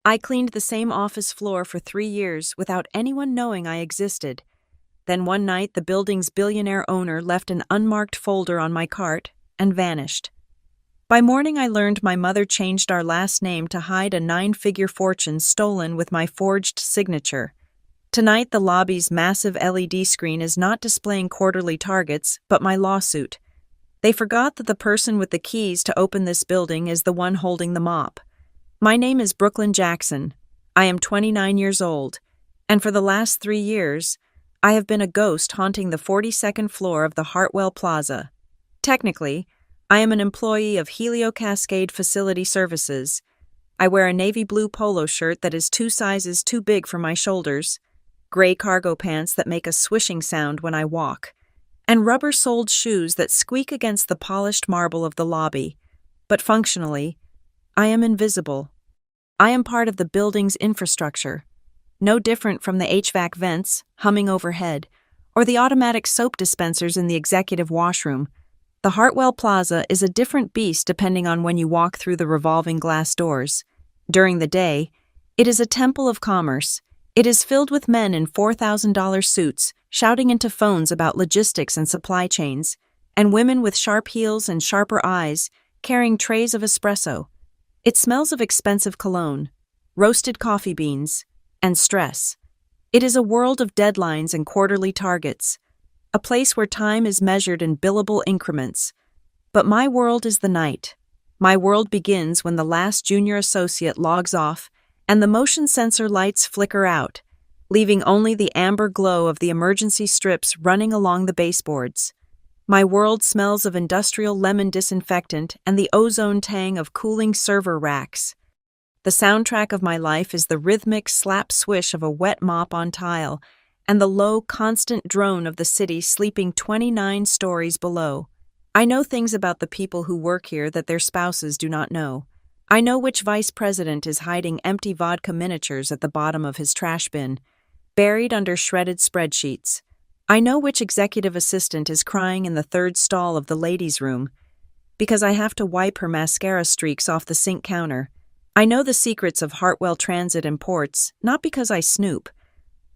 I cleaned the same office floor for 3 years without anyone knowing I existed. Then one night, the building's billionaire owner left an unmarked folder on my cart and vanished. By morning, I learned my mother changed our last name to hide a 9-figure fortune stolen with my forged signature. Tonight, the lobby's massive LED screen is not displaying quarterly targets, but my lawsuit. They forgot that the person with the keys to open this building is the one holding the mop. My name is Brooklyn Jackson. I am 29 years old, and for the last 3 years, I have been a ghost haunting the 42nd floor of the Hartwell Plaza. Technically, I am an employee of Helio Cascade Facility Services. I wear a navy blue polo shirt that is 2 sizes too big for my shoulders, gray cargo pants that make a swishing sound when I walk, and rubber-soled shoes that squeak against the polished marble of the lobby. But functionally, I am invisible. I am part of the building's infrastructure, no different from the HVAC vents humming overhead or the automatic soap dispensers in the executive washroom. The Hartwell Plaza is a different beast depending on when you walk through the revolving glass doors. During the day, it is a temple of commerce. It is filled with men in $4,000 suits shouting into phones about logistics and supply chains, and women with sharp heels and sharper eyes carrying trays of espresso. It smells of expensive cologne, roasted coffee beans, and stress. It is a world of deadlines and quarterly targets, a place where time is measured in billable increments. But my world is the night. My world begins when the last junior associate logs off and the motion sensor lights flicker out, leaving only the amber glow of the emergency strips running along the baseboards. My world smells of industrial lemon disinfectant and the ozone tang of cooling server racks. The soundtrack of my life is the rhythmic slap swish of a wet mop on tile and the low, constant drone of the city sleeping 29 stories below. I know things about the people who work here that their spouses do not know. I know which vice president is hiding empty vodka miniatures at the bottom of his trash bin, buried under shredded spreadsheets. I know which executive assistant is crying in the third stall of the ladies' room, because I have to wipe her mascara streaks off the sink counter. I know the secrets of Hartwell Transit and Ports, not because I snoop,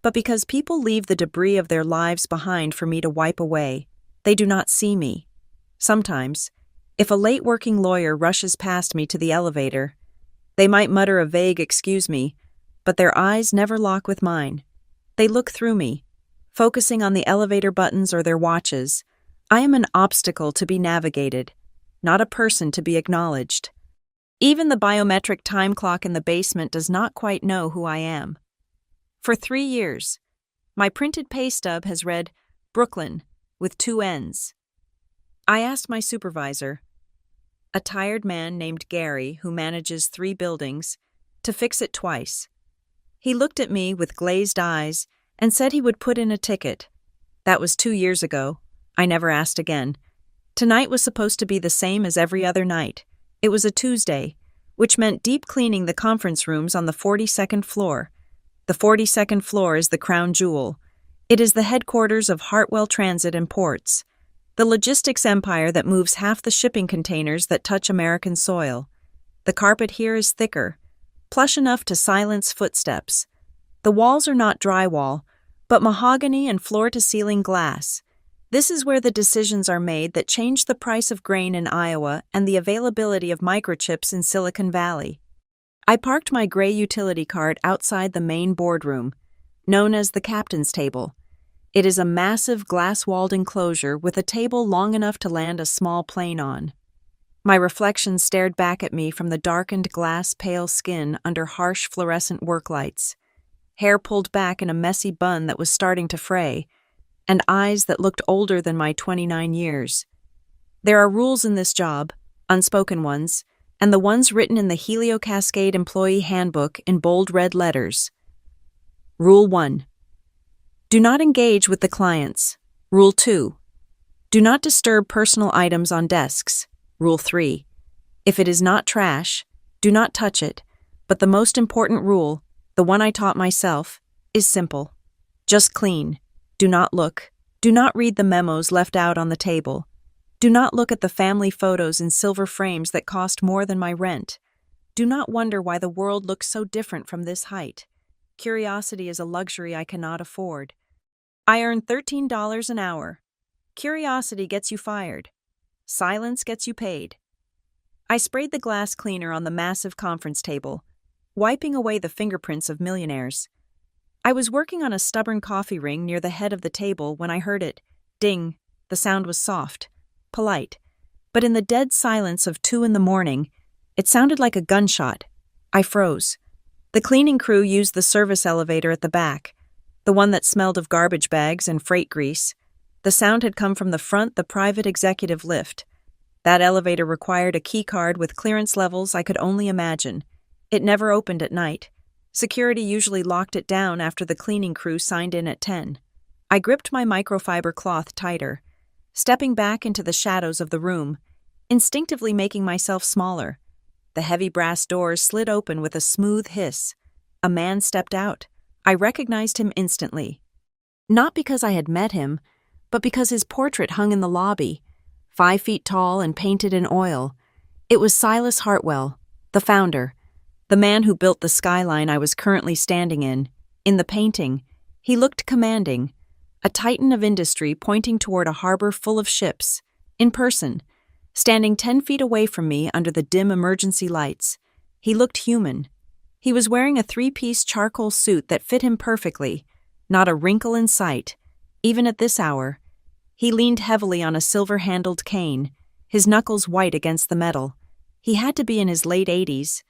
but because people leave the debris of their lives behind for me to wipe away. They do not see me. Sometimes, if a late-working lawyer rushes past me to the elevator, they might mutter a vague "excuse me," but their eyes never lock with mine. They look through me, focusing on the elevator buttons or their watches. I am an obstacle to be navigated, not a person to be acknowledged. Even the biometric time clock in the basement does not quite know who I am. For 3 years, my printed pay stub has read Brooklyn with 2 N's. I asked my supervisor, a tired man named Gary who manages 3 buildings, to fix it twice. He looked at me with glazed eyes and said he would put in a ticket. That was 2 years ago. I never asked again. Tonight was supposed to be the same as every other night. It was a Tuesday, which meant deep cleaning the conference rooms on the 42nd floor. The 42nd floor is the crown jewel. It is the headquarters of Hartwell Transit and Ports, the logistics empire that moves half the shipping containers that touch American soil. The carpet here is thicker, plush enough to silence footsteps. The walls are not drywall, but mahogany and floor-to-ceiling glass. This is where the decisions are made that change the price of grain in Iowa and the availability of microchips in Silicon Valley. I parked my gray utility cart outside the main boardroom, known as the captain's table. It is a massive glass-walled enclosure with a table long enough to land a small plane on. My reflection stared back at me from the darkened glass-pale skin under harsh fluorescent work lights, hair pulled back in a messy bun that was starting to fray, and eyes that looked older than my 29 years. There are rules in this job, unspoken ones, and the ones written in the Helio Cascade Employee Handbook in bold red letters. Rule 1. Do not engage with the clients. Rule 2. Do not disturb personal items on desks. Rule 3. If it is not trash, do not touch it, but the most important rule, the one I taught myself, is simple. Just clean. Do not look. Do not read the memos left out on the table. Do not look at the family photos in silver frames that cost more than my rent. Do not wonder why the world looks so different from this height. Curiosity is a luxury I cannot afford. I earn $13 an hour. Curiosity gets you fired. Silence gets you paid. I sprayed the glass cleaner on the massive conference table, wiping away the fingerprints of millionaires. I was working on a stubborn coffee ring near the head of the table when I heard it. Ding. The sound was soft, polite. But in the dead silence of 2 a.m, it sounded like a gunshot. I froze. The cleaning crew used the service elevator at the back, the one that smelled of garbage bags and freight grease. The sound had come from the front, the private executive lift. That elevator required a key card with clearance levels I could only imagine. It never opened at night. Security usually locked it down after the cleaning crew signed in at 10. I gripped my microfiber cloth tighter, stepping back into the shadows of the room, instinctively making myself smaller. The heavy brass doors slid open with a smooth hiss. A man stepped out. I recognized him instantly. Not because I had met him, but because his portrait hung in the lobby, 5 feet tall and painted in oil. It was Silas Hartwell, the founder, the man who built the skyline I was currently standing in. In the painting, he looked commanding, a titan of industry pointing toward a harbor full of ships. In person, standing 10 feet away from me under the dim emergency lights, he looked human. He was wearing a 3-piece charcoal suit that fit him perfectly, not a wrinkle in sight. Even at this hour, he leaned heavily on a silver-handled cane, his knuckles white against the metal. He had to be in his late 80s,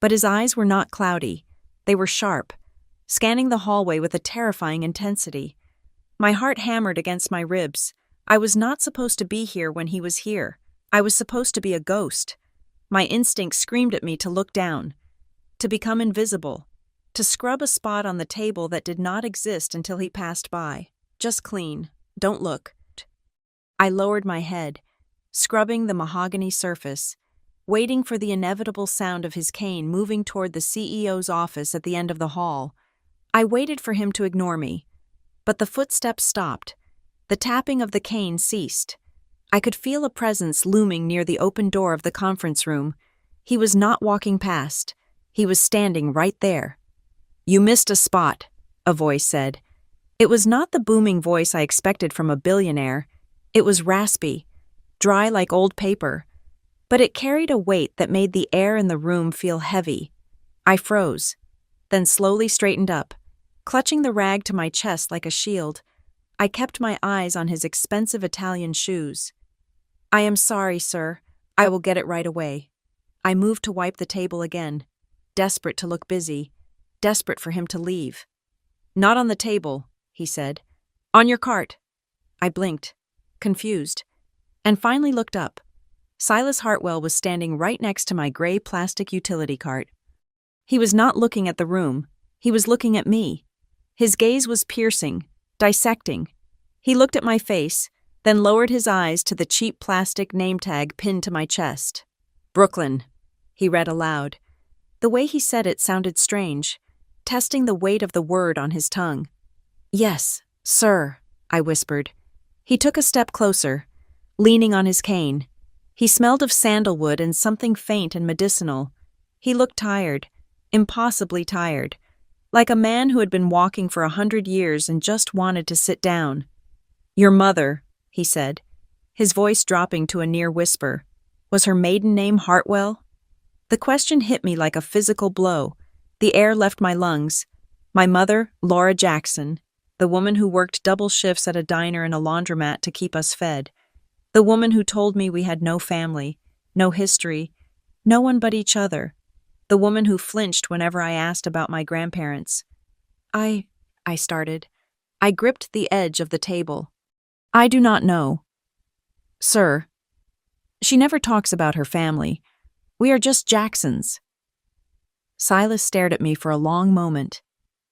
but his eyes were not cloudy. They were sharp, scanning the hallway with a terrifying intensity. My heart hammered against my ribs. I was not supposed to be here when he was here. I was supposed to be a ghost. My instinct screamed at me to look down, to become invisible, to scrub a spot on the table that did not exist until he passed by. Just clean. Don't look. I lowered my head, scrubbing the mahogany surface, waiting for the inevitable sound of his cane moving toward the CEO's office at the end of the hall. I waited for him to ignore me, but the footsteps stopped. The tapping of the cane ceased. I could feel a presence looming near the open door of the conference room. He was not walking past. He was standing right there. "You missed a spot," a voice said. It was not the booming voice I expected from a billionaire. It was raspy, dry like old paper, but it carried a weight that made the air in the room feel heavy. I froze, then slowly straightened up, clutching the rag to my chest like a shield. I kept my eyes on his expensive Italian shoes. "I am sorry, sir. I will get it right away." I moved to wipe the table again, desperate to look busy, desperate for him to leave. "Not on the table," he said. "On your cart." I blinked, confused, and finally looked up. Silas Hartwell was standing right next to my gray plastic utility cart. He was not looking at the room. He was looking at me. His gaze was piercing, dissecting. He looked at my face, then lowered his eyes to the cheap plastic name tag pinned to my chest. "Brooklyn," he read aloud. The way he said it sounded strange, testing the weight of the word on his tongue. "Yes, sir," I whispered. He took a step closer, leaning on his cane. He smelled of sandalwood and something faint and medicinal. He looked tired, impossibly tired, like a man who had been walking for 100 years and just wanted to sit down. "Your mother," he said, his voice dropping to a near whisper. Was her maiden name Hartwell? The question hit me like a physical blow. The air left my lungs. My mother, Laura Jackson, the woman who worked double shifts at a diner and a laundromat to keep us fed. The woman who told me we had no family, no history, no one but each other. The woman who flinched whenever I asked about my grandparents. I started. I gripped the edge of the table. "I do not know. Sir, she never talks about her family. We are just Jacksons." Silas stared at me for a long moment.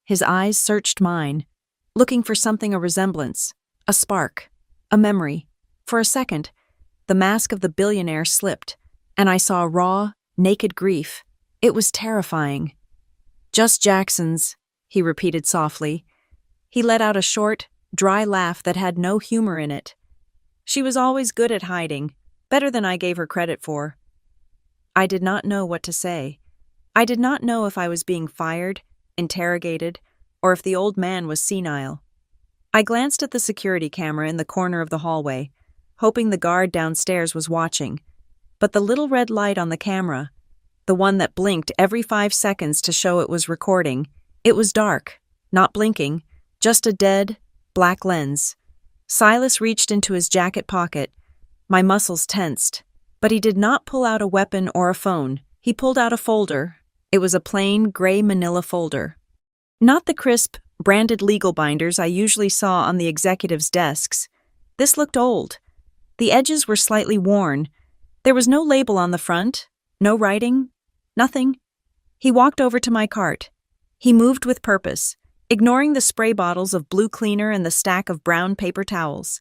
His eyes searched mine, looking for something, a resemblance, a spark, a memory. For a second, the mask of the billionaire slipped, and I saw raw, naked grief. It was terrifying. "Just Jacksons," he repeated softly. He let out a short, dry laugh that had no humor in it. "She was always good at hiding, better than I gave her credit for." I did not know what to say. I did not know if I was being fired, interrogated, or if the old man was senile. I glanced at the security camera in the corner of the hallway, hoping the guard downstairs was watching. But the little red light on the camera, the one that blinked every 5 seconds to show it was recording, it was dark, not blinking, just a dead, black lens. Silas reached into his jacket pocket. My muscles tensed. But he did not pull out a weapon or a phone. He pulled out a folder. It was a plain, gray manila folder. Not the crisp, branded legal binders I usually saw on the executives' desks. This looked old. The edges were slightly worn. There was no label on the front, no writing, nothing. He walked over to my cart. He moved with purpose, ignoring the spray bottles of blue cleaner and the stack of brown paper towels.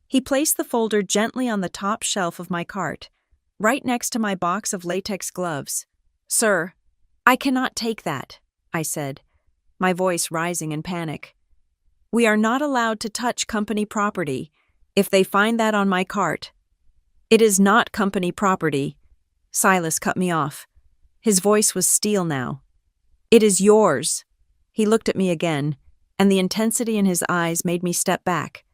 He placed the folder gently on the top shelf of my cart, right next to my box of latex gloves. "Sir, I cannot take that," I said, my voice rising in panic. "We are not allowed to touch company property. If they find that on my cart." "It is not company property." Silas cut me off. His voice was steel now. "It is yours." He looked at me again, and the intensity in his eyes made me step back.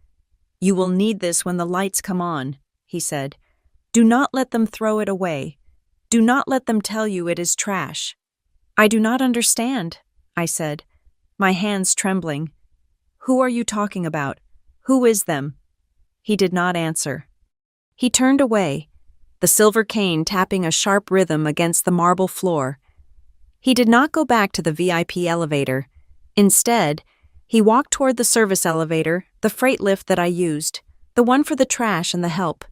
"You will need this when the lights come on," he said. "Do not let them throw it away. Do not let them tell you it is trash." "I do not understand," I said, my hands trembling. "Who are you talking about? Who is them?" He did not answer. He turned away, the silver cane tapping a sharp rhythm against the marble floor. He did not go back to the VIP elevator. Instead, he walked toward the service elevator, the freight lift that I used, the one for the trash and the help.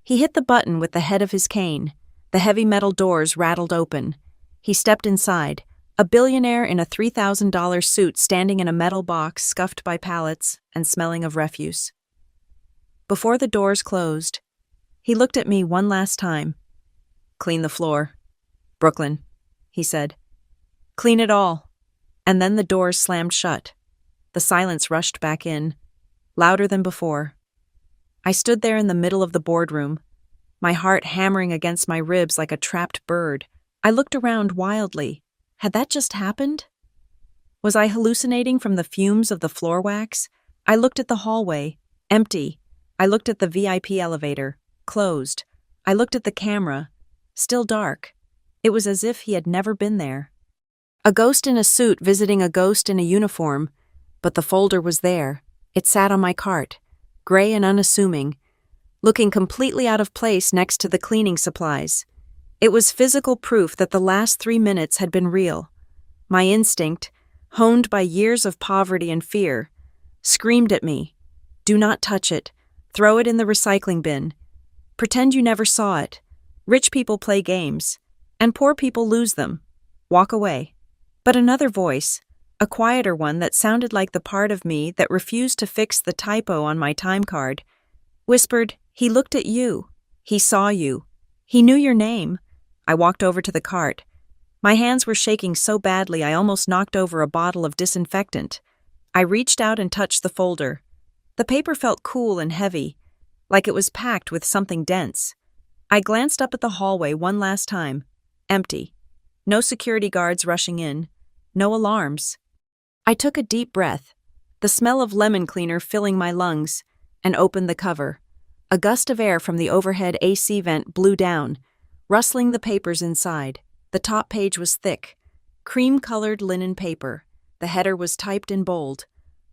He hit the button with the head of his cane. The heavy metal doors rattled open. He stepped inside, a billionaire in a $3,000 suit standing in a metal box scuffed by pallets and smelling of refuse. Before the doors closed, he looked at me one last time. "Clean the floor. Brooklyn," he said. "Clean it all." And then the doors slammed shut. The silence rushed back in, louder than before. I stood there in the middle of the boardroom, my heart hammering against my ribs like a trapped bird. I looked around wildly. Had that just happened? Was I hallucinating from the fumes of the floor wax? I looked at the hallway, empty. I looked at the VIP elevator, closed. I looked at the camera, still dark. It was as if he had never been there. A ghost in a suit visiting a ghost in a uniform, but the folder was there. It sat on my cart, gray and unassuming, looking completely out of place next to the cleaning supplies. It was physical proof that the last 3 minutes had been real. My instinct, honed by years of poverty and fear, screamed at me, "Do not touch it. Throw it in the recycling bin. Pretend you never saw it. Rich people play games, and poor people lose them. Walk away." But another voice, a quieter one that sounded like the part of me that refused to fix the typo on my time card, whispered, "He looked at you. He saw you. He knew your name." I walked over to the cart. My hands were shaking so badly I almost knocked over a bottle of disinfectant. I reached out and touched the folder. The paper felt cool and heavy, like it was packed with something dense. I glanced up at the hallway one last time. Empty. No security guards rushing in. No alarms. I took a deep breath, the smell of lemon cleaner filling my lungs, and opened the cover. A gust of air from the overhead AC vent blew down, rustling the papers inside. The top page was thick, cream-colored linen paper. The header was typed in bold,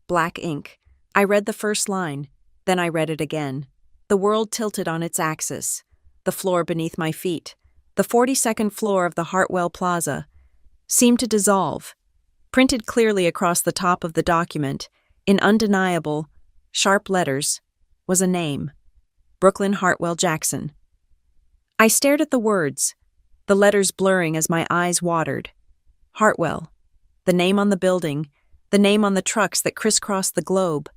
black ink. I read the first line, then I read it again. The world tilted on its axis. The floor beneath my feet, the 42nd floor of the Hartwell Plaza, seemed to dissolve. Printed clearly across the top of the document, in undeniable, sharp letters, was a name. Brooklyn Hartwell Jackson. I stared at the words, the letters blurring as my eyes watered. Hartwell. The name on the building, the name on the trucks that crisscrossed the globe,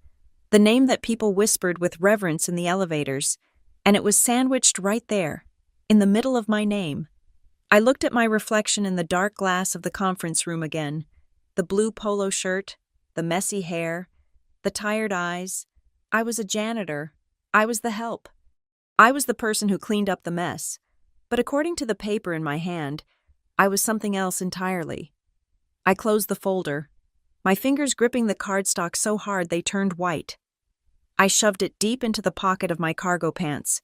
the name that people whispered with reverence in the elevators, and it was sandwiched right there, in the middle of my name. I looked at my reflection in the dark glass of the conference room again, the blue polo shirt, the messy hair, the tired eyes. I was a janitor. I was the help. I was the person who cleaned up the mess. But according to the paper in my hand, I was something else entirely. I closed the folder, my fingers gripping the cardstock so hard they turned white. I shoved it deep into the pocket of my cargo pants,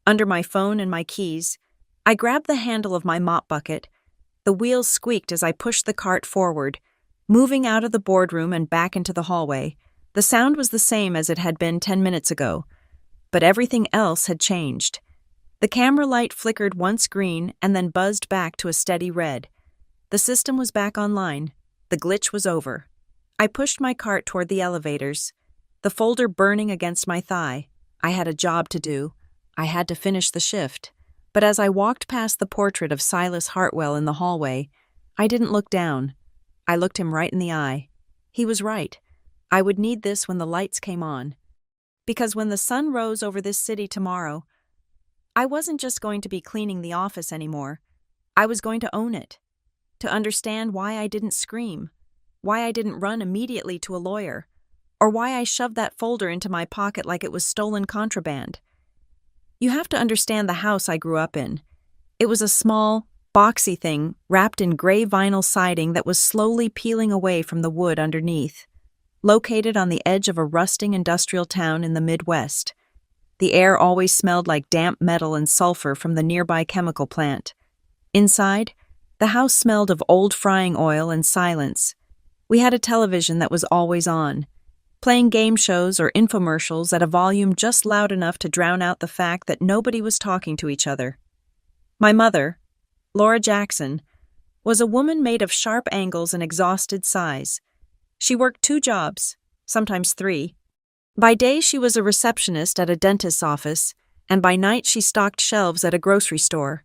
under my phone and my keys. I grabbed the handle of my mop bucket. The wheels squeaked as I pushed the cart forward, moving out of the boardroom and back into the hallway. The sound was the same as it had been 10 minutes ago, but everything else had changed. The camera light flickered once green and then buzzed back to a steady red. The system was back online. The glitch was over. I pushed my cart toward the elevators, the folder burning against my thigh. I had a job to do. I had to finish the shift. But as I walked past the portrait of Silas Hartwell in the hallway, I didn't look down. I looked him right in the eye. He was right. I would need this when the lights came on. Because when the sun rose over this city tomorrow, I wasn't just going to be cleaning the office anymore. I was going to own it. To understand why I didn't scream, why I didn't run immediately to a lawyer, or why I shoved that folder into my pocket like it was stolen contraband. You have to understand the house I grew up in. It was a small, boxy thing wrapped in gray vinyl siding that was slowly peeling away from the wood underneath. Located on the edge of a rusting industrial town in the Midwest, the air always smelled like damp metal and sulfur from the nearby chemical plant. Inside, the house smelled of old frying oil and silence. We had a television that was always on, playing game shows or infomercials at a volume just loud enough to drown out the fact that nobody was talking to each other. My mother, Laura Jackson, was a woman made of sharp angles and exhausted sighs. She worked 2 jobs, sometimes 3. By day she was a receptionist at a dentist's office, and by night she stocked shelves at a grocery store.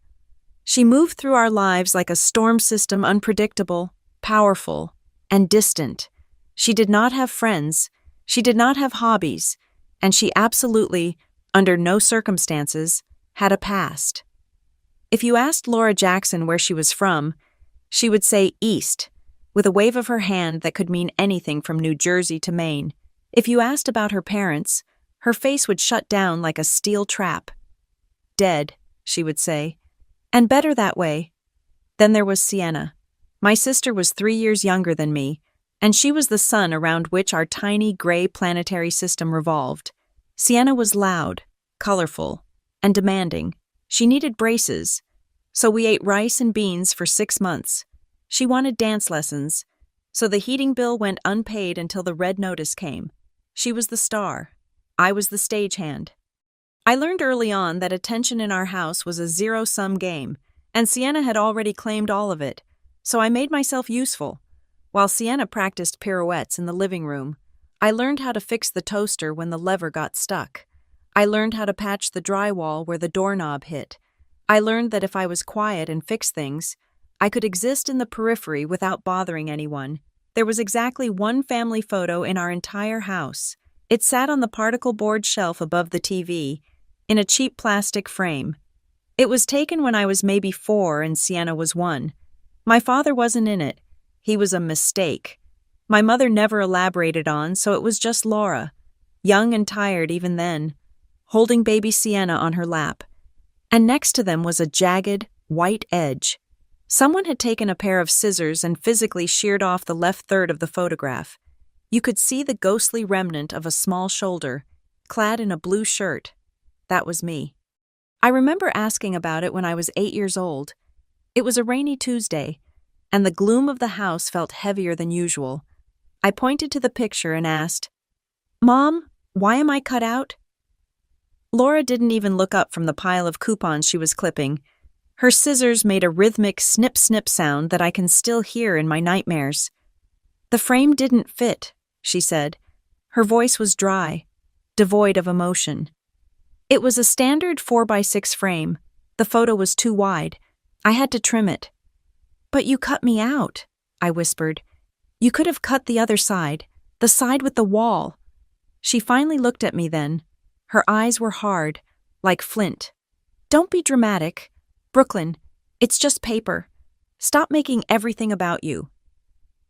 She moved through our lives like a storm system, unpredictable, powerful, and distant. She did not have friends, she did not have hobbies, and she absolutely, under no circumstances, had a past. If you asked Laura Jackson where she was from, she would say East, with a wave of her hand that could mean anything from New Jersey to Maine. If you asked about her parents, her face would shut down like a steel trap. Dead, she would say, and better that way. Then there was Sienna. My sister was 3 years younger than me, and she was the sun around which our tiny gray planetary system revolved. Sienna was loud, colorful, and demanding. She needed braces, so we ate rice and beans for 6 months. She wanted dance lessons, so the heating bill went unpaid until the red notice came. She was the star. I was the stagehand. I learned early on that attention in our house was a zero-sum game, and Sienna had already claimed all of it, so I made myself useful. While Sienna practiced pirouettes in the living room, I learned how to fix the toaster when the lever got stuck. I learned how to patch the drywall where the doorknob hit. I learned that if I was quiet and fixed things, I could exist in the periphery without bothering anyone. There was exactly one family photo in our entire house. It sat on the particle board shelf above the TV, in a cheap plastic frame. It was taken when I was maybe 4 and Sienna was 1. My father wasn't in it. He was a mistake. My mother never elaborated on, so it was just Laura, young and tired even then, holding baby Sienna on her lap. And next to them was a jagged, white edge. Someone had taken a pair of scissors and physically sheared off the left third of the photograph. You could see the ghostly remnant of a small shoulder, clad in a blue shirt. That was me. I remember asking about it when I was 8 years old. It was a rainy Tuesday, and the gloom of the house felt heavier than usual. I pointed to the picture and asked, "Mom, why am I cut out?" Laura didn't even look up from the pile of coupons she was clipping. Her scissors made a rhythmic snip-snip sound that I can still hear in my nightmares. "The frame didn't fit," she said. Her voice was dry, devoid of emotion. It was a standard 4x6 frame. The photo was too wide. I had to trim it. "But you cut me out," I whispered. "You could have cut the other side, the side with the wall." She finally looked at me then. Her eyes were hard, like flint. "Don't be dramatic. Brooklyn, it's just paper. Stop making everything about you."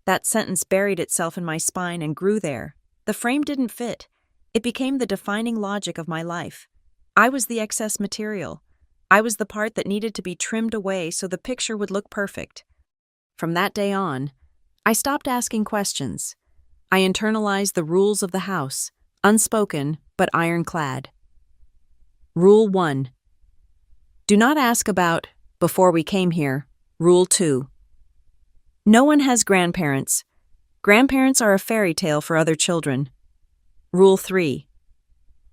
That sentence buried itself in my spine and grew there. The frame didn't fit. It became the defining logic of my life. I was the excess material. I was the part that needed to be trimmed away so the picture would look perfect. From that day on, I stopped asking questions. I internalized the rules of the house, unspoken but ironclad. Rule 1. Do not ask about before we came here. Rule 2. No one has grandparents. Grandparents are a fairy tale for other children. Rule 3.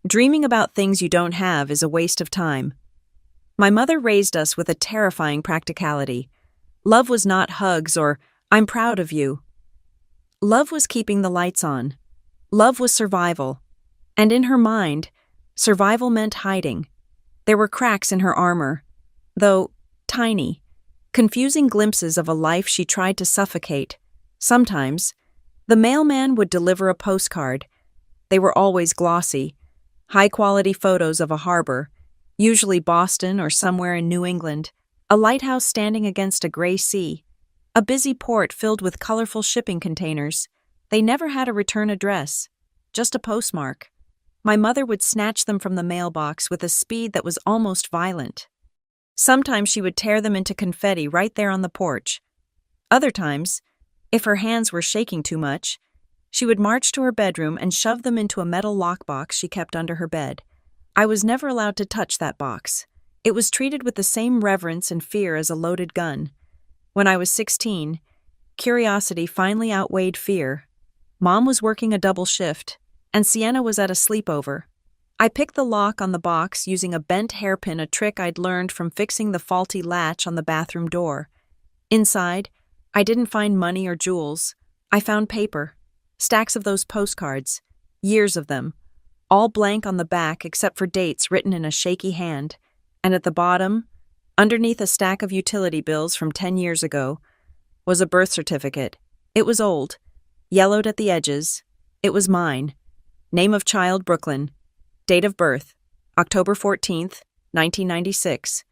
Dreaming about things you don't have is a waste of time. My mother raised us with a terrifying practicality. Love was not hugs or, "I'm proud of you." Love was keeping the lights on. Love was survival. And in her mind, survival meant hiding. There were cracks in her armor, though tiny, confusing glimpses of a life she tried to suffocate. Sometimes, the mailman would deliver a postcard. They were always glossy, high-quality photos of a harbor, usually Boston or somewhere in New England, a lighthouse standing against a gray sea, a busy port filled with colorful shipping containers. They never had a return address, just a postmark. My mother would snatch them from the mailbox with a speed that was almost violent. Sometimes she would tear them into confetti right there on the porch. Other times, if her hands were shaking too much, she would march to her bedroom and shove them into a metal lockbox she kept under her bed. I was never allowed to touch that box. It was treated with the same reverence and fear as a loaded gun. When I was 16, curiosity finally outweighed fear. Mom was working a double shift, and Sienna was at a sleepover. I picked the lock on the box using a bent hairpin, a trick I'd learned from fixing the faulty latch on the bathroom door. Inside, I didn't find money or jewels. I found paper, stacks of those postcards, years of them, all blank on the back except for dates written in a shaky hand, and at the bottom, underneath a stack of utility bills from 10 years ago, was a birth certificate. It was old, yellowed at the edges. It was mine. Name of child, Brooklyn. Date of birth, October 14th, 1996.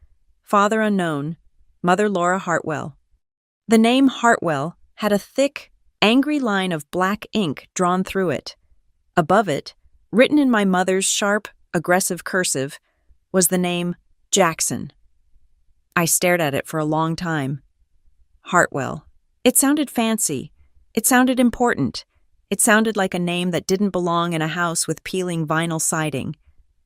Father unknown, mother Laura Hartwell. The name Hartwell had a thick, angry line of black ink drawn through it. Above it, written in my mother's sharp, aggressive cursive, was the name Jackson. I stared at it for a long time. Hartwell. It sounded fancy. It sounded important. It sounded like a name that didn't belong in a house with peeling vinyl siding.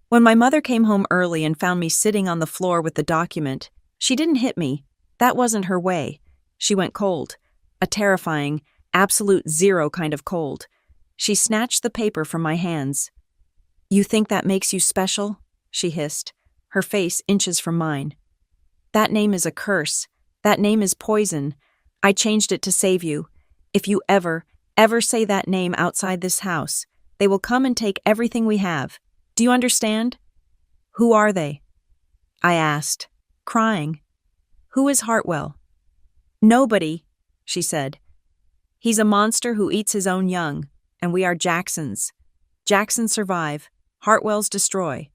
When my mother came home early and found me sitting on the floor with the document, she didn't hit me. That wasn't her way. She went cold. A terrifying, absolute zero kind of cold. She snatched the paper from my hands. "You think that makes you special?" she hissed, her face inches from mine. "That name is a curse. That name is poison. I changed it to save you. If you ever say that name outside this house, they will come and take everything we have. Do you understand?" "Who are they?" I asked, crying. "Who is Hartwell?" "Nobody," she said. "He's a monster who eats his own young, and we are Jacksons. Jacksons survive. Hartwells destroy."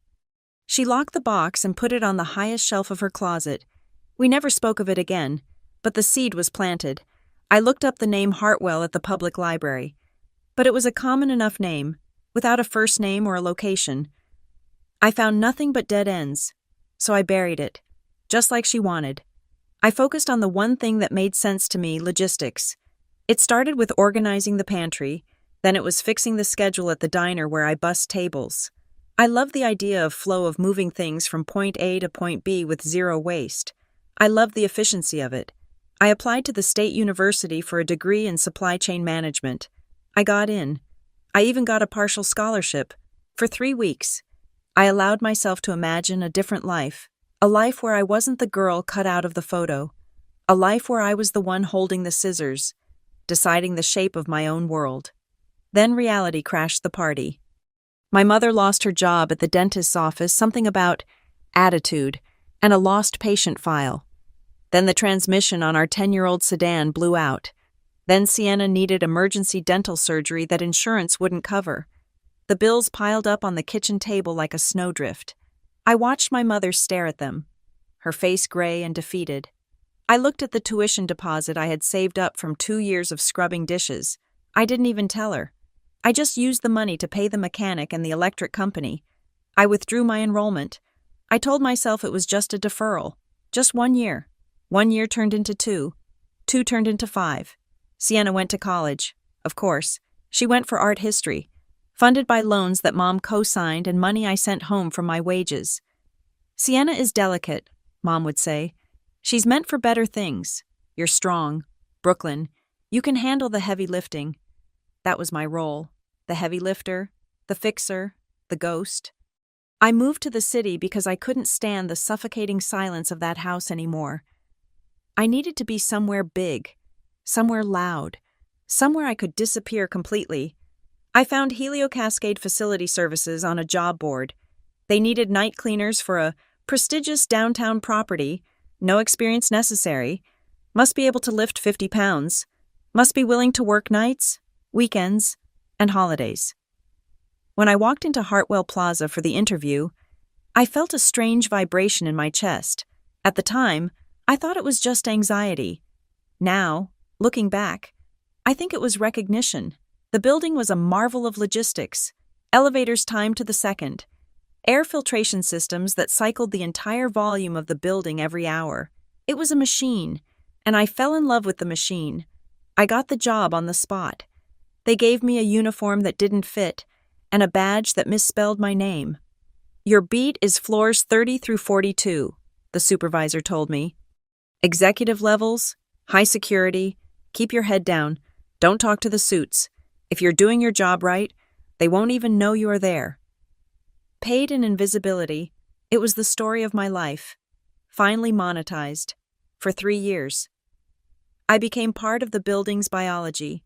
She locked the box and put it on the highest shelf of her closet. We never spoke of it again, but the seed was planted. I looked up the name Hartwell at the public library, but it was a common enough name, without a first name or a location. I found nothing but dead ends, so I buried it, just like she wanted. I focused on the one thing that made sense to me, logistics. It started with organizing the pantry, then it was fixing the schedule at the diner where I bussed tables. I loved the idea of flow of moving things from point A to point B with zero waste. I loved the efficiency of it. I applied to the State University for a degree in supply chain management. I got in. I even got a partial scholarship. For 3 weeks, I allowed myself to imagine a different life, a life where I wasn't the girl cut out of the photo, a life where I was the one holding the scissors, deciding the shape of my own world. Then reality crashed the party. My mother lost her job at the dentist's office, something about attitude, and a lost patient file. Then the transmission on our 10-year-old sedan blew out. Then Sienna needed emergency dental surgery that insurance wouldn't cover. The bills piled up on the kitchen table like a snowdrift. I watched my mother stare at them, her face gray and defeated. I looked at the tuition deposit I had saved up from 2 years of scrubbing dishes. I didn't even tell her. I just used the money to pay the mechanic and the electric company. I withdrew my enrollment. I told myself it was just a deferral. Just 1 year. 1 year turned into 2. 2 turned into 5. Sienna went to college. Of course. She went for art history, funded by loans that Mom co-signed and money I sent home from my wages. Sienna is delicate, Mom would say. She's meant for better things. You're strong. Brooklyn. You can handle the heavy lifting. That was my role. The heavy lifter, the fixer, the ghost. I moved to the city because I couldn't stand the suffocating silence of that house anymore. I needed to be somewhere big, somewhere loud, somewhere I could disappear completely. I found Helio Cascade Facility Services on a job board. They needed night cleaners for a prestigious downtown property, no experience necessary, must be able to lift 50 pounds, must be willing to work nights, weekends, and holidays. When I walked into Hartwell Plaza for the interview, I felt a strange vibration in my chest. At the time, I thought it was just anxiety. Now, looking back, I think it was recognition. The building was a marvel of logistics, elevators timed to the second, air filtration systems that cycled the entire volume of the building every hour. It was a machine, and I fell in love with the machine. I got the job on the spot. They gave me a uniform that didn't fit, and a badge that misspelled my name. Your beat is floors 30 through 42, the supervisor told me. Executive levels, high security, keep your head down, don't talk to the suits. If you're doing your job right, they won't even know you are there. Paid in invisibility, it was the story of my life. Finally monetized. For 3 years. I became part of the building's biology.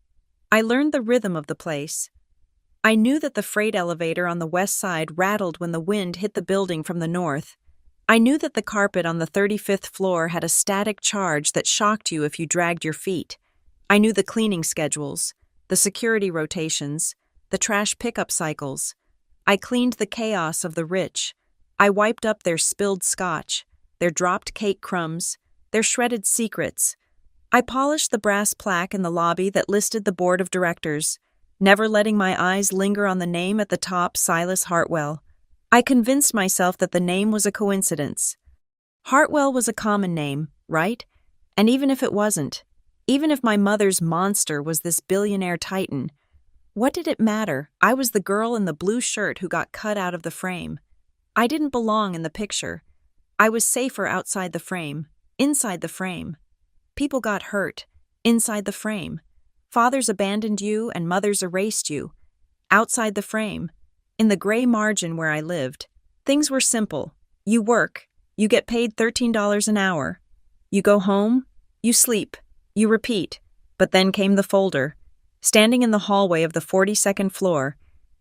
I learned the rhythm of the place. I knew that the freight elevator on the west side rattled when the wind hit the building from the north. I knew that the carpet on the 35th floor had a static charge that shocked you if you dragged your feet. I knew the cleaning schedules, the security rotations, the trash pickup cycles. I cleaned the chaos of the rich. I wiped up their spilled scotch, their dropped cake crumbs, their shredded secrets. I polished the brass plaque in the lobby that listed the board of directors, never letting my eyes linger on the name at the top, Silas Hartwell. I convinced myself that the name was a coincidence. Hartwell was a common name, right? And even if it wasn't, even if my mother's monster was this billionaire titan, what did it matter? I was the girl in the blue shirt who got cut out of the frame. I didn't belong in the picture. I was safer outside the frame, inside the frame. People got hurt, inside the frame. Fathers abandoned you and mothers erased you. Outside the frame, in the gray margin where I lived, things were simple. You work, you get paid $13 an hour. You go home, you sleep, you repeat. But then came the folder. Standing in the hallway of the 42nd floor,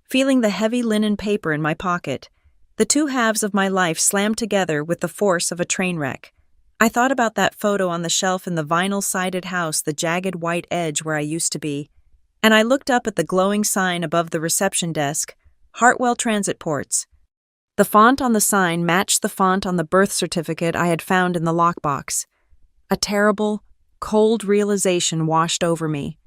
feeling the heavy linen paper in my pocket, the two halves of my life slammed together with the force of a train wreck. I thought about that photo on the shelf in the vinyl-sided house, the jagged white edge where I used to be, and I looked up at the glowing sign above the reception desk, Hartwell Transit Ports. The font on the sign matched the font on the birth certificate I had found in the lockbox. A terrible, cold realization washed over me.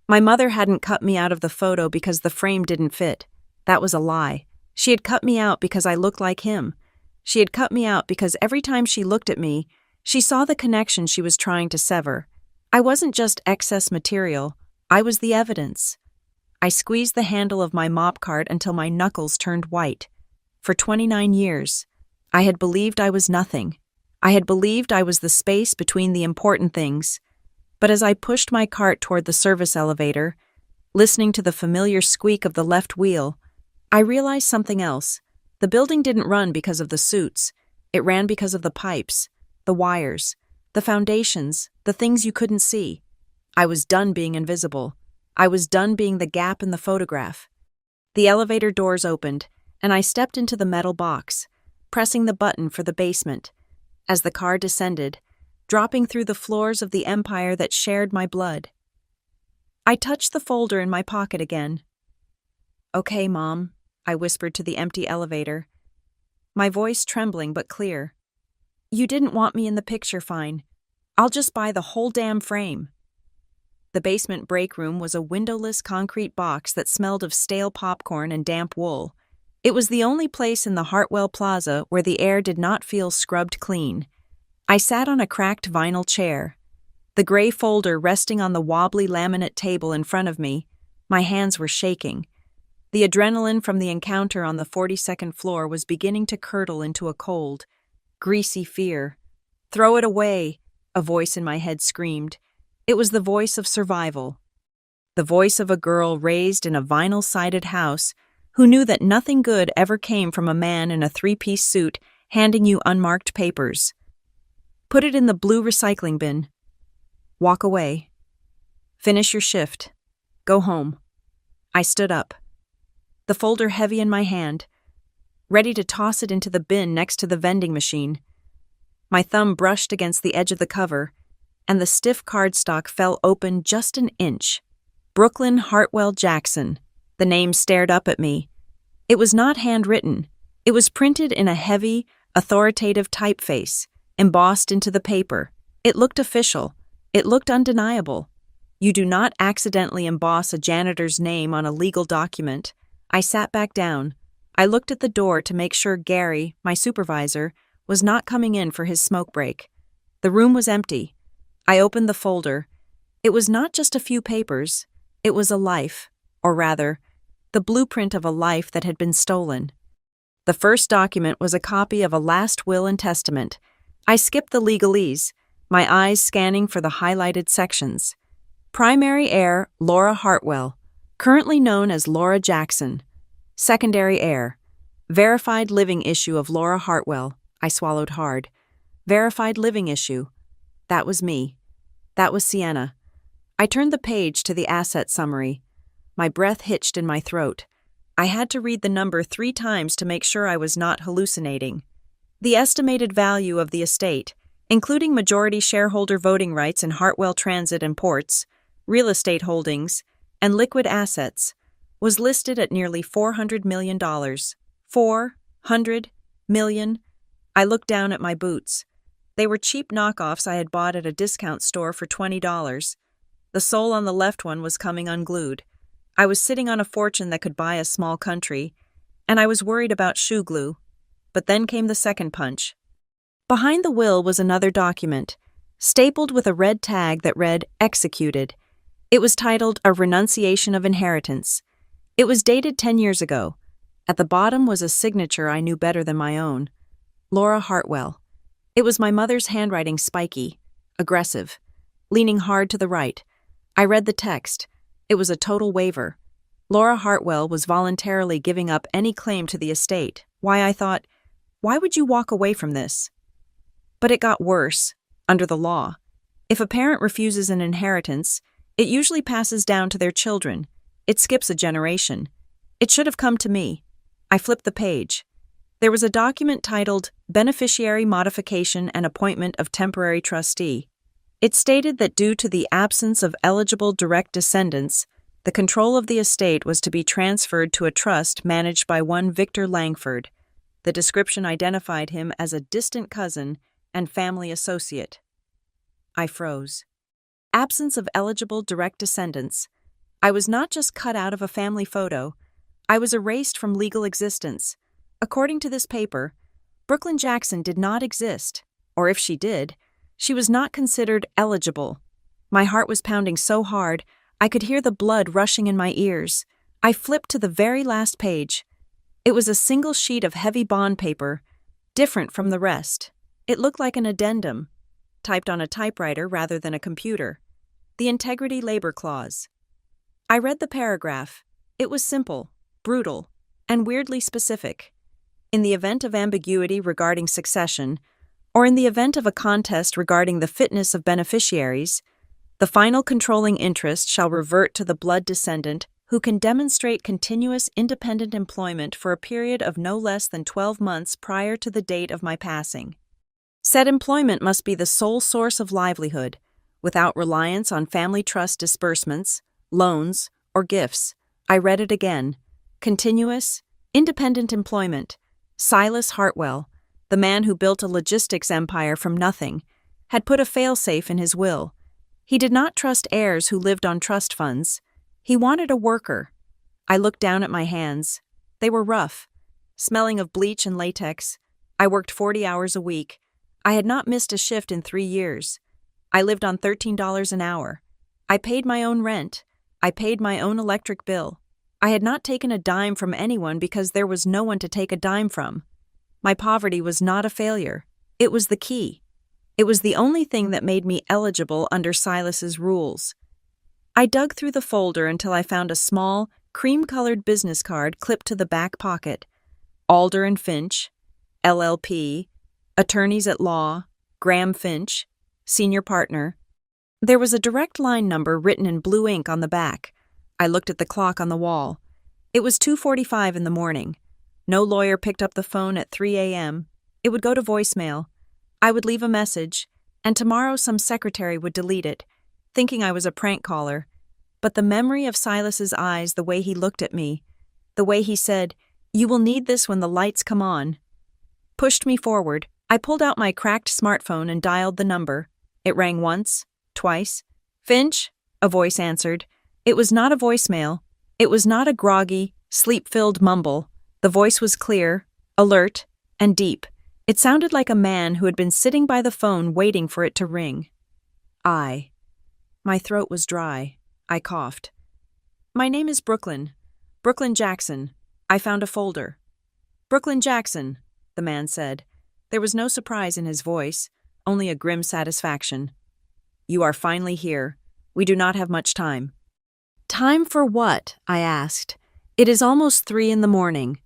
My mother hadn't cut me out of the photo because the frame didn't fit. That was a lie. She had cut me out because I looked like him. She had cut me out because every time she looked at me, she saw the connection she was trying to sever. I wasn't just excess material. I was the evidence. I squeezed the handle of my mop cart until my knuckles turned white. For 29 years, I had believed I was nothing. I had believed I was the space between the important things. But as I pushed my cart toward the service elevator, listening to the familiar squeak of the left wheel, I realized something else. The building didn't run because of the suits. It ran because of the pipes, the wires, the foundations, the things you couldn't see. I was done being invisible. I was done being the gap in the photograph. The elevator doors opened, and I stepped into the metal box, pressing the button for the basement. As the car descended, dropping through the floors of the empire that shared my blood. I touched the folder in my pocket again. "Okay, Mom," I whispered to the empty elevator, my voice trembling but clear. "You didn't want me in the picture, fine. I'll just buy the whole damn frame." The basement break room was a windowless concrete box that smelled of stale popcorn and damp wool. It was the only place in the Hartwell Plaza where the air did not feel scrubbed clean. I sat on a cracked vinyl chair, the gray folder resting on the wobbly laminate table in front of me. My hands were shaking. The adrenaline from the encounter on the 42nd floor was beginning to curdle into a cold, greasy fear. "Throw it away," a voice in my head screamed. It was the voice of survival. The voice of a girl raised in a vinyl-sided house who knew that nothing good ever came from a man in a three-piece suit handing you unmarked papers. Put it in the blue recycling bin. Walk away. Finish your shift. Go home. I stood up, the folder heavy in my hand, ready to toss it into the bin next to the vending machine. My thumb brushed against the edge of the cover, and the stiff cardstock fell open just an inch. Brooklyn Hartwell Jackson. The name stared up at me. It was not handwritten. It was printed in a heavy, authoritative typeface, embossed into the paper. It looked official. It looked undeniable. You do not accidentally emboss a janitor's name on a legal document. I sat back down. I looked at the door to make sure Gary, my supervisor, was not coming in for his smoke break. The room was empty. I opened the folder. It was not just a few papers. It was a life, or rather, the blueprint of a life that had been stolen. The first document was a copy of a last will and testament. I skipped the legalese, my eyes scanning for the highlighted sections. Primary heir, Laura Hartwell, currently known as Laura Jackson. Secondary heir, verified living issue of Laura Hartwell. I swallowed hard. Verified living issue. That was me. That was Sienna. I turned the page to the asset summary. My breath hitched in my throat. I had to read the number 3 times to make sure I was not hallucinating. The estimated value of the estate, including majority shareholder voting rights in Hartwell Transit and Ports, real estate holdings, and liquid assets, was listed at nearly $400 million. $400 million? I looked down at my boots. They were cheap knockoffs I had bought at a discount store for $20. The sole on the left one was coming unglued. I was sitting on a fortune that could buy a small country, and I was worried about shoe glue. But then came the second punch. Behind the will was another document, stapled with a red tag that read, "Executed." It was titled A Renunciation of Inheritance. It was dated 10 years ago. At the bottom was a signature I knew better than my own. Laura Hartwell. It was my mother's handwriting, spiky, aggressive, leaning hard to the right. I read the text. It was a total waiver. Laura Hartwell was voluntarily giving up any claim to the estate. I thought, why would you walk away from this? But it got worse, under the law. If a parent refuses an inheritance, it usually passes down to their children. It skips a generation. It should have come to me. I flipped the page. There was a document titled Beneficiary Modification and Appointment of Temporary Trustee. It stated that due to the absence of eligible direct descendants, the control of the estate was to be transferred to a trust managed by one Victor Langford. The description identified him as a distant cousin and family associate. I froze. Absence of eligible direct descendants. I was not just cut out of a family photo. I was erased from legal existence. According to this paper, Brooklyn Jackson did not exist, or if she did, she was not considered eligible. My heart was pounding so hard, I could hear the blood rushing in my ears. I flipped to the very last page. It was a single sheet of heavy bond paper, different from the rest. It looked like an addendum, typed on a typewriter rather than a computer. The Integrity Labor Clause. I read the paragraph. It was simple, brutal, and weirdly specific. In the event of ambiguity regarding succession, or in the event of a contest regarding the fitness of beneficiaries, the final controlling interest shall revert to the blood descendant who can demonstrate continuous independent employment for a period of no less than 12 months prior to the date of my passing. Said employment must be the sole source of livelihood, without reliance on family trust disbursements, loans, or gifts. I read it again. Continuous, independent employment. Silas Hartwell, the man who built a logistics empire from nothing, had put a failsafe in his will. He did not trust heirs who lived on trust funds. He wanted a worker. I looked down at my hands. They were rough. smelling of bleach and latex. I worked 40 hours a week. I had not missed a shift in 3 years. I lived on $13 an hour. I paid my own rent. I paid my own electric bill. I had not taken a dime from anyone because there was no one to take a dime from. My poverty was not a failure. It was the key. It was the only thing that made me eligible under Silas's rules. I dug through the folder until I found a small, cream-colored business card clipped to the back pocket. Alder and Finch, LLP, attorneys at law, Graham Finch, senior partner. There was a direct line number written in blue ink on the back. I looked at the clock on the wall. It was 2:45 in the morning. No lawyer picked up the phone at 3 a.m. It would go to voicemail. I would leave a message, and tomorrow some secretary would delete it, thinking I was a prank caller. But the memory of Silas's eyes, the way he looked at me, the way he said, "You will need this when the lights come on," pushed me forward. I pulled out my cracked smartphone and dialed the number. It rang once, twice. "Finch?" a voice answered. It was not a voicemail. It was not a groggy, sleep-filled mumble. The voice was clear, alert, and deep. It sounded like a man who had been sitting by the phone waiting for it to ring. My throat was dry. I coughed. "My name is Brooklyn. Brooklyn Jackson. I found a folder." "Brooklyn Jackson," the man said. There was no surprise in his voice, only a grim satisfaction. "You are finally here. We do not have much time." "Time for what?" I asked. "It is almost 3 in the morning."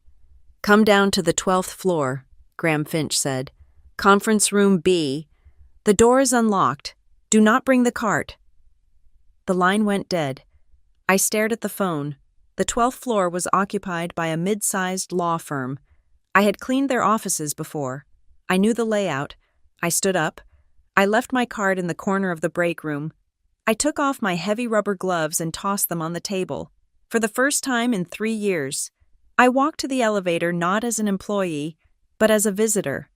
"Come down to the 12th floor," Graham Finch said. "Conference room B. The door is unlocked. Do not bring the cart." The line went dead. I stared at the phone. The 12th floor was occupied by a mid-sized law firm. I had cleaned their offices before. I knew the layout. I stood up. I left my card in the corner of the break room. I took off my heavy rubber gloves and tossed them on the table. For the first time in 3 years, I walked to the elevator not as an employee, but as a visitor.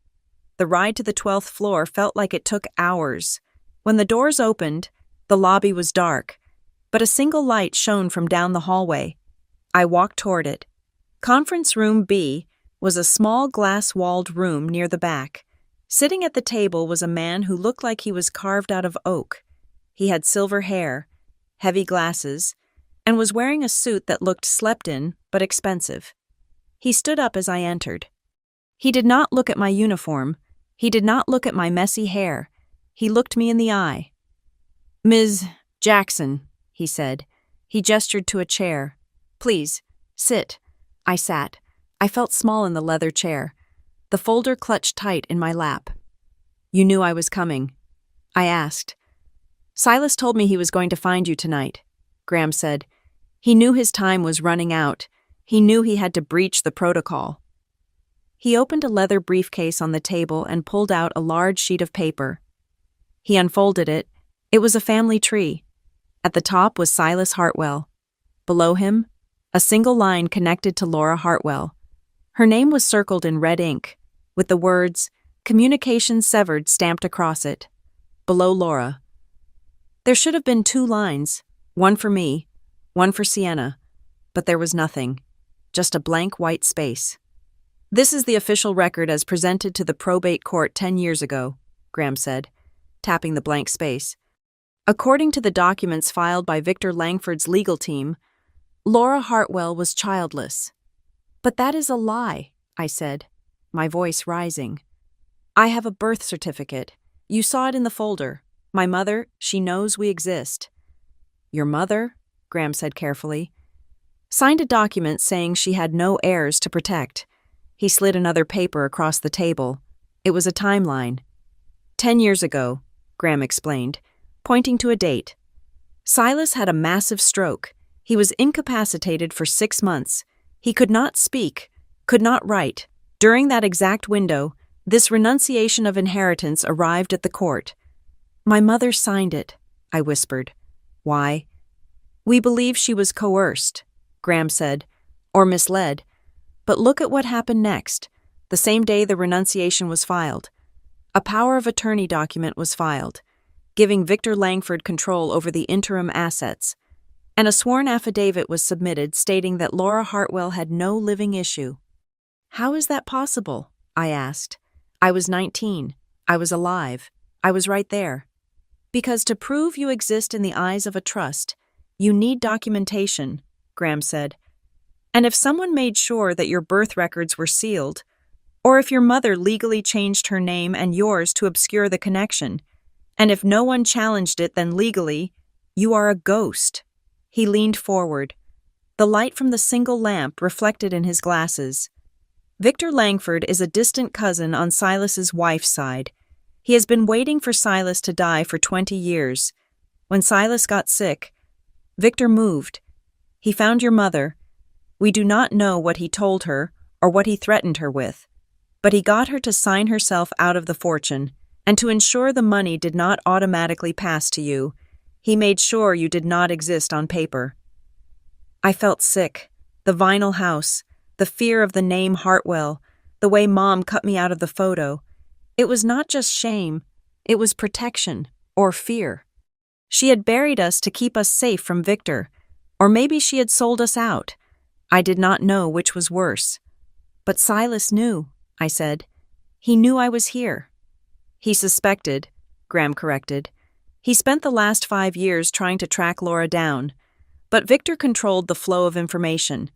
The ride to the 12th floor felt like it took hours. When the doors opened, the lobby was dark, but a single light shone from down the hallway. I walked toward it. Conference room B was a small glass-walled room near the back. Sitting at the table was a man who looked like he was carved out of oak. He had silver hair, heavy glasses, and was wearing a suit that looked slept in but expensive. He stood up as I entered. He did not look at my uniform. He did not look at my messy hair. He looked me in the eye. "Ms. Jackson," he said. He gestured to a chair. "Please, sit." I sat. I felt small in the leather chair. The folder clutched tight in my lap. "You knew I was coming?" I asked. "Silas told me he was going to find you tonight," Graham said. "He knew his time was running out. He knew he had to breach the protocol." He opened a leather briefcase on the table and pulled out a large sheet of paper. He unfolded it. It was a family tree. At the top was Silas Hartwell. Below him, a single line connected to Laura Hartwell. Her name was circled in red ink, with the words, "Communication severed," stamped across it. Below Laura. There should have been 2 lines, one for me, one for Sienna, but there was nothing, just a blank white space. "This is the official record as presented to the probate court 10 years ago," Graham said, tapping the blank space. "According to the documents filed by Victor Langford's legal team, Laura Hartwell was childless." "But that is a lie," I said, my voice rising. "I have a birth certificate. You saw it in the folder. My mother, she knows we exist." "Your mother," Graham said carefully, signed a document saying she had no heirs to protect. He slid another paper across the table. It was a timeline. 10 years ago, Graham explained, pointing to a date. Silas had a massive stroke. He was incapacitated for 6 months. He could not speak, could not write. During that exact window, this renunciation of inheritance arrived at the court. "My mother signed it," I whispered. "Why?" "We believe she was coerced," Graham said, "or misled. But look at what happened next. The same day the renunciation was filed. A power of attorney document was filed, giving Victor Langford control over the interim assets, and a sworn affidavit was submitted stating that Laura Hartwell had no living issue. How is that possible? I asked. I was 19. I was alive. I was right there. Because to prove you exist in the eyes of a trust, you need documentation, Graham said. And if someone made sure that your birth records were sealed, or if your mother legally changed her name and yours to obscure the connection, and if no one challenged it, then legally, you are a ghost. He leaned forward. The light from the single lamp reflected in his glasses. Victor Langford is a distant cousin on Silas's wife's side. He has been waiting for Silas to die for 20 years. When Silas got sick, Victor moved. He found your mother. We do not know what he told her or what he threatened her with, but he got her to sign herself out of the fortune, and to ensure the money did not automatically pass to you, he made sure you did not exist on paper. I felt sick. The vinyl house, the fear of the name Hartwell, the way Mom cut me out of the photo. It was not just shame, it was protection, or fear. She had buried us to keep us safe from Victor, or maybe she had sold us out. I did not know which was worse. But Silas knew, I said. He knew I was here. He suspected, Graham corrected. He spent the last 5 years trying to track Laura down. But Victor controlled the flow of information.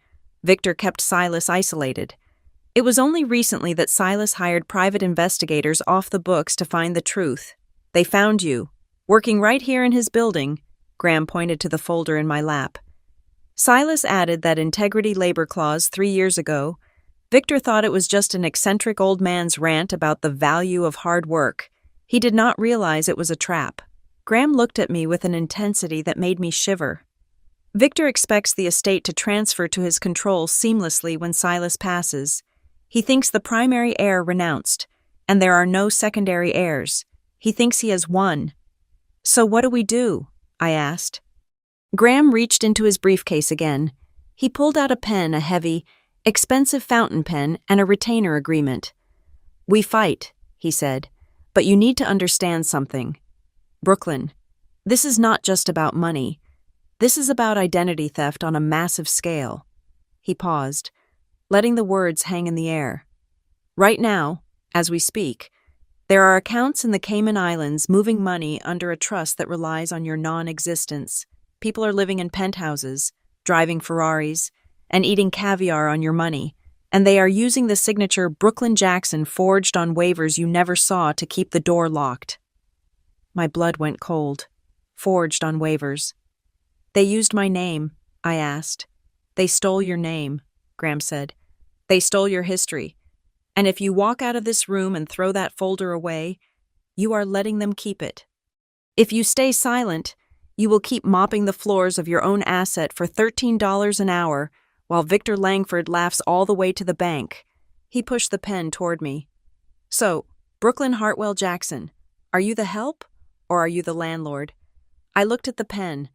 Victor kept Silas isolated. It was only recently that Silas hired private investigators off the books to find the truth. They found you, working right here in his building. Graham pointed to the folder in my lap. Silas added that integrity labor clause 3 years ago. Victor thought it was just an eccentric old man's rant about the value of hard work. He did not realize it was a trap. Graham looked at me with an intensity that made me shiver. Victor expects the estate to transfer to his control seamlessly when Silas passes. He thinks the primary heir renounced, and there are no secondary heirs. He thinks he has won. So what do we do? I asked. Graham reached into his briefcase again. He pulled out a pen, a heavy, expensive fountain pen, and a retainer agreement. We fight, he said, but you need to understand something. Brooklyn, this is not just about money. This is about identity theft on a massive scale. He paused, letting the words hang in the air. Right now, as we speak, there are accounts in the Cayman Islands moving money under a trust that relies on your non-existence. People are living in penthouses, driving Ferraris, and eating caviar on your money, and they are using the signature Brooklyn Jackson forged on waivers you never saw to keep the door locked. My blood went cold. Forged on waivers. They used my name, I asked. They stole your name, Graham said. They stole your history. And if you walk out of this room and throw that folder away, you are letting them keep it. If you stay silent, you will keep mopping the floors of your own asset for $13 an hour while Victor Langford laughs all the way to the bank. He pushed the pen toward me. So, Brooklyn Hartwell Jackson, are you the help or are you the landlord? I looked at the pen.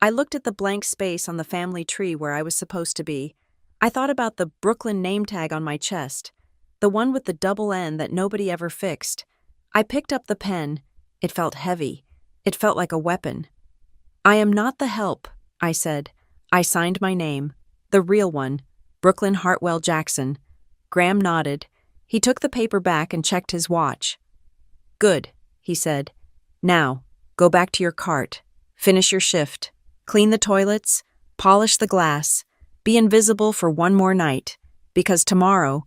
I looked at the blank space on the family tree where I was supposed to be. I thought about the Brooklyn name tag on my chest, the one with the double N that nobody ever fixed. I picked up the pen. It felt heavy. It felt like a weapon. I am not the help, I said. I signed my name, the real one, Brooklyn Hartwell Jackson. Graham nodded. He took the paper back and checked his watch. Good, he said. Now, go back to your cart. Finish your shift. Clean the toilets. Polish the glass. Be invisible for one more night, because tomorrow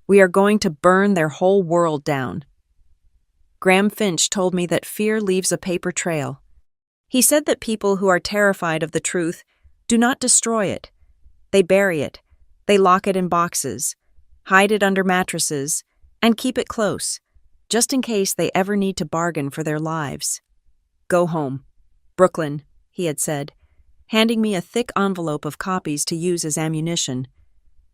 we are going to burn their whole world down. Graham Finch told me that fear leaves a paper trail. He said that people who are terrified of the truth do not destroy it. They bury it. They lock it in boxes, hide it under mattresses, and keep it close, just in case they ever need to bargain for their lives. Go home. Brooklyn, he had said, handing me a thick envelope of copies to use as ammunition.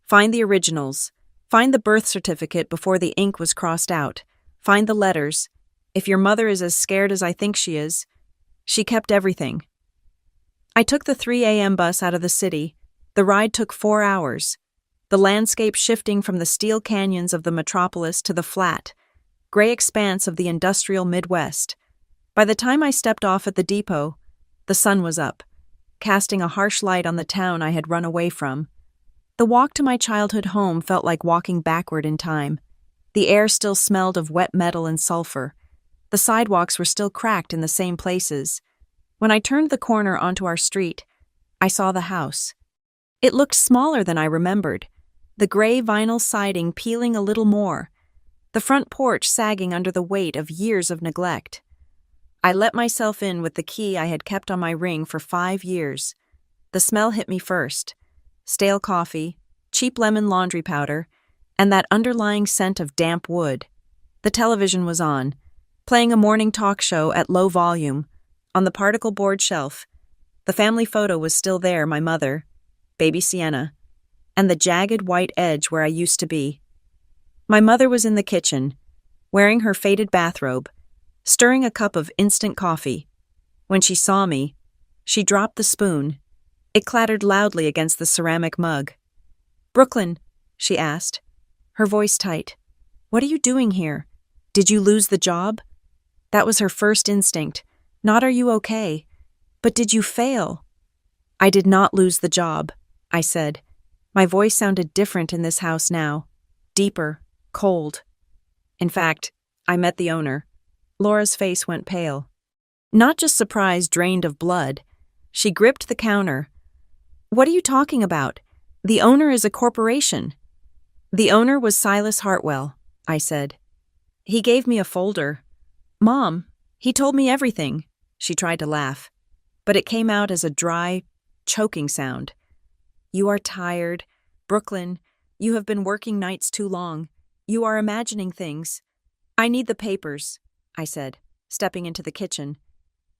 Find the originals. Find the birth certificate before the ink was crossed out. Find the letters. If your mother is as scared as I think she is, she kept everything. I took the 3 a.m. bus out of the city. The ride took 4 hours. The landscape shifting from the steel canyons of the metropolis to the flat, gray expanse of the industrial Midwest. By the time I stepped off at the depot, the sun was up, casting a harsh light on the town I had run away from. The walk to my childhood home felt like walking backward in time. The air still smelled of wet metal and sulfur. The sidewalks were still cracked in the same places. When I turned the corner onto our street, I saw the house. It looked smaller than I remembered, the gray vinyl siding peeling a little more, the front porch sagging under the weight of years of neglect. I let myself in with the key I had kept on my ring for 5 years. The smell hit me first: stale coffee, cheap lemon laundry powder, and that underlying scent of damp wood. The television was on, playing a morning talk show at low volume. On the particle board shelf, the family photo was still there: my mother, baby Sienna, and the jagged white edge where I used to be. My mother was in the kitchen, wearing her faded bathrobe, stirring a cup of instant coffee. When she saw me, she dropped the spoon. It clattered loudly against the ceramic mug. "Brooklyn," she asked, her voice tight, "what are you doing here? Did you lose the job?" That was her first instinct. Not "are you okay?" but "did you fail?" "I did not lose the job," I said. My voice sounded different in this house now. Deeper, cold. In fact, I met the owner. Laura's face went pale. Not just surprise drained of blood. She gripped the counter. "What are you talking about? The owner is a corporation." "The owner was Silas Hartwell," I said. "He gave me a folder. Mom, he told me everything." She tried to laugh, but it came out as a dry, choking sound. "You are tired. Brooklyn, you have been working nights too long. You are imagining things." "I need the papers," I said, stepping into the kitchen.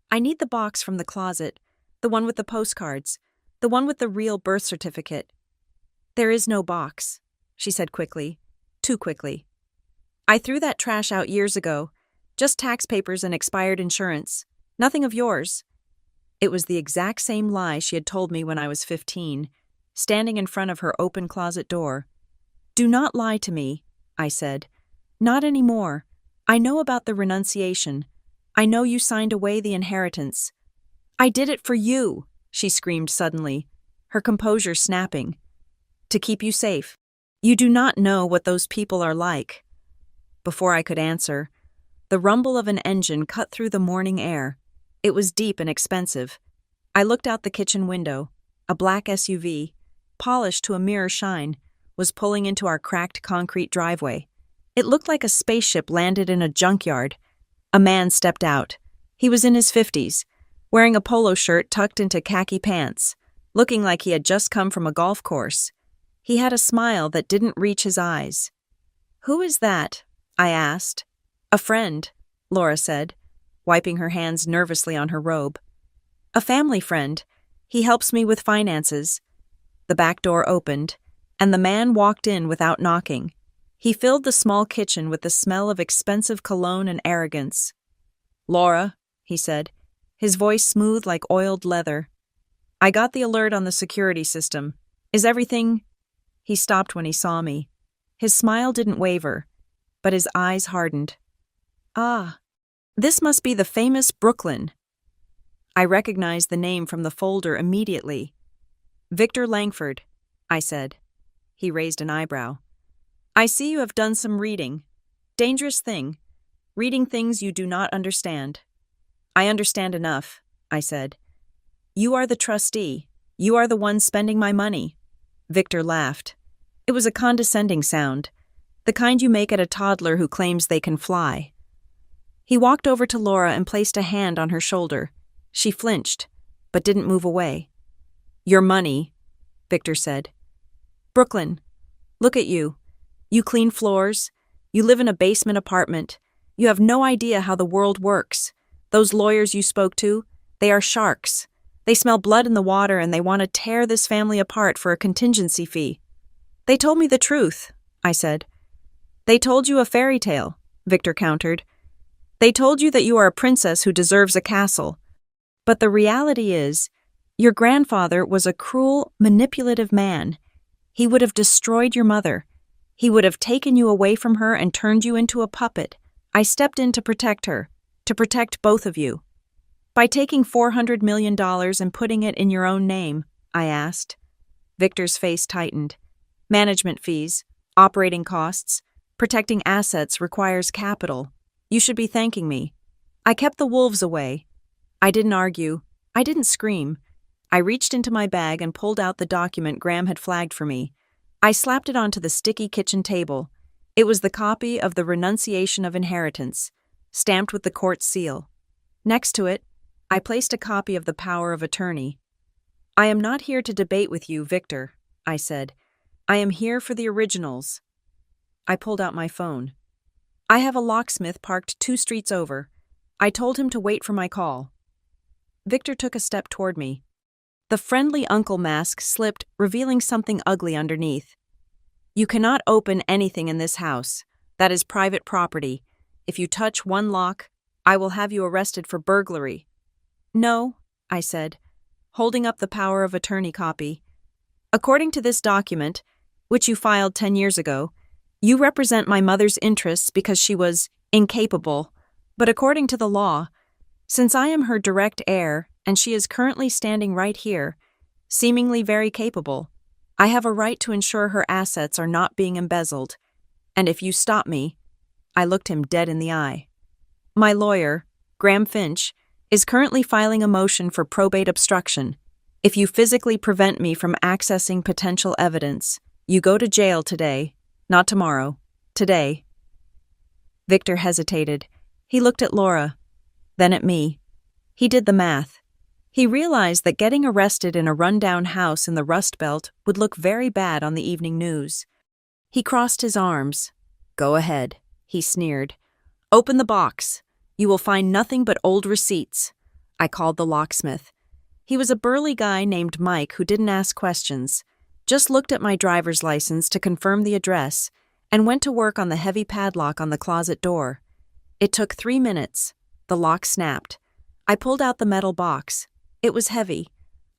"I need the box from the closet, the one with the postcards, the one with the real birth certificate." "There is no box," she said quickly, too quickly. "I threw that trash out years ago. Just tax papers and expired insurance. Nothing of yours." It was the exact same lie she had told me when I was 15, standing in front of her open closet door. "Do not lie to me," I said. "Not anymore. I know about the renunciation. I know you signed away the inheritance." "I did it for you," she screamed suddenly, her composure snapping. "To keep you safe. You do not know what those people are like." Before I could answer, the rumble of an engine cut through the morning air. It was deep and expensive. I looked out the kitchen window. A black SUV, polished to a mirror shine, was pulling into our cracked concrete driveway. It looked like a spaceship landed in a junkyard. A man stepped out. He was in his 50s, wearing a polo shirt tucked into khaki pants, looking like he had just come from a golf course. He had a smile that didn't reach his eyes. "Who is that?" I asked. "A friend," Laura said, wiping her hands nervously on her robe. "A family friend. He helps me with finances." The back door opened, and the man walked in without knocking. He filled the small kitchen with the smell of expensive cologne and arrogance. "Laura," he said, his voice smooth like oiled leather. "I got the alert on the security system. Is everything—" He stopped when he saw me. His smile didn't waver, but his eyes hardened. "Ah, this must be the famous Brooklyn." I recognized the name from the folder immediately. "Victor Langford," I said. He raised an eyebrow. "I see you have done some reading. Dangerous thing. Reading things you do not understand." "I understand enough," I said. "You are the trustee. You are the one spending my money." Victor laughed. It was a condescending sound, the kind you make at a toddler who claims they can fly. He walked over to Laura and placed a hand on her shoulder. She flinched, but didn't move away. "Your money," Victor said. "Brooklyn, look at you. You clean floors. You live in a basement apartment. You have no idea how the world works. Those lawyers you spoke to, they are sharks. They smell blood in the water and they want to tear this family apart for a contingency fee." "They told me the truth," I said. "They told you a fairy tale," Victor countered. "They told you that you are a princess who deserves a castle. But the reality is, your grandfather was a cruel, manipulative man. He would have destroyed your mother. He would have taken you away from her and turned you into a puppet. I stepped in to protect her, to protect both of you." "By taking $400 million and putting it in your own name?" I asked. Victor's face tightened. Management fees, operating costs, protecting assets requires capital. You should be thanking me. I kept the wolves away. I didn't argue. I didn't scream. I reached into my bag and pulled out the document Graham had flagged for me. I slapped it onto the sticky kitchen table. It was the copy of the renunciation of inheritance, stamped with the court seal. Next to it, I placed a copy of the power of attorney. I am not here to debate with you, Victor, I said. I am here for the originals. I pulled out my phone. I have a locksmith parked 2 streets over. I told him to wait for my call. Victor took a step toward me. The friendly uncle mask slipped, revealing something ugly underneath. You cannot open anything in this house. That is private property. If you touch one lock, I will have you arrested for burglary. No, I said, holding up the power of attorney copy. According to this document, which you filed 10 years ago, you represent my mother's interests because she was incapable. But according to the law, since I am her direct heir and she is currently standing right here, seemingly very capable, I have a right to ensure her assets are not being embezzled. And if you stop me, I looked him dead in the eye. My lawyer, Graham Finch, is currently filing a motion for probate obstruction. If you physically prevent me from accessing potential evidence, you go to jail today, not tomorrow, today. Victor hesitated. He looked at Laura, then at me. He did the math. He realized that getting arrested in a rundown house in the Rust Belt would look very bad on the evening news. He crossed his arms. Go ahead, he sneered. Open the box. You will find nothing but old receipts. I called the locksmith. He was a burly guy named Mike who didn't ask questions, just looked at my driver's license to confirm the address, and went to work on the heavy padlock on the closet door. It took 3 minutes. The lock snapped. I pulled out the metal box. It was heavy.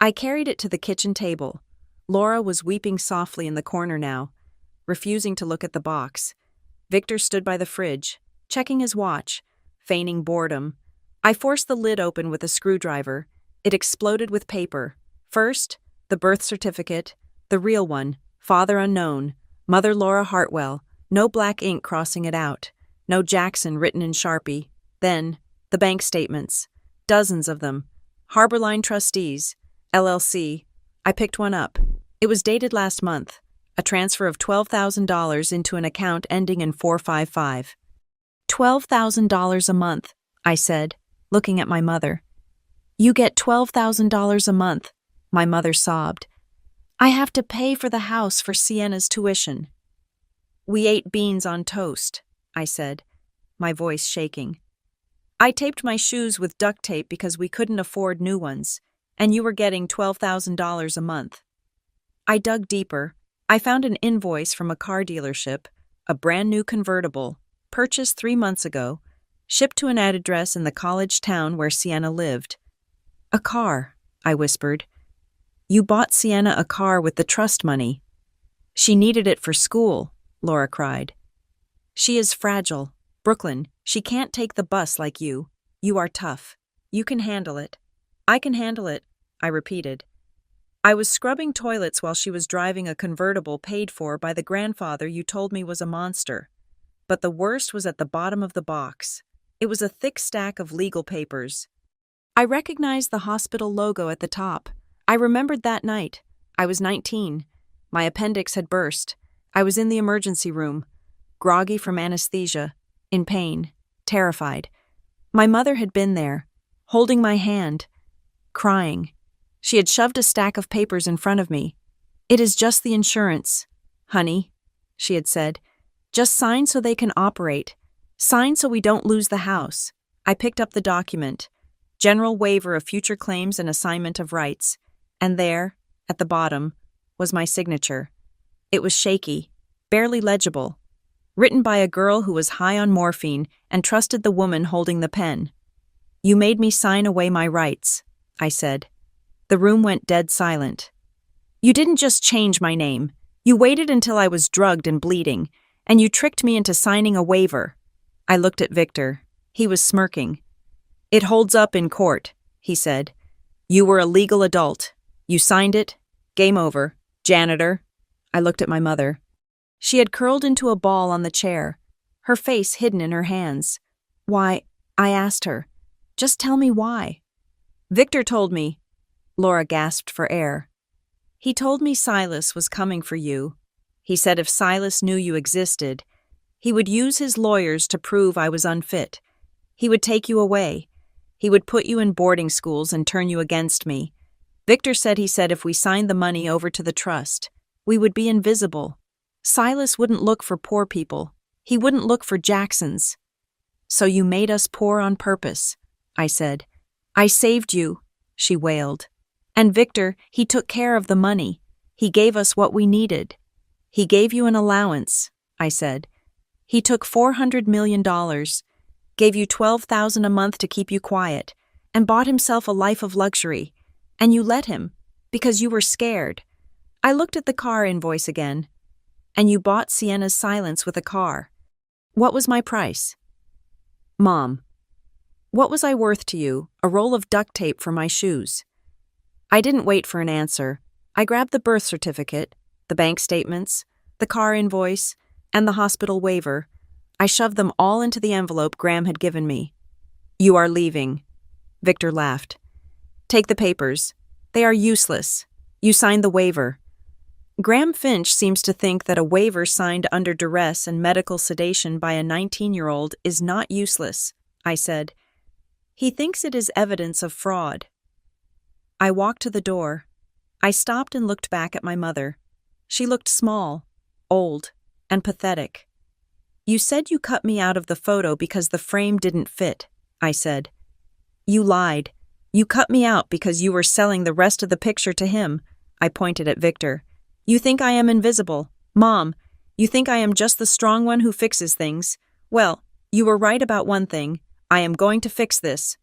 I carried it to the kitchen table. Laura was weeping softly in the corner now, refusing to look at the box. Victor stood by the fridge, checking his watch, feigning boredom. I forced the lid open with a screwdriver. It exploded with paper. First, the birth certificate, the real one, father unknown, Mother Laura Hartwell, no black ink crossing it out, no Jackson written in Sharpie. Then, the bank statements, dozens of them. Harborline Trustees, LLC. I picked one up. It was dated last month, a transfer of $12,000 into an account ending in 455. $12,000 a month, I said, looking at my mother. You get $12,000 a month, my mother sobbed. I have to pay for the house for Sienna's tuition. We ate beans on toast, I said, my voice shaking. I taped my shoes with duct tape because we couldn't afford new ones, and you were getting $12,000 a month. I dug deeper. I found an invoice from a car dealership, a brand new convertible, purchased 3 months ago, shipped to an address in the college town where Sienna lived. A car, I whispered. You bought Sienna a car with the trust money. She needed it for school, Laura cried. She is fragile. Brooklyn, she can't take the bus like you. You are tough. You can handle it. I can handle it, I repeated. I was scrubbing toilets while she was driving a convertible paid for by the grandfather you told me was a monster. But the worst was at the bottom of the box. It was a thick stack of legal papers. I recognized the hospital logo at the top. I remembered that night. I was 19. My appendix had burst. I was in the emergency room, groggy from anesthesia, in pain, terrified. My mother had been there, holding my hand, crying. She had shoved a stack of papers in front of me. It is just the insurance, honey, she had said. Just sign so they can operate. Sign so we don't lose the house. I picked up the document. General waiver of future claims and assignment of rights. And there, at the bottom, was my signature. It was shaky, barely legible. Written by a girl who was high on morphine and trusted the woman holding the pen. You made me sign away my rights, I said. The room went dead silent. You didn't just change my name. You waited until I was drugged and bleeding, and you tricked me into signing a waiver. I looked at Victor. He was smirking. It holds up in court, he said. You were a legal adult. You signed it. Game over. Janitor. I looked at my mother. She had curled into a ball on the chair, her face hidden in her hands. Why? I asked her. Just tell me why. Victor told me. Laura gasped for air. He told me Silas was coming for you. He said if Silas knew you existed, he would use his lawyers to prove I was unfit. He would take you away. He would put you in boarding schools and turn you against me. Victor said if we signed the money over to the trust, we would be invisible. Silas wouldn't look for poor people. He wouldn't look for Jacksons. So you made us poor on purpose, I said. I saved you, she wailed. And Victor, he took care of the money. He gave us what we needed. He gave you an allowance, I said. He took $400 million, gave you $12,000 a month to keep you quiet, and bought himself a life of luxury. And you let him, because you were scared. I looked at the car invoice again. And you bought Sienna's silence with a car. What was my price? Mom, what was I worth to you? A roll of duct tape for my shoes. I didn't wait for an answer. I grabbed the birth certificate, the bank statements, the car invoice, and the hospital waiver. I shoved them all into the envelope Graham had given me. You are leaving. Victor laughed. Take the papers. They are useless. You signed the waiver. Graham Finch seems to think that a waiver signed under duress and medical sedation by a 19-year-old is not useless, I said. He thinks it is evidence of fraud. I walked to the door. I stopped and looked back at my mother. She looked small, old, and pathetic. You said you cut me out of the photo because the frame didn't fit, I said. You lied. You cut me out because you were selling the rest of the picture to him, I pointed at Victor. You think I am invisible. Mom, you think I am just the strong one who fixes things. Well, you were right about one thing. I am going to fix this.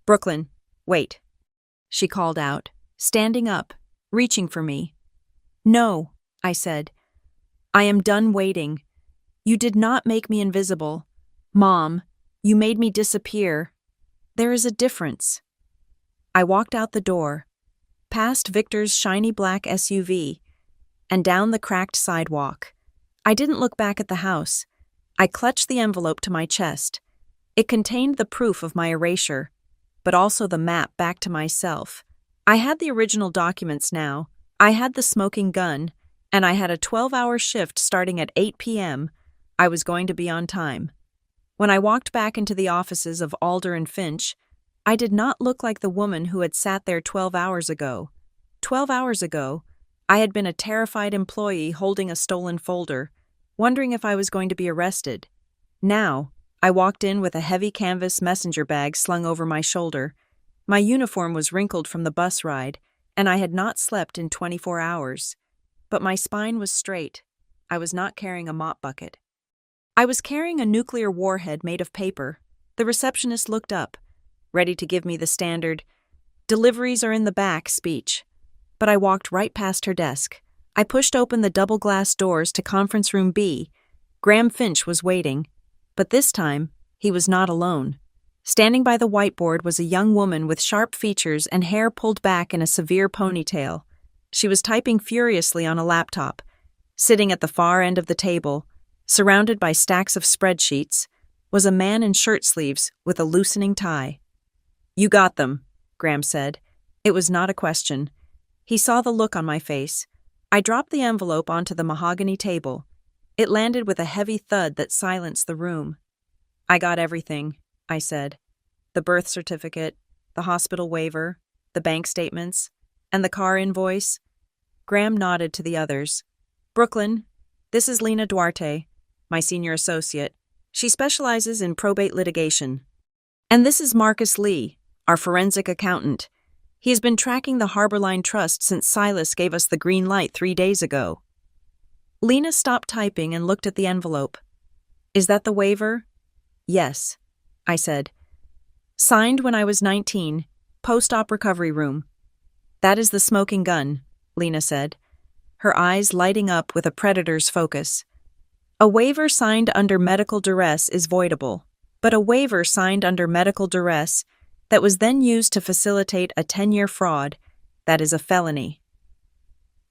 Brooklyn, wait. She called out, standing up, reaching for me. No, I said. I am done waiting. You did not make me invisible. Mom, you made me disappear. There is a difference. I walked out the door, past Victor's shiny black SUV, and down the cracked sidewalk. I didn't look back at the house. I clutched the envelope to my chest. It contained the proof of my erasure, but also the map back to myself. I had the original documents now. I had the smoking gun, and I had a 12-hour shift starting at 8 p.m. I was going to be on time. When I walked back into the offices of Alder and Finch, I did not look like the woman who had sat there 12 hours ago. 12 hours ago, I had been a terrified employee holding a stolen folder, wondering if I was going to be arrested. Now, I walked in with a heavy canvas messenger bag slung over my shoulder. My uniform was wrinkled from the bus ride, and I had not slept in 24 hours. But my spine was straight. I was not carrying a mop bucket. I was carrying a nuclear warhead made of paper. The receptionist looked up, ready to give me the standard, "Deliveries are in the back" speech. But I walked right past her desk. I pushed open the double glass doors to conference room B. Graham Finch was waiting. But this time, he was not alone. Standing by the whiteboard was a young woman with sharp features and hair pulled back in a severe ponytail. She was typing furiously on a laptop. Sitting at the far end of the table, surrounded by stacks of spreadsheets, was a man in shirt sleeves with a loosening tie. You got them, Graham said. It was not a question. He saw the look on my face. I dropped the envelope onto the mahogany table. It landed with a heavy thud that silenced the room. I got everything, I said. The birth certificate, the hospital waiver, the bank statements, and the car invoice. Graham nodded to the others. Brooklyn, this is Lena Duarte, my senior associate. She specializes in probate litigation. And this is Marcus Lee, our forensic accountant. He has been tracking the Harborline Trust since Silas gave us the green light 3 days ago. Lena stopped typing and looked at the envelope. Is that the waiver? Yes, I said. Signed when I was 19, post-op recovery room. That is the smoking gun, Lena said, her eyes lighting up with a predator's focus. A waiver signed under medical duress is voidable, but a waiver signed under medical duress that was then used to facilitate a 10-year fraud, that is a felony.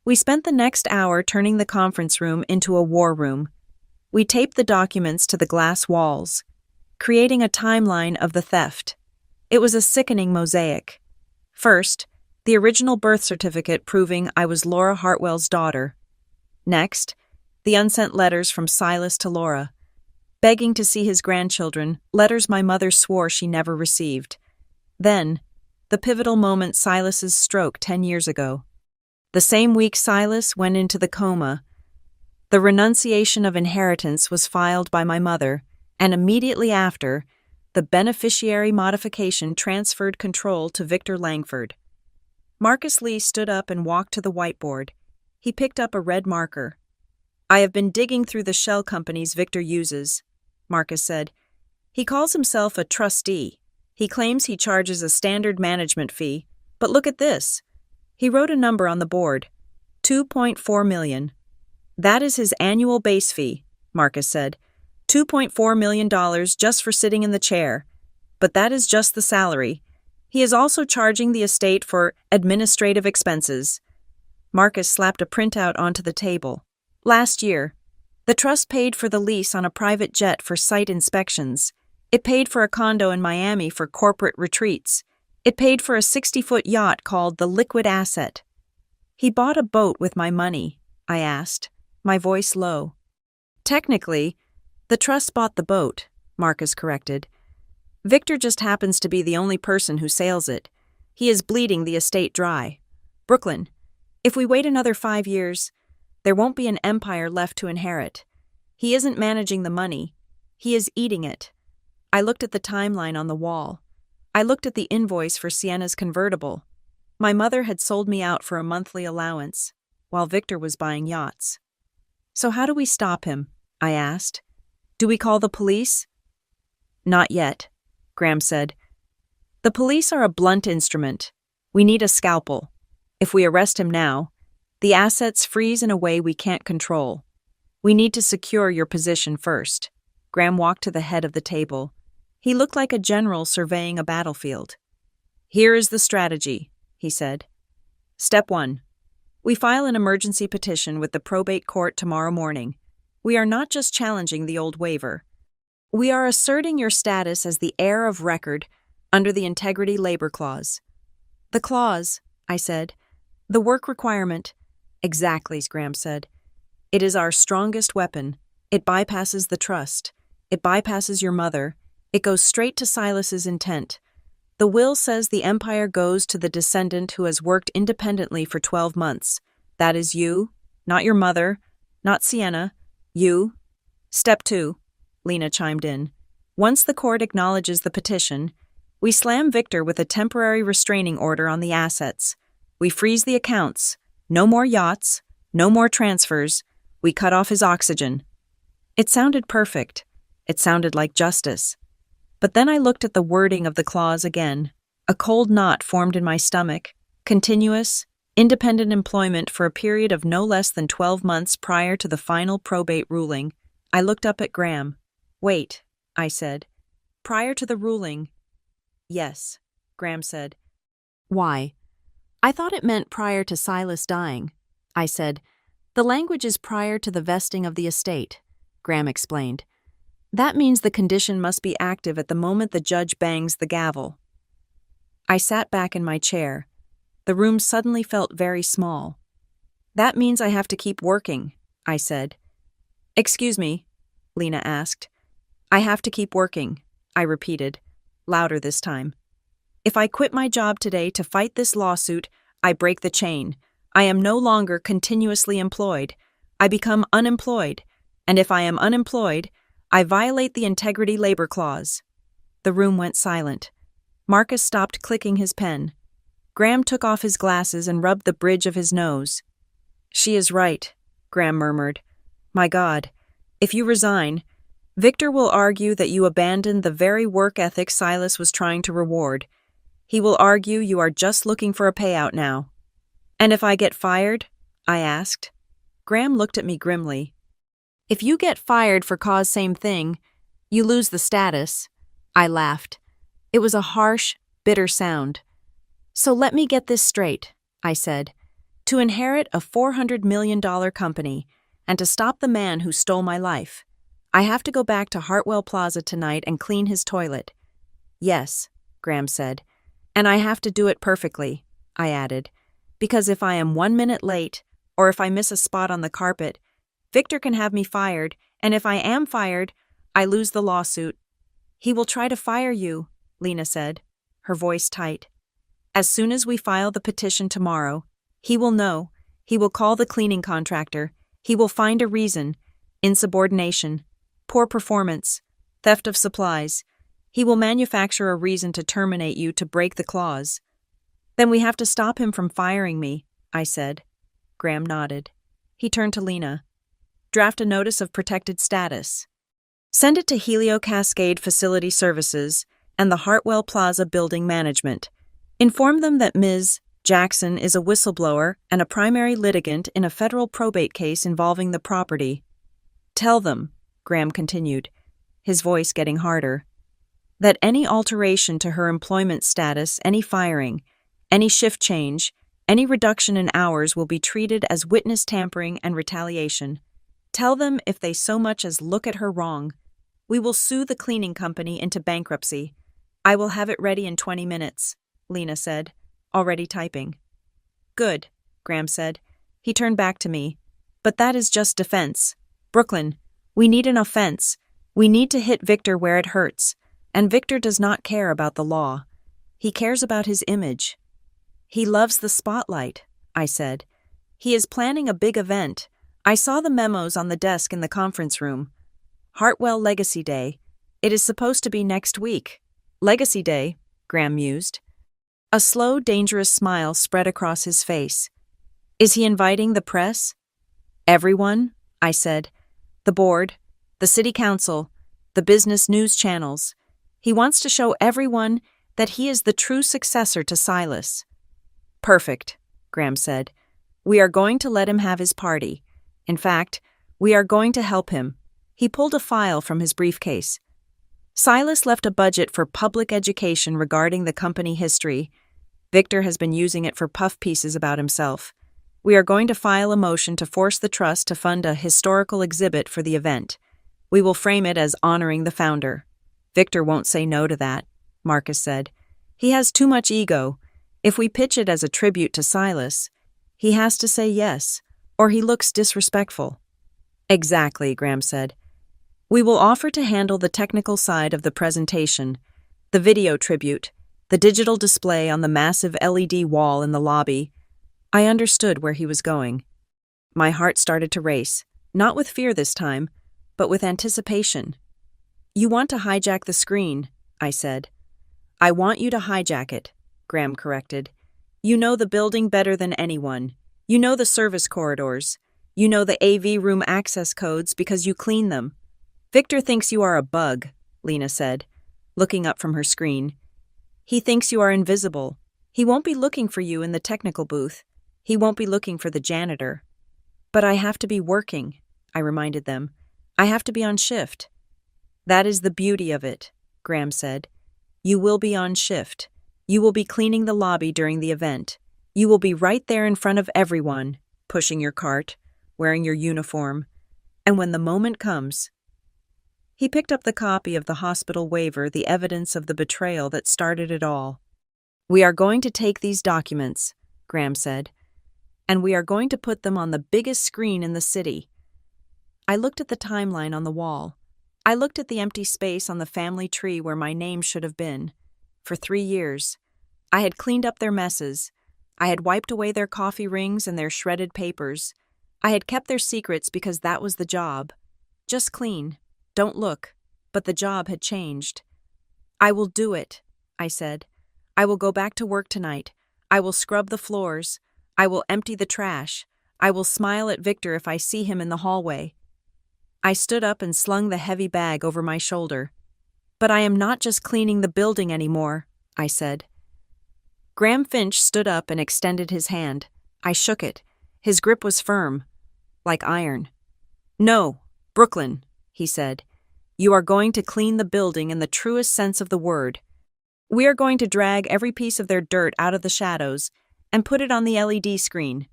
We spent the next hour turning the conference room into a war room. We taped the documents to the glass walls, creating a timeline of the theft. It was a sickening mosaic. First, the original birth certificate proving I was Laura Hartwell's daughter. Next, the unsent letters from Silas to Laura, begging to see his grandchildren, letters my mother swore she never received. Then, the pivotal moment, Silas's stroke 10 years ago. The same week Silas went into the coma, the renunciation of inheritance was filed by my mother, and immediately after, the beneficiary modification transferred control to Victor Langford. Marcus Lee stood up and walked to the whiteboard. He picked up a red marker. "I have been digging through the shell companies Victor uses," Marcus said. "He calls himself a trustee. He claims he charges a standard management fee. But look at this." He wrote a number on the board. 2.4 million. "That is his annual base fee," Marcus said. $2.4 million just for sitting in the chair. But that is just the salary. He is also charging the estate for administrative expenses. Marcus slapped a printout onto the table. "Last year, the trust paid for the lease on a private jet for site inspections. It paid for a condo in Miami for corporate retreats. It paid for a 60-foot yacht called the Liquid Asset." "He bought a boat with my money," I asked, my voice low. "Technically, the trust bought the boat," Marcus corrected. "Victor just happens to be the only person who sails it. He is bleeding the estate dry. Brooklyn, if we wait another 5 years, there won't be an empire left to inherit. He isn't managing the money. He is eating it." I looked at the timeline on the wall. I looked at the invoice for Sienna's convertible. My mother had sold me out for a monthly allowance, while Victor was buying yachts. "So how do we stop him?" I asked. "Do we call the police?" "Not yet," Graham said. "The police are a blunt instrument. We need a scalpel. If we arrest him now, the assets freeze in a way we can't control. We need to secure your position first." Graham walked to the head of the table. He looked like a general surveying a battlefield. "Here is the strategy," he said. "Step 1. We file an emergency petition with the probate court tomorrow morning. We are not just challenging the old waiver. We are asserting your status as the heir of record under the Integrity Labor Clause." "The clause," I said. "The work requirement." "Exactly," Graham said. "It is our strongest weapon. It bypasses the trust. It bypasses your mother. It goes straight to Silas's intent. The will says the empire goes to the descendant who has worked independently for 12 months. That is you, not your mother, not Sienna, you." "Step 2, Lena chimed in. "Once the court acknowledges the petition, we slam Victor with a temporary restraining order on the assets. We freeze the accounts. No more yachts, no more transfers. We cut off his oxygen." It sounded perfect. It sounded like justice. But then I looked at the wording of the clause again. A cold knot formed in my stomach. Continuous, independent employment for a period of no less than 12 months prior to the final probate ruling. I looked up at Graham. "Wait," I said. "Prior to the ruling?" "Yes," Graham said. "Why?" "I thought it meant prior to Silas dying." I said. "The language is prior to the vesting of the estate," Graham explained. "That means the condition must be active at the moment the judge bangs the gavel." I sat back in my chair. The room suddenly felt very small. "That means I have to keep working," I said. "Excuse me?" Lena asked. "I have to keep working," I repeated, louder this time. "If I quit my job today to fight this lawsuit, I break the chain. I am no longer continuously employed. I become unemployed. And if I am unemployed, I violate the Integrity Labor Clause." The room went silent. Marcus stopped clicking his pen. Graham took off his glasses and rubbed the bridge of his nose. "She is right," Graham murmured. "My God, if you resign, Victor will argue that you abandoned the very work ethic Silas was trying to reward. He will argue you are just looking for a payout now." "And if I get fired?" I asked. Graham looked at me grimly. "If you get fired for cause same thing, you lose the status." I laughed. It was a harsh, bitter sound. "So let me get this straight," I said. To inherit a $400 million company and to stop the man who stole my life. I have to go back to Hartwell Plaza tonight and clean his toilet. Yes, Graham said. And I have to do it perfectly, I added, because if I am 1 minute late, or if I miss a spot on the carpet, Victor can have me fired, and if I am fired, I lose the lawsuit. He will try to fire you, Lena said, her voice tight. As soon as we file the petition tomorrow, he will know. He will call the cleaning contractor. He will find a reason: insubordination, poor performance, theft of supplies. He will manufacture a reason to terminate you to break the clause. Then we have to stop him from firing me, I said. Graham nodded. He turned to Lena. Draft a notice of protected status. Send it to Helio Cascade Facility Services and the Hartwell Plaza Building Management. Inform them that Ms. Jackson is a whistleblower and a primary litigant in a federal probate case involving the property. Tell them, Graham continued, his voice getting harder, that any alteration to her employment status, any firing, any shift change, any reduction in hours will be treated as witness tampering and retaliation. Tell them if they so much as look at her wrong, we will sue the cleaning company into bankruptcy. I will have it ready in 20 minutes, Lena said, already typing. Good, Graham said. He turned back to me. But that is just defense. Brooklyn, we need an offense. We need to hit Victor where it hurts. And Victor does not care about the law. He cares about his image. He loves the spotlight, I said. He is planning a big event. I saw the memos on the desk in the conference room. Hartwell Legacy Day. It is supposed to be next week. Legacy Day, Graham mused. A slow, dangerous smile spread across his face. Is he inviting the press? Everyone, I said. The board, the city council, the business news channels. He wants to show everyone that he is the true successor to Silas. Perfect, Graham said. We are going to let him have his party. In fact, we are going to help him. He pulled a file from his briefcase. Silas left a budget for public education regarding the company history. Victor has been using it for puff pieces about himself. We are going to file a motion to force the trust to fund a historical exhibit for the event. We will frame it as honoring the founder. Victor won't say no to that, Marcus said. He has too much ego. If we pitch it as a tribute to Silas, he has to say yes, or he looks disrespectful. Exactly, Graham said. We will offer to handle the technical side of the presentation, the video tribute, the digital display on the massive LED wall in the lobby. I understood where he was going. My heart started to race, not with fear this time, but with anticipation. You want to hijack the screen, I said. I want you to hijack it, Graham corrected. You know the building better than anyone. You know the service corridors. You know the AV room access codes because you clean them. Victor thinks you are a bug, Lena said, looking up from her screen. He thinks you are invisible. He won't be looking for you in the technical booth. He won't be looking for the janitor. But I have to be working, I reminded them. I have to be on shift. That is the beauty of it, Graham said. You will be on shift. You will be cleaning the lobby during the event. You will be right there in front of everyone, pushing your cart, wearing your uniform. And when the moment comes... He picked up the copy of the hospital waiver, the evidence of the betrayal that started it all. We are going to take these documents, Graham said, and we are going to put them on the biggest screen in the city. I looked at the timeline on the wall. I looked at the empty space on the family tree where my name should have been. For 3 years, I had cleaned up their messes. I had wiped away their coffee rings and their shredded papers. I had kept their secrets because that was the job. Just clean. Don't look. But the job had changed. I will do it, I said. I will go back to work tonight. I will scrub the floors. I will empty the trash. I will smile at Victor if I see him in the hallway. I stood up and slung the heavy bag over my shoulder. But I am not just cleaning the building anymore, I said. Graham Finch stood up and extended his hand. I shook it. His grip was firm, like iron. No, Brooklyn, he said. You are going to clean the building in the truest sense of the word. We are going to drag every piece of their dirt out of the shadows and put it on the LED screen.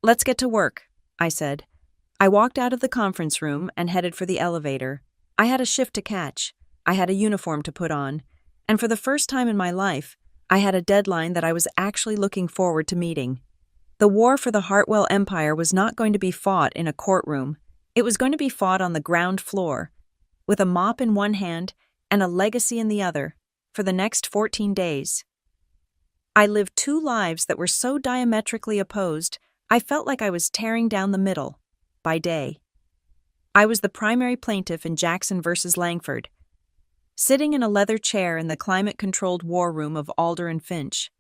Let's get to work, I said. I walked out of the conference room and headed for the elevator. I had a shift to catch. I had a uniform to put on. And for the first time in my life, I had a deadline that I was actually looking forward to meeting. The war for the Hartwell Empire was not going to be fought in a courtroom. It was going to be fought on the ground floor, with a mop in one hand and a legacy in the other, for the next 14 days. I lived two lives that were so diametrically opposed, I felt like I was tearing down the middle. By day, I was the primary plaintiff in Jackson versus Langford, sitting in a leather chair in the climate-controlled war room of Alder and Finch.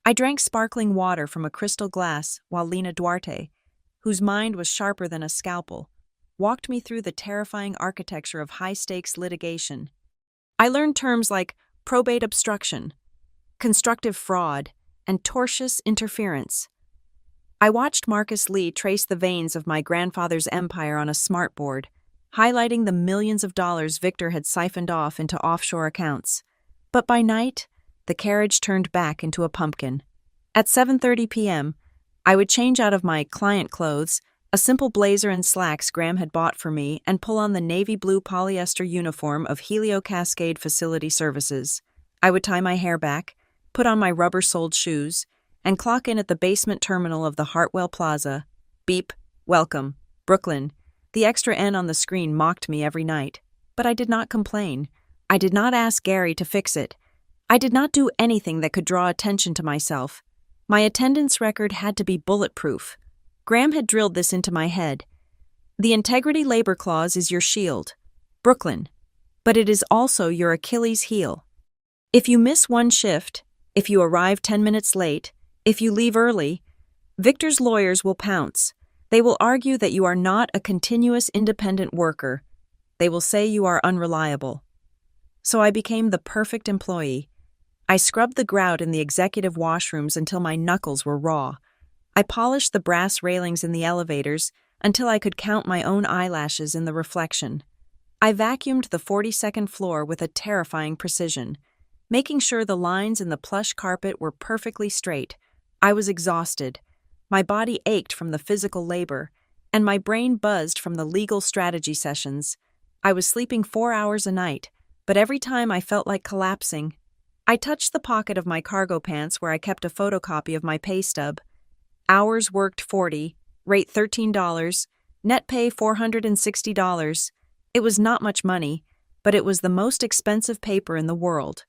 I drank sparkling water from a crystal glass while Lena Duarte, whose mind was sharper than a scalpel, walked me through the terrifying architecture of high-stakes litigation. I learned terms like probate obstruction, constructive fraud, and tortious interference. I watched Marcus Lee trace the veins of my grandfather's empire on a smartboard, highlighting the millions of dollars Victor had siphoned off into offshore accounts. But by night, the carriage turned back into a pumpkin. At 7:30 p.m., I would change out of my client clothes, a simple blazer and slacks Graham had bought for me, and pull on the navy blue polyester uniform of Helio Cascade Facility Services. I would tie my hair back, put on my rubber-soled shoes, and clock in at the basement terminal of the Hartwell Plaza. Beep, welcome, Brooklyn. The extra N on the screen mocked me every night, but I did not complain. I did not ask Gary to fix it. I did not do anything that could draw attention to myself. My attendance record had to be bulletproof. Graham had drilled this into my head. The integrity labor clause is your shield, Brooklyn, but it is also your Achilles heel. If you miss one shift, if you arrive 10 minutes late, if you leave early, Victor's lawyers will pounce. They will argue that you are not a continuous independent worker. They will say you are unreliable. So I became the perfect employee. I scrubbed the grout in the executive washrooms until my knuckles were raw. I polished the brass railings in the elevators until I could count my own eyelashes in the reflection. I vacuumed the 42nd floor with a terrifying precision, making sure the lines in the plush carpet were perfectly straight. I was exhausted. My body ached from the physical labor, and my brain buzzed from the legal strategy sessions. I was sleeping 4 hours a night, but every time I felt like collapsing, I touched the pocket of my cargo pants where I kept a photocopy of my pay stub. Hours worked 40, rate $13, net pay $460. It was not much money, but it was the most expensive paper in the world.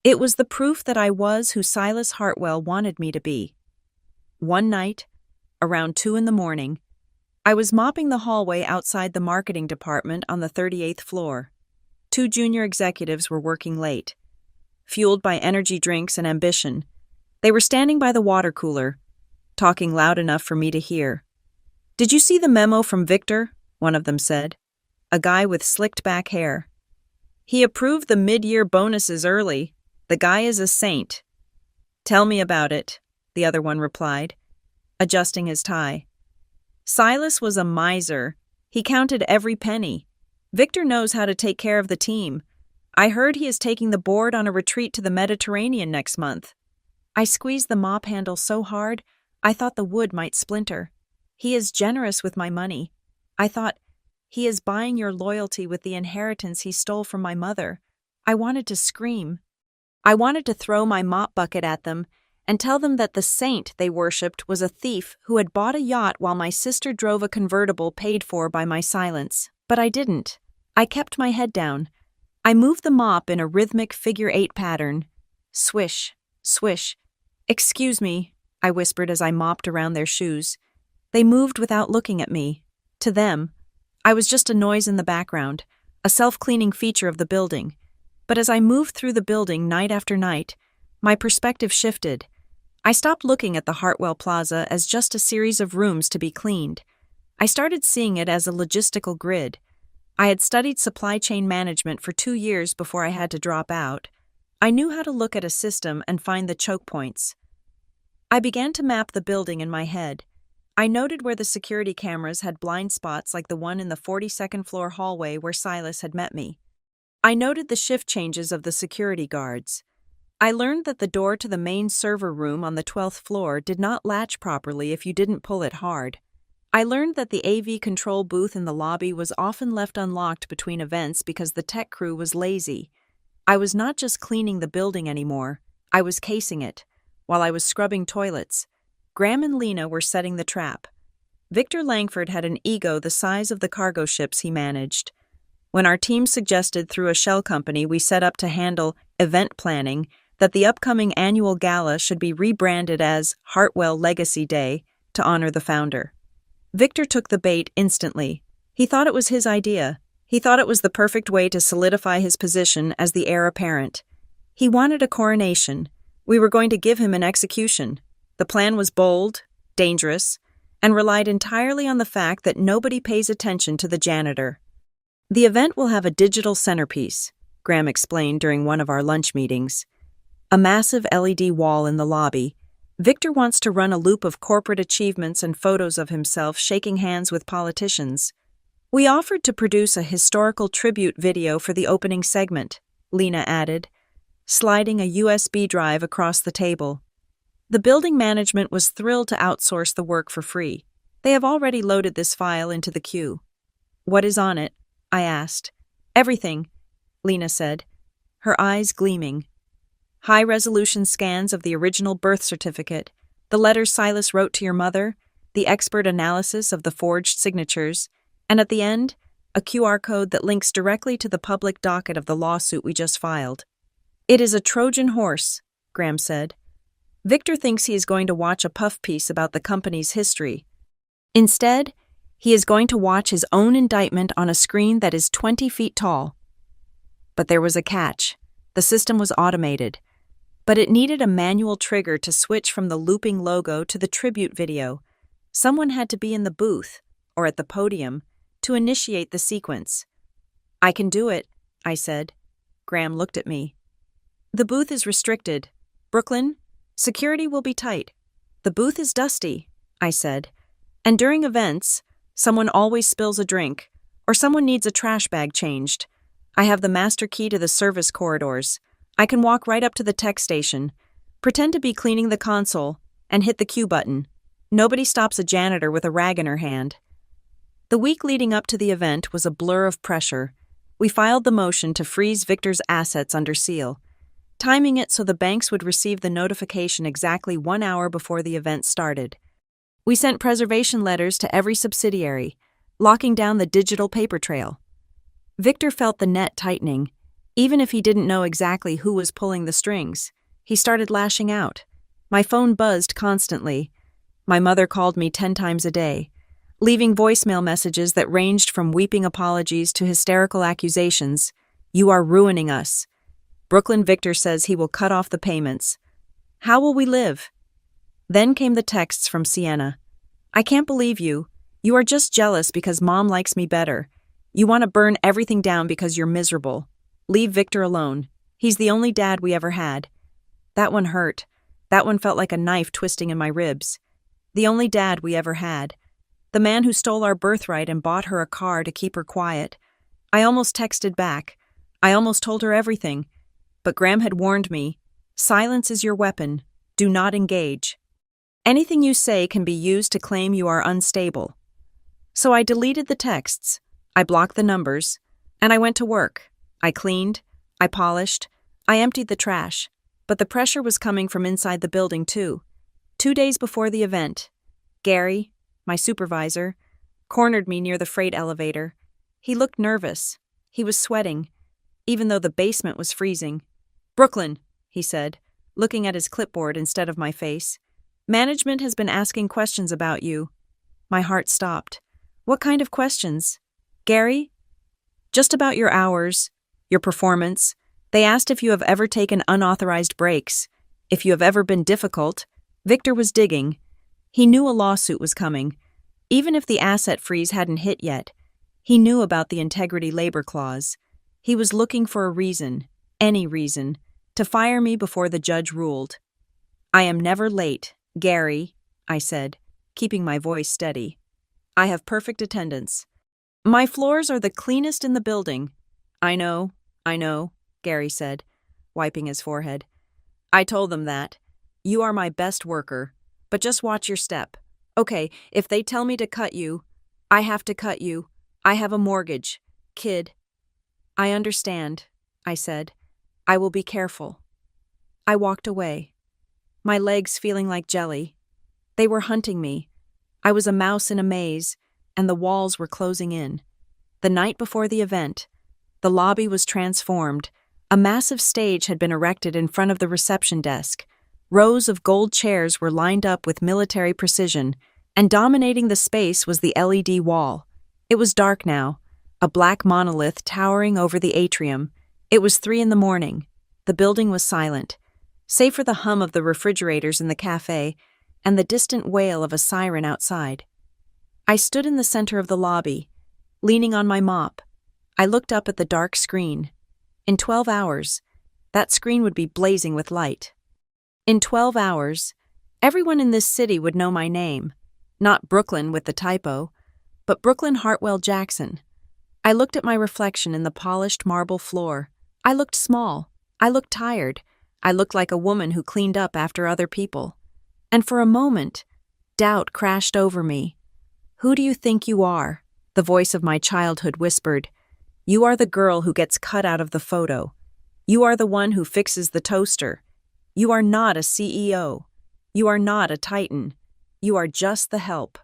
It was the proof that I was who Silas Hartwell wanted me to be. One night, around 2 a.m, I was mopping the hallway outside the marketing department on the 38th floor. 2 junior executives were working late. Fueled by energy drinks and ambition, they were standing by the water cooler, talking loud enough for me to hear. "Did you see the memo from Victor?" one of them said. A guy with slicked back hair. "He approved the mid-year bonuses early. The guy is a saint." "Tell me about it," the other one replied, adjusting his tie. "Silas was a miser. He counted every penny. Victor knows how to take care of the team. I heard he is taking the board on a retreat to the Mediterranean next month." I squeezed the mop handle so hard, I thought the wood might splinter. "He is generous with my money." I thought, "He is buying your loyalty with the inheritance he stole from my mother." I wanted to scream. I wanted to throw my mop bucket at them and tell them that the saint they worshipped was a thief who had bought a yacht while my sister drove a convertible paid for by my silence. But I didn't. I kept my head down. I moved the mop in a rhythmic figure-8 pattern. Swish, swish. "Excuse me," I whispered as I mopped around their shoes. They moved without looking at me. To them, I was just a noise in the background, a self-cleaning feature of the building. But as I moved through the building night after night, my perspective shifted. I stopped looking at the Hartwell Plaza as just a series of rooms to be cleaned. I started seeing it as a logistical grid. I had studied supply chain management for 2 years before I had to drop out. I knew how to look at a system and find the choke points. I began to map the building in my head. I noted where the security cameras had blind spots like the one in the 42nd floor hallway where Silas had met me. I noted the shift changes of the security guards. I learned that the door to the main server room on the 12th floor did not latch properly if you didn't pull it hard. I learned that the AV control booth in the lobby was often left unlocked between events because the tech crew was lazy. I was not just cleaning the building anymore, I was casing it. While I was scrubbing toilets, Graham and Lena were setting the trap. Victor Langford had an ego the size of the cargo ships he managed. When our team suggested through a shell company we set up to handle event planning that the upcoming annual gala should be rebranded as Hartwell Legacy Day to honor the founder. Victor took the bait instantly. He thought it was his idea. He thought it was the perfect way to solidify his position as the heir apparent. He wanted a coronation. We were going to give him an execution. The plan was bold, dangerous, and relied entirely on the fact that nobody pays attention to the janitor. The event will have a digital centerpiece, Graham explained during one of our lunch meetings. A massive LED wall in the lobby. Victor wants to run a loop of corporate achievements and photos of himself shaking hands with politicians. We offered to produce a historical tribute video for the opening segment, Lena added, sliding a USB drive across the table. The building management was thrilled to outsource the work for free. They have already loaded this file into the queue. What is on it? I asked. Everything, Lena said, her eyes gleaming. High-resolution scans of the original birth certificate, the letters Silas wrote to your mother, the expert analysis of the forged signatures, and at the end, a QR code that links directly to the public docket of the lawsuit we just filed. It is a Trojan horse, Graham said. Victor thinks he is going to watch a puff piece about the company's history. Instead, he is going to watch his own indictment on a screen that is 20 feet tall. But there was a catch. The system was automated. But it needed a manual trigger to switch from the looping logo to the tribute video. Someone had to be in the booth, or at the podium, to initiate the sequence. I can do it, I said. Graham looked at me. The booth is restricted. Brooklyn, security will be tight. The booth is dusty, I said. And during events, someone always spills a drink, or someone needs a trash bag changed. I have the master key to the service corridors. I can walk right up to the tech station, pretend to be cleaning the console, and hit the cue button. Nobody stops a janitor with a rag in her hand. The week leading up to the event was a blur of pressure. We filed the motion to freeze Victor's assets under seal, timing it so the banks would receive the notification exactly 1 hour before the event started. We sent preservation letters to every subsidiary, locking down the digital paper trail. Victor felt the net tightening. Even if he didn't know exactly who was pulling the strings, he started lashing out. My phone buzzed constantly. My mother called me 10 times a day, leaving voicemail messages that ranged from weeping apologies to hysterical accusations. You are ruining us. Brooklyn Victor says he will cut off the payments. How will we live? Then came the texts from Sienna. I can't believe you. You are just jealous because Mom likes me better. You want to burn everything down because you're miserable. Leave Victor alone. He's the only dad we ever had. That one hurt. That one felt like a knife twisting in my ribs. The only dad we ever had. The man who stole our birthright and bought her a car to keep her quiet. I almost texted back. I almost told her everything. But Graham had warned me. Silence is your weapon. Do not engage. Anything you say can be used to claim you are unstable. So I deleted the texts. I blocked the numbers. And I went to work. I cleaned, I polished, I emptied the trash, but the pressure was coming from inside the building too. 2 days before the event, Gary, my supervisor, cornered me near the freight elevator. He looked nervous. He was sweating, even though the basement was freezing. Brooklyn, he said, looking at his clipboard instead of my face. Management has been asking questions about you. My heart stopped. What kind of questions? Gary? Just about your hours. Your performance. They asked if you have ever taken unauthorized breaks, if you have ever been difficult. Victor was digging. He knew a lawsuit was coming. Even if the asset freeze hadn't hit yet, he knew about the integrity labor clause. He was looking for a reason, any reason, to fire me before the judge ruled. I am never late, Gary, I said, keeping my voice steady. I have perfect attendance. My floors are the cleanest in the building. I know, Gary said, wiping his forehead. I told them that. You are my best worker, but just watch your step. Okay, if they tell me to cut you, I have to cut you. I have a mortgage. Kid. I understand, I said. I will be careful. I walked away, my legs feeling like jelly. They were hunting me. I was a mouse in a maze, and the walls were closing in. The night before the event, the lobby was transformed. A massive stage had been erected in front of the reception desk. Rows of gold chairs were lined up with military precision, and dominating the space was the LED wall. It was dark now, a black monolith towering over the atrium. It was 3 a.m. The building was silent, save for the hum of the refrigerators in the cafe and the distant wail of a siren outside. I stood in the center of the lobby, leaning on my mop. I looked up at the dark screen. In 12 hours, that screen would be blazing with light. In 12 hours, everyone in this city would know my name. Not Brooklyn with the typo, but Brooklyn Hartwell Jackson. I looked at my reflection in the polished marble floor. I looked small. I looked tired. I looked like a woman who cleaned up after other people. And for a moment, doubt crashed over me. Who do you think you are? The voice of my childhood whispered. You are the girl who gets cut out of the photo. You are the one who fixes the toaster. You are not a CEO. You are not a titan. You are just the help.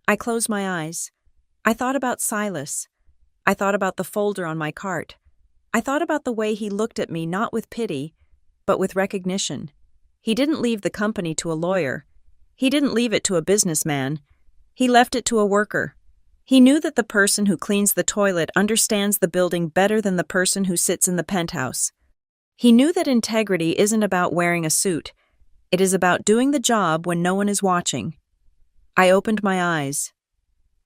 I closed my eyes. I thought about Silas. I thought about the folder on my cart. I thought about the way he looked at me not with pity, but with recognition. He didn't leave the company to a lawyer. He didn't leave it to a businessman. He left it to a worker. He knew that the person who cleans the toilet understands the building better than the person who sits in the penthouse. He knew that integrity isn't about wearing a suit. It is about doing the job when no one is watching. I opened my eyes.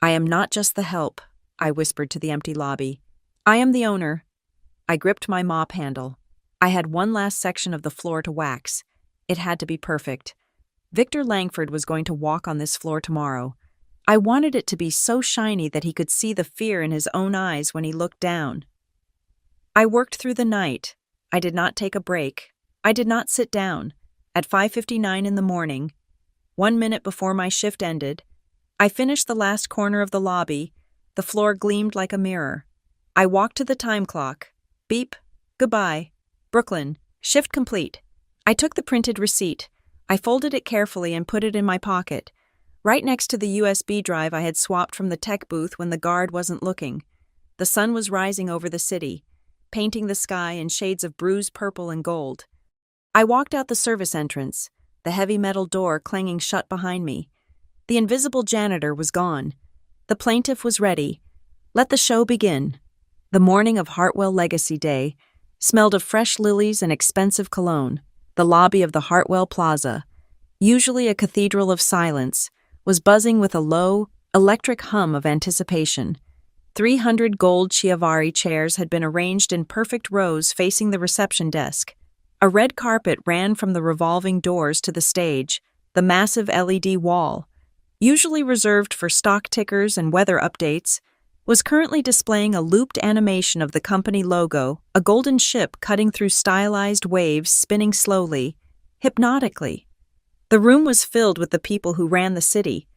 I am not just the help, I whispered to the empty lobby. I am the owner. I gripped my mop handle. I had one last section of the floor to wax. It had to be perfect. Victor Langford was going to walk on this floor tomorrow. I wanted it to be so shiny that he could see the fear in his own eyes when he looked down. I worked through the night. I did not take a break. I did not sit down. At 5:59 in the morning, 1 minute before my shift ended, I finished the last corner of the lobby. The floor gleamed like a mirror. I walked to the time clock. Beep. Goodbye. Brooklyn. Shift complete. I took the printed receipt. I folded it carefully and put it in my pocket, right next to the USB drive I had swapped from the tech booth when the guard wasn't looking. The sun was rising over the city, painting the sky in shades of bruised purple and gold. I walked out the service entrance, the heavy metal door clanging shut behind me. The invisible janitor was gone. The plaintiff was ready. Let the show begin. The morning of Hartwell Legacy Day smelled of fresh lilies and expensive cologne. The lobby of the Hartwell Plaza, usually a cathedral of silence, was buzzing with a low, electric hum of anticipation. 300 gold Chiavari chairs had been arranged in perfect rows facing the reception desk. A red carpet ran from the revolving doors to the stage, the massive LED wall, usually reserved for stock tickers and weather updates, was currently displaying a looped animation of the company logo, a golden ship cutting through stylized waves spinning slowly, hypnotically. The room was filled with the people who ran the city.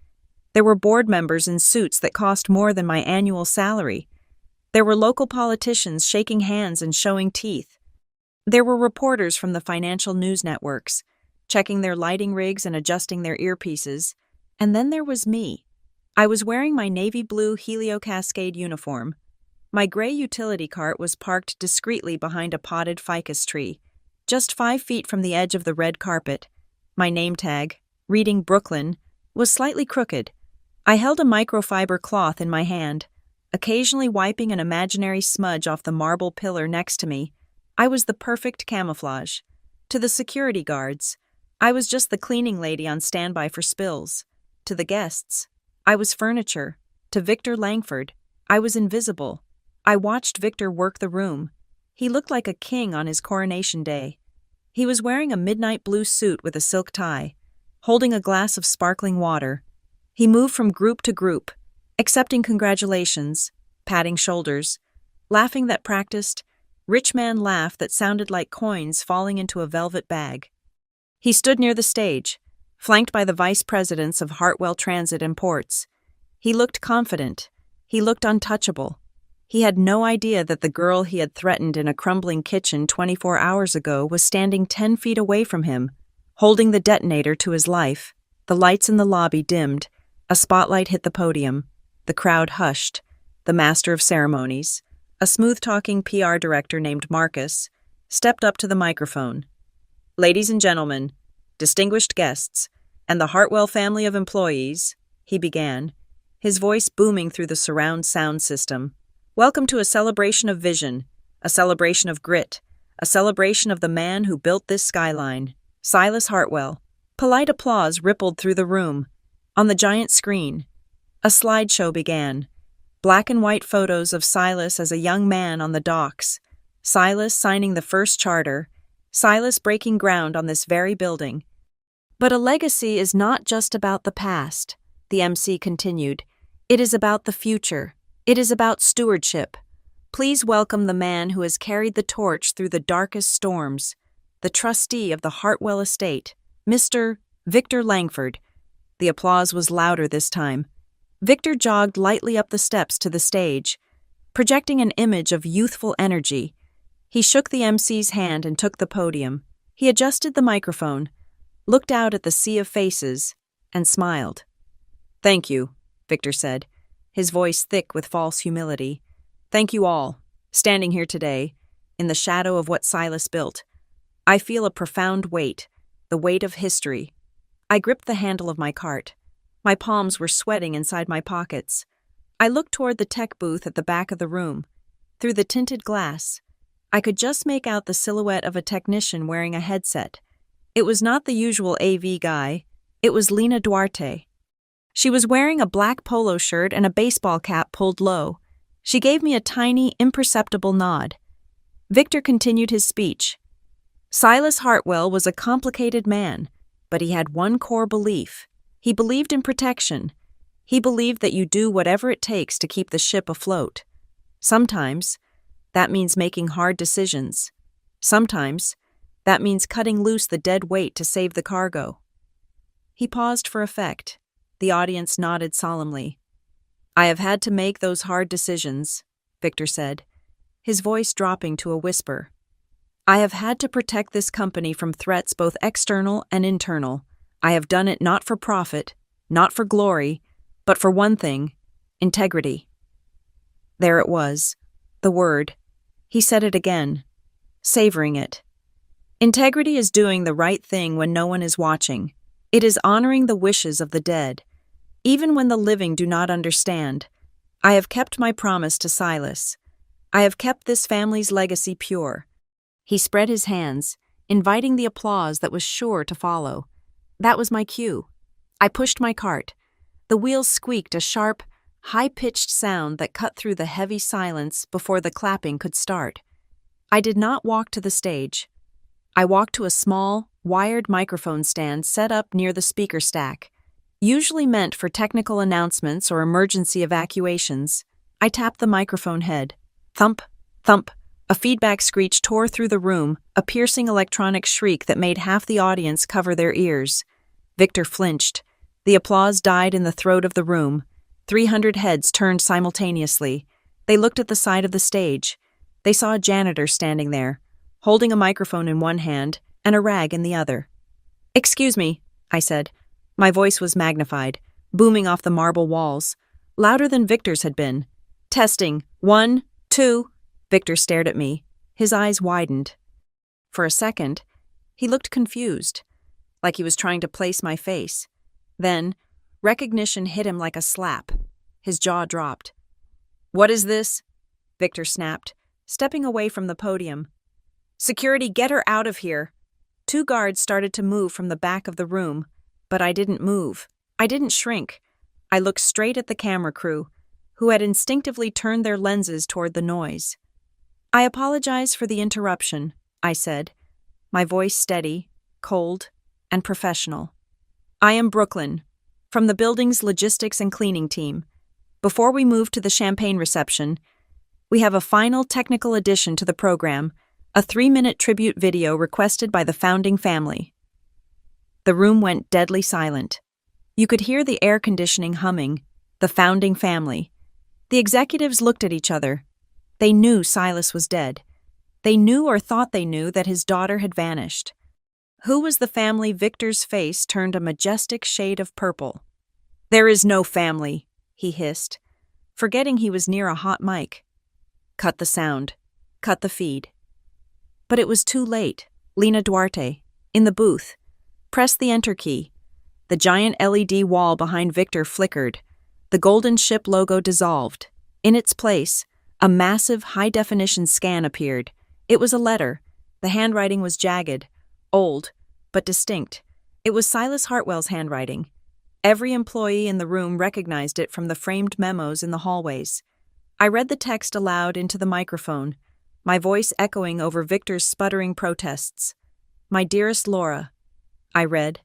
There were board members in suits that cost more than my annual salary. There were local politicians shaking hands and showing teeth. There were reporters from the financial news networks, checking their lighting rigs and adjusting their earpieces. And then there was me. I was wearing my navy blue Helio Cascade uniform. My gray utility cart was parked discreetly behind a potted ficus tree, just 5 feet from the edge of the red carpet. My name tag, reading Brooklyn, was slightly crooked. I held a microfiber cloth in my hand, occasionally wiping an imaginary smudge off the marble pillar next to me. I was the perfect camouflage. To the security guards, I was just the cleaning lady on standby for spills. To the guests, I was furniture. To Victor Langford, I was invisible. I watched Victor work the room. He looked like a king on his coronation day. He was wearing a midnight blue suit with a silk tie, holding a glass of sparkling water. He moved from group to group, accepting congratulations, patting shoulders, laughing that practiced, rich man laugh that sounded like coins falling into a velvet bag. He stood near the stage, flanked by the vice presidents of Hartwell Transit and Ports. He looked confident. He looked untouchable. He had no idea that the girl he had threatened in a crumbling kitchen 24 hours ago was standing 10 feet away from him, holding the detonator to his life. The lights in the lobby dimmed. A spotlight hit the podium. The crowd hushed. The master of ceremonies, a smooth-talking PR director named Marcus, stepped up to the microphone. "Ladies and gentlemen, distinguished guests, and the Hartwell family of employees," he began, his voice booming through the surround sound system. "Welcome to a celebration of vision, a celebration of grit, a celebration of the man who built this skyline, Silas Hartwell." Polite applause rippled through the room. On the giant screen, a slideshow began. Black and white photos of Silas as a young man on the docks, Silas signing the first charter, Silas breaking ground on this very building. "But a legacy is not just about the past," the MC continued. "It is about the future. It is about stewardship. Please welcome the man who has carried the torch through the darkest storms, the trustee of the Hartwell estate, Mr. Victor Langford." The applause was louder this time. Victor jogged lightly up the steps to the stage, projecting an image of youthful energy. He shook the MC's hand and took the podium. He adjusted the microphone, looked out at the sea of faces, and smiled. "Thank you," Victor said, his voice thick with false humility. "Thank you all, standing here today, in the shadow of what Silas built. I feel a profound weight, the weight of history." I gripped the handle of my cart. My palms were sweating inside my pockets. I looked toward the tech booth at the back of the room. Through the tinted glass, I could just make out the silhouette of a technician wearing a headset. It was not the usual AV guy. It was Lena Duarte. She was wearing a black polo shirt and a baseball cap pulled low. She gave me a tiny, imperceptible nod. Victor continued his speech. "Silas Hartwell was a complicated man, but he had one core belief. He believed in protection. He believed that you do whatever it takes to keep the ship afloat. Sometimes, that means making hard decisions. Sometimes, that means cutting loose the dead weight to save the cargo." He paused for effect. The audience nodded solemnly. "I have had to make those hard decisions," Victor said, his voice dropping to a whisper. "I have had to protect this company from threats both external and internal. I have done it not for profit, not for glory, but for one thing: integrity." There it was, the word. He said it again, savoring it. Integrity is doing the right thing when no one is watching. It is honoring the wishes of the dead, even when the living do not understand. I have kept my promise to Silas. I have kept this family's legacy pure. He spread his hands, inviting the applause that was sure to follow. That was my cue. I pushed my cart. The wheels squeaked a sharp, high-pitched sound that cut through the heavy silence before the clapping could start. I did not walk to the stage. I walked to a small, wired microphone stand set up near the speaker stack. Usually meant for technical announcements or emergency evacuations, I tapped the microphone head. Thump, thump. A feedback screech tore through the room, a piercing electronic shriek that made half the audience cover their ears. Victor flinched. The applause died in the throat of the room. 300 heads turned simultaneously. They looked at the side of the stage. They saw a janitor standing there, holding a microphone in one hand and a rag in the other. "Excuse me," I said. My voice was magnified, booming off the marble walls, louder than Victor's had been. "Testing. 1, 2. Victor stared at me. His eyes widened. For a second, he looked confused, like he was trying to place my face. Then, recognition hit him like a slap. His jaw dropped. "What is this?" Victor snapped, stepping away from the podium. "Security, get her out of here." 2 guards started to move from the back of the room, but I didn't move. I didn't shrink. I looked straight at the camera crew, who had instinctively turned their lenses toward the noise. "I apologize for the interruption," I said, my voice steady, cold, and professional. "I am Brooklyn, from the building's logistics and cleaning team. Before we move to the champagne reception, We have a final technical addition to the program, a 3-minute tribute video requested by the founding family. The room went deadly silent. You could hear the air conditioning humming, the founding family. The executives looked at each other. They knew Silas was dead. They knew or thought they knew that his daughter had vanished. Who was the family? Victor's face turned a majestic shade of purple. "There is no family," he hissed, forgetting he was near a hot mic. Cut the sound. Cut the feed. But it was too late. Lena Duarte, in the booth, pressed the enter key. The giant LED wall behind Victor flickered. The Golden Ship logo dissolved. In its place, a massive high-definition scan appeared. It was a letter. The handwriting was jagged, old, but distinct. It was Silas Hartwell's handwriting. Every employee in the room recognized it from the framed memos in the hallways. I read the text aloud into the microphone, my voice echoing over Victor's sputtering protests. "My dearest Laura," I read,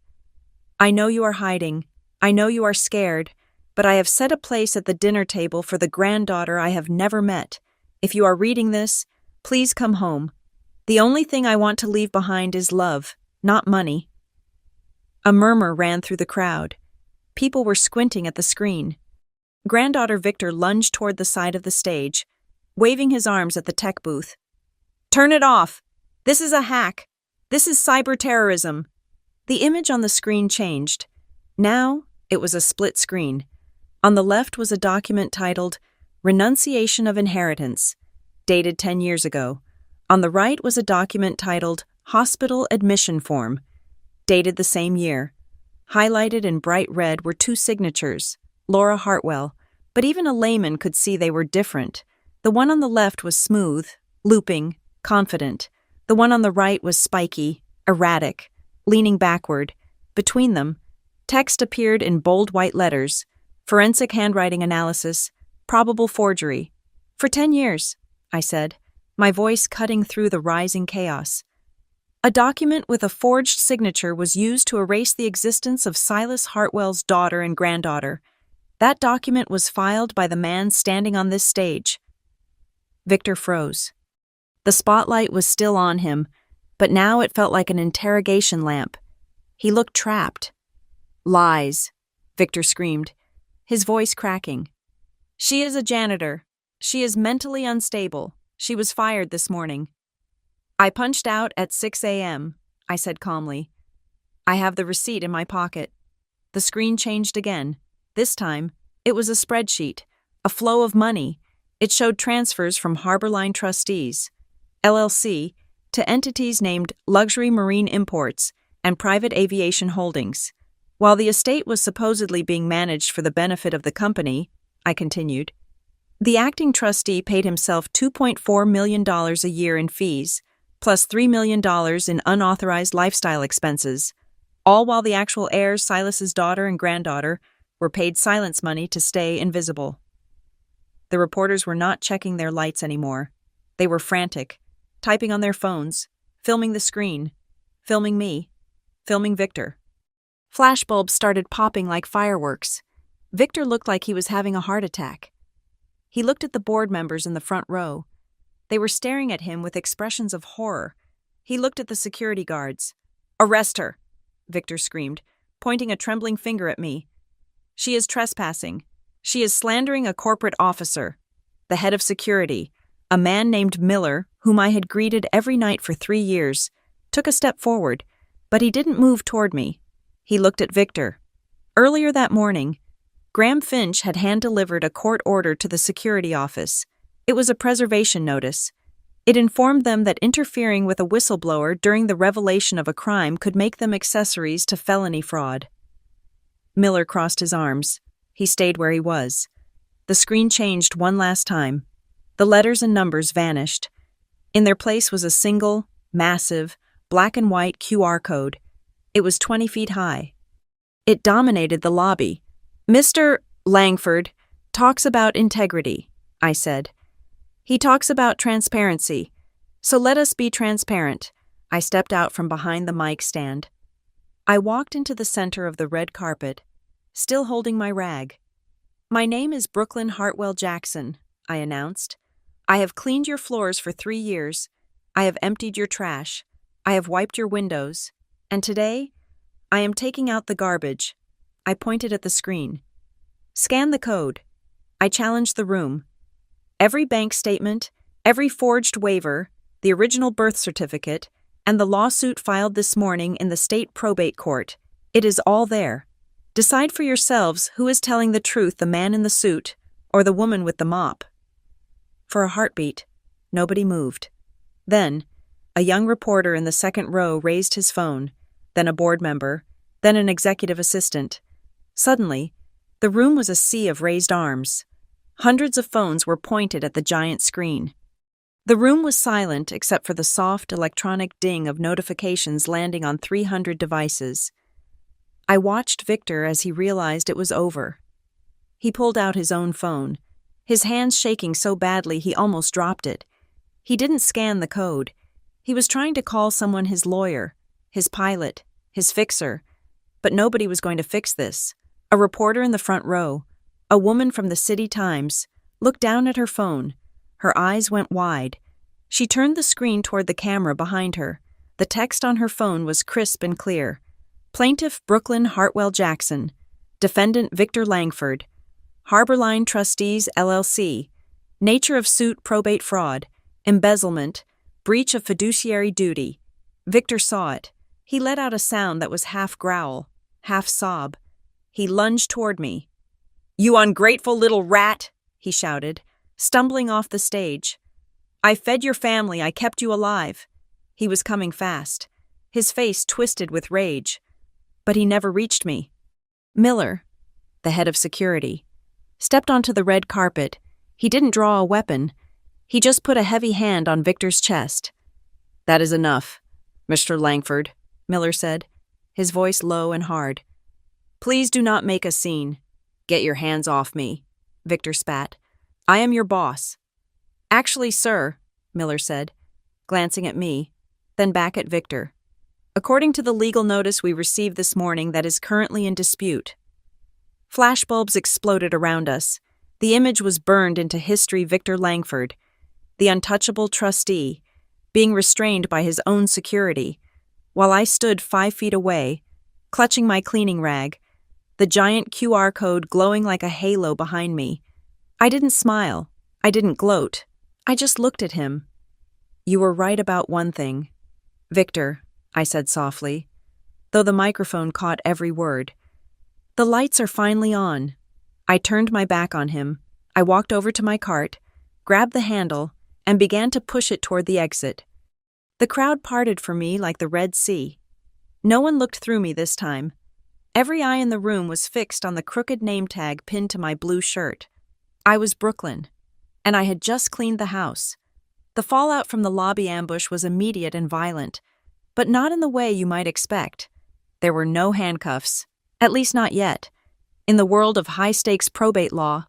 "I know you are hiding. I know you are scared, but I have set a place at the dinner table for the granddaughter I have never met. If you are reading this, please come home. The only thing I want to leave behind is love, not money." A murmur ran through the crowd. People were squinting at the screen. Granddaughter Victor lunged toward the side of the stage, waving his arms at the tech booth. "Turn it off! This is a hack! This is cyber terrorism!" The image on the screen changed. Now it was a split screen. On the left was a document titled Renunciation of Inheritance, dated 10 years ago. On the right was a document titled Hospital Admission Form, dated the same year. Highlighted in bright red were 2 signatures, Laura Hartwell, but even a layman could see they were different. The one on the left was smooth, looping, confident. The one on the right was spiky, erratic, leaning backward. Between them, text appeared in bold white letters: Forensic handwriting analysis, probable forgery. "For 10 years, I said, my voice cutting through the rising chaos. A document with a forged signature was used to erase the existence of Silas Hartwell's daughter and granddaughter. That document was filed by the man standing on this stage. Victor froze. The spotlight was still on him, but now it felt like an interrogation lamp. He looked trapped. "Lies," Victor screamed, his voice cracking. "She is a janitor. She is mentally unstable. She was fired this morning." "I punched out at 6 a.m., I said calmly. "I have the receipt in my pocket." The screen changed again. This time, it was a spreadsheet, a flow of money. It showed transfers from Harborline Trustees, LLC, to entities named Luxury Marine Imports and Private Aviation Holdings. While the estate was supposedly being managed for the benefit of the company, I continued, the acting trustee paid himself $2.4 million a year in fees, plus $3 million in unauthorized lifestyle expenses, all while the actual heirs, Silas's daughter and granddaughter, were paid silence money to stay invisible. The reporters were not checking their lights anymore. They were frantic, typing on their phones, filming the screen, filming me, filming Victor. Flashbulbs started popping like fireworks. Victor looked like he was having a heart attack. He looked at the board members in the front row. They were staring at him with expressions of horror. He looked at the security guards. "Arrest her," Victor screamed, pointing a trembling finger at me. "She is trespassing. She is slandering a corporate officer." The head of security, a man named Miller, whom I had greeted every night for 3 years, took a step forward, but he didn't move toward me. He looked at Victor. Earlier that morning, Graham Finch had hand-delivered a court order to the security office. It was a preservation notice. It informed them that interfering with a whistleblower during the revelation of a crime could make them accessories to felony fraud. Miller crossed his arms. He stayed where he was. The screen changed one last time. The letters and numbers vanished. In their place was a single, massive, black and white QR code. It was 20 feet high. It dominated the lobby. "Mr. Langford talks about integrity," I said. "He talks about transparency. So let us be transparent." I stepped out from behind the mic stand. I walked into the center of the red carpet, still holding my rag. "My name is Brooklyn Hartwell Jackson," I announced. I have cleaned your floors for 3 years. I have emptied your trash. I have wiped your windows. And today, I am taking out the garbage. I pointed at the screen. Scan the code. I challenged the room. Every bank statement, every forged waiver, the original birth certificate, and the lawsuit filed this morning in the state probate court. It is all there. Decide for yourselves who is telling the truth, the man in the suit or the woman with the mop. For a heartbeat, nobody moved. Then, a young reporter in the second row raised his phone, then a board member, then an executive assistant. Suddenly, the room was a sea of raised arms. Hundreds of phones were pointed at the giant screen. The room was silent except for the soft electronic ding of notifications landing on 300 devices. I watched Victor as he realized it was over. He pulled out his own phone, his hands shaking so badly he almost dropped it. He didn't scan the code. He was trying to call someone, his lawyer, his pilot, his fixer. But nobody was going to fix this. A reporter in the front row, a woman from the City Times, looked down at her phone. Her eyes went wide. She turned the screen toward the camera behind her. The text on her phone was crisp and clear. Plaintiff Brooklyn Hartwell Jackson. Defendant Victor Langford. Harborline Trustees LLC. Nature of suit: probate fraud. Embezzlement. Breach of fiduciary duty. Victor saw it. He let out a sound that was half growl, half sob. He lunged toward me. "You ungrateful little rat!" he shouted, stumbling off the stage. "I fed your family, I kept you alive." He was coming fast, his face twisted with rage. But he never reached me. Miller, the head of security, stepped onto the red carpet. He didn't draw a weapon. He just put a heavy hand on Victor's chest. "That is enough, Mr. Langford," Miller said, his voice low and hard. "Please do not make a scene. Get your hands off me," Victor spat. "I am your boss." "Actually, sir," Miller said, glancing at me, then back at Victor. "According to the legal notice we received this morning, that is currently in dispute." Flashbulbs exploded around us. The image was burned into history: Victor Langford, the untouchable trustee, being restrained by his own security, while I stood 5 feet away, clutching my cleaning rag, the giant QR code glowing like a halo behind me. I didn't smile. I didn't gloat. I just looked at him. "You were right about one thing, Victor," I said softly, though the microphone caught every word. "The lights are finally on." I turned my back on him. I walked over to my cart, grabbed the handle, and began to push it toward the exit. The crowd parted for me like the Red Sea. No one looked through me this time. Every eye in the room was fixed on the crooked name tag pinned to my blue shirt. I was Brooklyn, and I had just cleaned the house. The fallout from the lobby ambush was immediate and violent, but not in the way you might expect. There were no handcuffs, at least not yet. In the world of high-stakes probate law,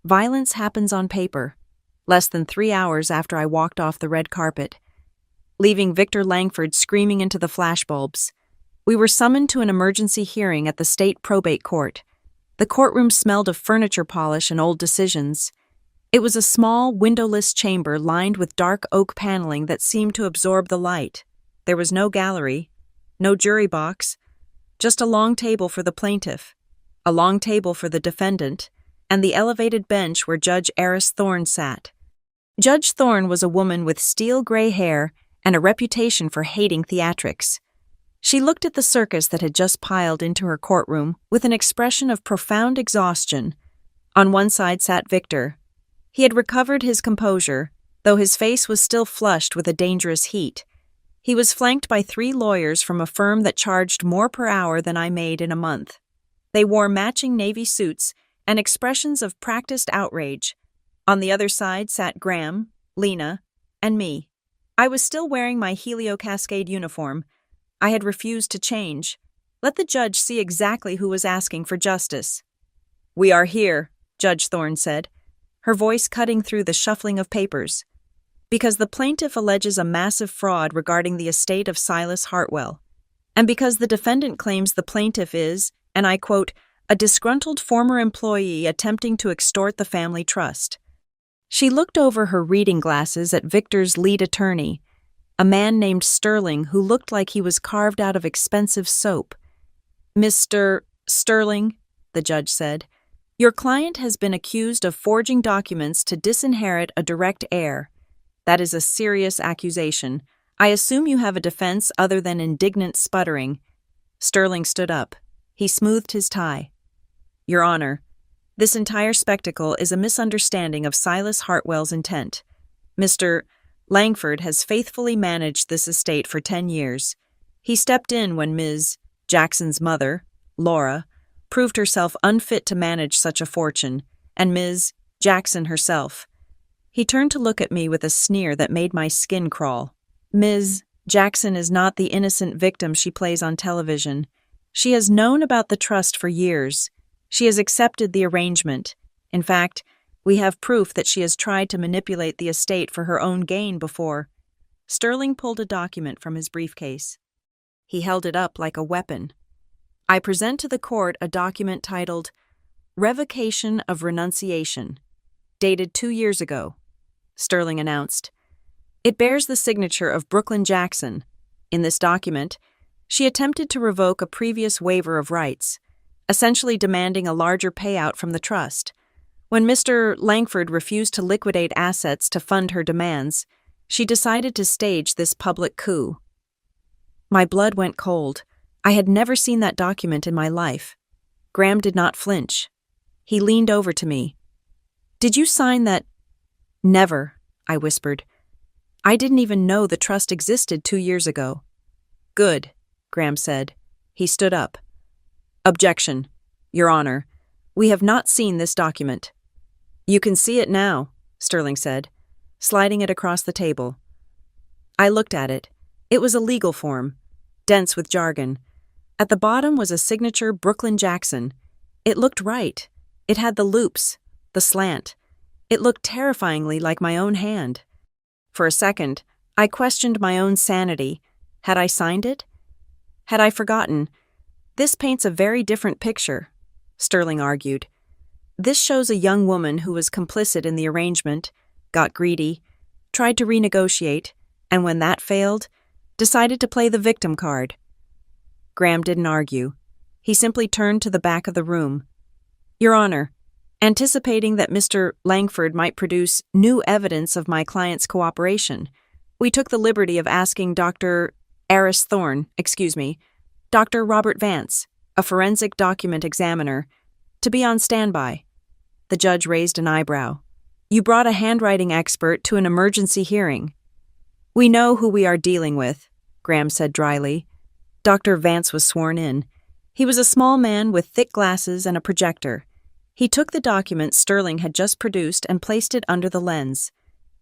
violence happens on paper. Less than 3 hours after I walked off the red carpet, leaving Victor Langford screaming into the flashbulbs, we were summoned to an emergency hearing at the state probate court. The courtroom smelled of furniture polish and old decisions. It was a small, windowless chamber lined with dark oak paneling that seemed to absorb the light. There was no gallery, no jury box, just a long table for the plaintiff, a long table for the defendant, and the elevated bench where Judge Eris Thorne sat. Judge Thorne was a woman with steel gray hair and a reputation for hating theatrics. She looked at the circus that had just piled into her courtroom with an expression of profound exhaustion. On one side sat Victor. He had recovered his composure, though his face was still flushed with a dangerous heat. He was flanked by 3 lawyers from a firm that charged more per hour than I made in a month. They wore matching navy suits and expressions of practiced outrage. On the other side sat Graham, Lena, and me. I was still wearing my Helio Cascade uniform. I had refused to change. Let the judge see exactly who was asking for justice. "We are here," Judge Thorne said, her voice cutting through the shuffling of papers, "because the plaintiff alleges a massive fraud regarding the estate of Silas Hartwell, and because the defendant claims the plaintiff is, and I quote, a disgruntled former employee attempting to extort the family trust." She looked over her reading glasses at Victor's lead attorney, a man named Sterling who looked like he was carved out of expensive soap. "Mr. Sterling," the judge said, "your client has been accused of forging documents to disinherit a direct heir. That is a serious accusation. I assume you have a defense other than indignant sputtering." Sterling stood up. He smoothed his tie. "Your Honor, this entire spectacle is a misunderstanding of Silas Hartwell's intent. Mr. Langford has faithfully managed this estate for 10 years. He stepped in when Ms. Jackson's mother, Laura, proved herself unfit to manage such a fortune, and Ms. Jackson herself." He turned to look at me with a sneer that made my skin crawl. "Ms. Jackson is not the innocent victim she plays on television. She has known about the trust for years. She has accepted the arrangement. In fact, we have proof that she has tried to manipulate the estate for her own gain before." Sterling pulled a document from his briefcase. He held it up like a weapon. "I present to the court a document titled Revocation of Renunciation, dated 2 years ago," Sterling announced. "It bears the signature of Brooklyn Jackson. In this document, she attempted to revoke a previous waiver of rights, essentially demanding a larger payout from the trust. When Mr. Langford refused to liquidate assets to fund her demands, she decided to stage this public coup." My blood went cold. I had never seen that document in my life. Graham did not flinch. He leaned over to me. "Did you sign that?" "Never," I whispered. "I didn't even know the trust existed 2 years ago." "Good," Graham said. He stood up. "Objection, Your Honor. We have not seen this document." "You can see it now," Sterling said, sliding it across the table. I looked at it. It was a legal form, dense with jargon. At the bottom was a signature Brooklyn Jackson. It looked right. It had the loops, the slant. It looked terrifyingly like my own hand. For a second, I questioned my own sanity. Had I signed it? Had I forgotten? "This paints a very different picture," Sterling argued. "This shows a young woman who was complicit in the arrangement, got greedy, tried to renegotiate, and when that failed, decided to play the victim card." Graham didn't argue. He simply turned to the back of the room. "Your Honor, anticipating that Mr. Langford might produce new evidence of my client's cooperation, we took the liberty of asking Dr. Dr. Robert Vance, a forensic document examiner, to be on standby." The judge raised an eyebrow. "You brought a handwriting expert to an emergency hearing." "We know who we are dealing with," Graham said dryly. Dr. Vance was sworn in. He was a small man with thick glasses and a projector. He took the document Sterling had just produced and placed it under the lens,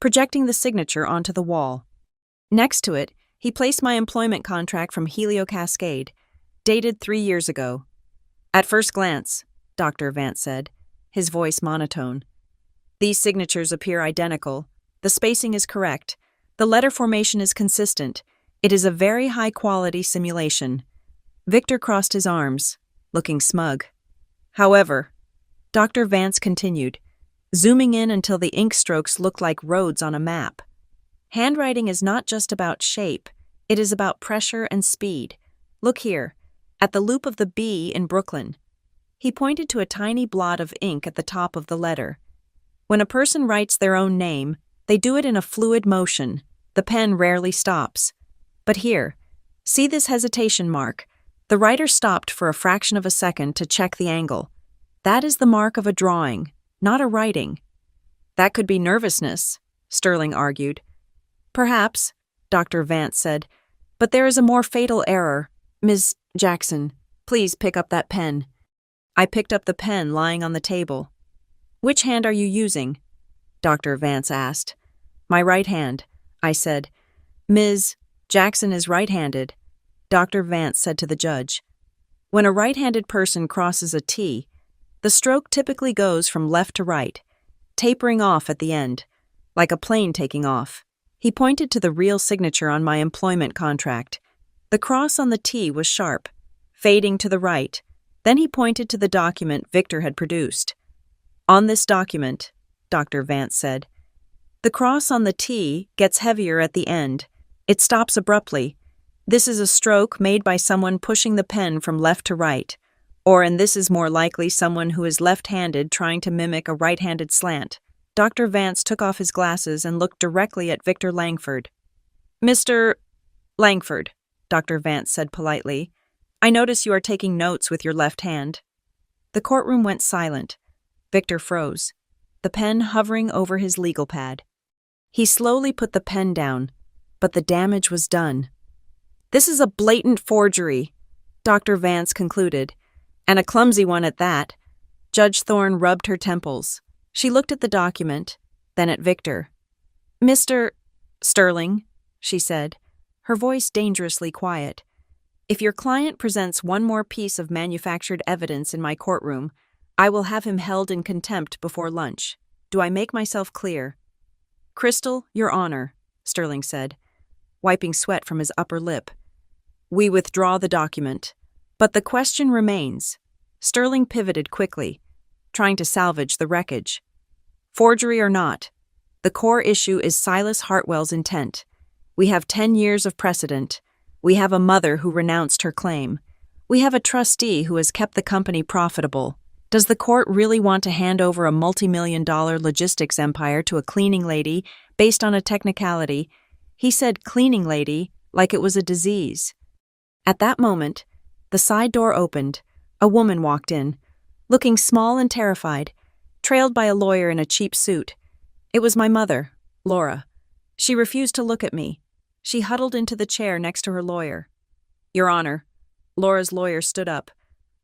projecting the signature onto the wall. Next to it, he placed my employment contract from Helio Cascade, dated 3 years ago. "At first glance," Dr. Vance said, his voice monotone, "these signatures appear identical. The spacing is correct. The letter formation is consistent. It is a very high-quality simulation." Victor crossed his arms, looking smug. "However," Dr. Vance continued, zooming in until the ink strokes looked like roads on a map, "handwriting is not just about shape, it is about pressure and speed. Look here, at the loop of the B in Brooklyn." He pointed to a tiny blot of ink at the top of the letter. "When a person writes their own name, they do it in a fluid motion. The pen rarely stops. But here, see this hesitation mark? The writer stopped for a fraction of a second to check the angle. That is the mark of a drawing, not a writing." "That could be nervousness," Sterling argued. "Perhaps," Dr. Vance said, "but there is a more fatal error. Ms. Jackson, please pick up that pen." I picked up the pen lying on the table. "Which hand are you using?" Dr. Vance asked. "My right hand," I said. "Ms. Jackson is right-handed," Dr. Vance said to the judge. "When a right-handed person crosses a T, the stroke typically goes from left to right, tapering off at the end, like a plane taking off." He pointed to the real signature on my employment contract. The cross on the T was sharp, fading to the right. Then he pointed to the document Victor had produced. "On this document," Dr. Vance said, The cross on the T gets heavier at the end. It stops abruptly. This is a stroke made by someone pushing the pen from left to right, and this is more likely someone who is left-handed trying to mimic a right-handed slant. Dr. Vance took off his glasses and looked directly at Victor Langford. "Mr. Langford," Dr. Vance said politely, "I notice you are taking notes with your left hand." The courtroom went silent. Victor froze, the pen hovering over his legal pad. He slowly put the pen down, but the damage was done. "This is a blatant forgery," Dr. Vance concluded, "and a clumsy one at that." Judge Thorne rubbed her temples. She looked at the document, then at Victor. "Mr. Sterling," she said, her voice dangerously quiet, "if your client presents one more piece of manufactured evidence in my courtroom, I will have him held in contempt before lunch. Do I make myself clear?" "Crystal, Your Honor," Sterling said, wiping sweat from his upper lip. "We withdraw the document. But the question remains." Sterling pivoted quickly, trying to salvage the wreckage. "Forgery or not, the core issue is Silas Hartwell's intent. We have 10 years of precedent. We have a mother who renounced her claim. We have a trustee who has kept the company profitable. Does the court really want to hand over a multi-million-dollar logistics empire to a cleaning lady based on a technicality?" He said "cleaning lady" like it was a disease. At that moment, the side door opened. A woman walked in, looking small and terrified, trailed by a lawyer in a cheap suit. It was my mother, Laura. She refused to look at me. She huddled into the chair next to her lawyer. "Your Honor," Laura's lawyer stood up,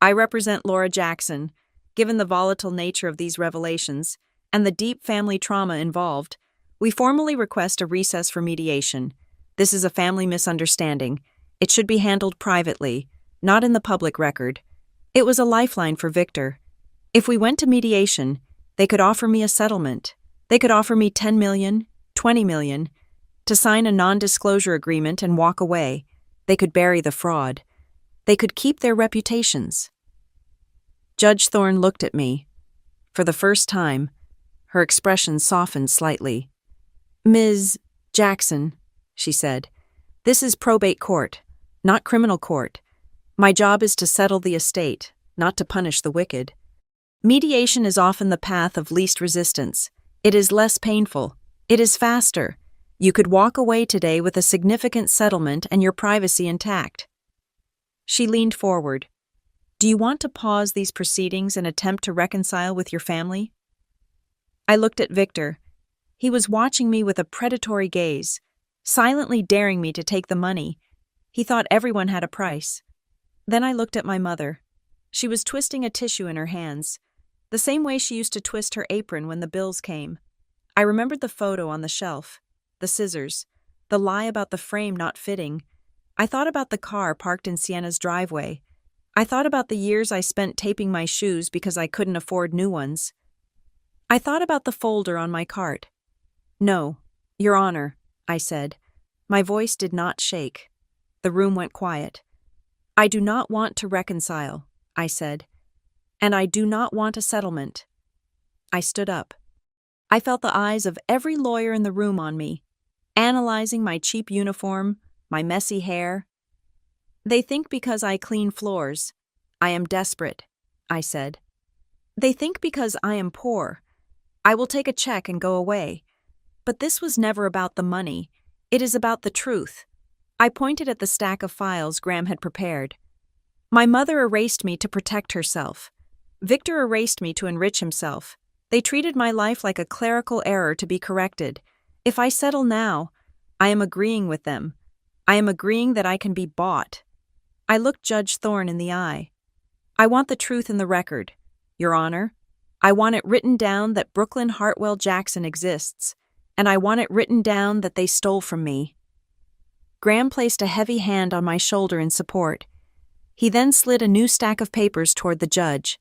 "I represent Laura Jackson. Given the volatile nature of these revelations and the deep family trauma involved, we formally request a recess for mediation. This is a family misunderstanding. It should be handled privately, not in the public record." It was a lifeline for Victor. If we went to mediation, they could offer me a settlement. They could offer me $10 million, $20 million, to sign a non-disclosure agreement and walk away. They could bury the fraud. They could keep their reputations. Judge Thorne looked at me. For the first time, her expression softened slightly. "Ms. Jackson," she said, "this is probate court, not criminal court. My job is to settle the estate, not to punish the wicked. Mediation is often the path of least resistance. It is less painful. It is faster. You could walk away today with a significant settlement and your privacy intact." She leaned forward. "Do you want to pause these proceedings and attempt to reconcile with your family?" I looked at Victor. He was watching me with a predatory gaze, silently daring me to take the money. He thought everyone had a price. Then I looked at my mother. She was twisting a tissue in her hands, the same way she used to twist her apron when the bills came. I remembered the photo on the shelf, the scissors, the lie about the frame not fitting. I thought about the car parked in Sienna's driveway. I thought about the years I spent taping my shoes because I couldn't afford new ones. I thought about the folder on my cart. "No, Your Honor," I said. My voice did not shake. The room went quiet. "I do not want to reconcile," I said. "And I do not want a settlement." I stood up. I felt the eyes of every lawyer in the room on me, analyzing my cheap uniform, my messy hair. "They think because I clean floors, I am desperate," I said. "They think because I am poor, I will take a check and go away. But this was never about the money. It is about the truth." I pointed at the stack of files Graham had prepared. "My mother erased me to protect herself. Victor erased me to enrich himself. They treated my life like a clerical error to be corrected. If I settle now, I am agreeing with them. I am agreeing that I can be bought." I looked Judge Thorne in the eye. "I want the truth in the record, Your Honor. I want it written down that Brooklyn Hartwell Jackson exists, and I want it written down that they stole from me." Graham placed a heavy hand on my shoulder in support. He then slid a new stack of papers toward the judge.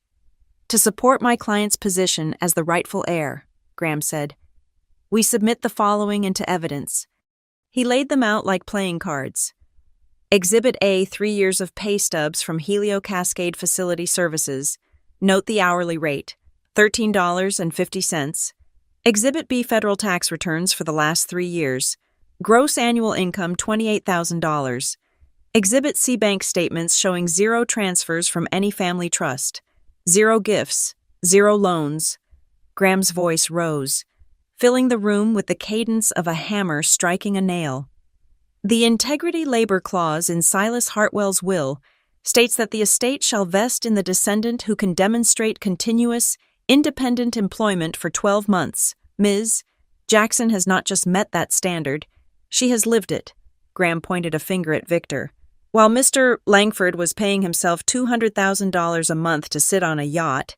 "To support my client's position as the rightful heir," Graham said, "we submit the following into evidence." He laid them out like playing cards. Exhibit A, 3 years of pay stubs from Helio Cascade Facility Services. Note the hourly rate, $13.50. Exhibit B federal tax returns for the last 3 years. Gross annual income $28,000. Exhibit C bank statements showing 0 transfers from any family trust. 0 gifts. 0 loans. Graham's voice rose, filling the room with the cadence of a hammer striking a nail. The integrity labor clause in Silas Hartwell's will states that the estate shall vest in the descendant who can demonstrate continuous, independent employment for 12 months. Ms. Jackson has not just met that standard, she has lived it. Graham pointed a finger at Victor. While Mr. Langford was paying himself $200,000 a month to sit on a yacht,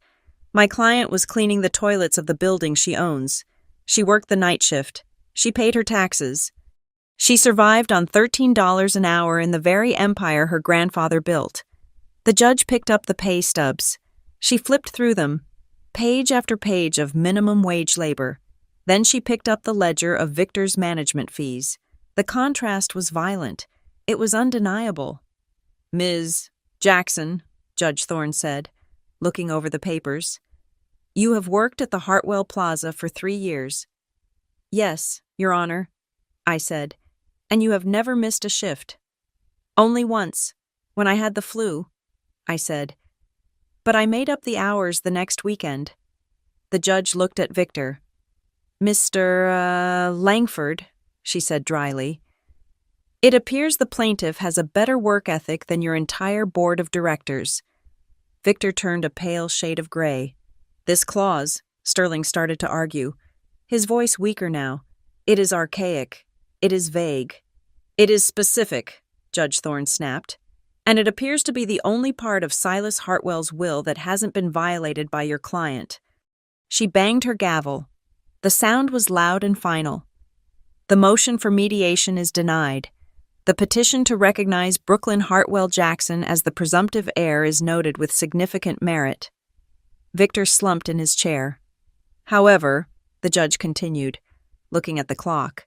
my client was cleaning the toilets of the building she owns. She worked the night shift. She paid her taxes. She survived on $13 an hour in the very empire her grandfather built. The judge picked up the pay stubs. She flipped through them, page after page of minimum wage labor. Then she picked up the ledger of Victor's management fees. The contrast was violent. It was undeniable. Ms. Jackson, Judge Thorne said, looking over the papers, you have worked at the Hartwell Plaza for 3 years. Yes, Your Honor, I said, and you have never missed a shift. Only once, when I had the flu, I said. But I made up the hours the next weekend. The judge looked at Victor. Mr. Langford, she said dryly. It appears the plaintiff has a better work ethic than your entire board of directors. Victor turned a pale shade of gray. This clause, Sterling started to argue, his voice weaker now. It is archaic. It is vague. It is specific, Judge Thorne snapped. And it appears to be the only part of Silas Hartwell's will that hasn't been violated by your client. She banged her gavel. The sound was loud and final. The motion for mediation is denied. The petition to recognize Brooklyn Hartwell Jackson as the presumptive heir is noted with significant merit. Victor slumped in his chair. However, the judge continued, looking at the clock,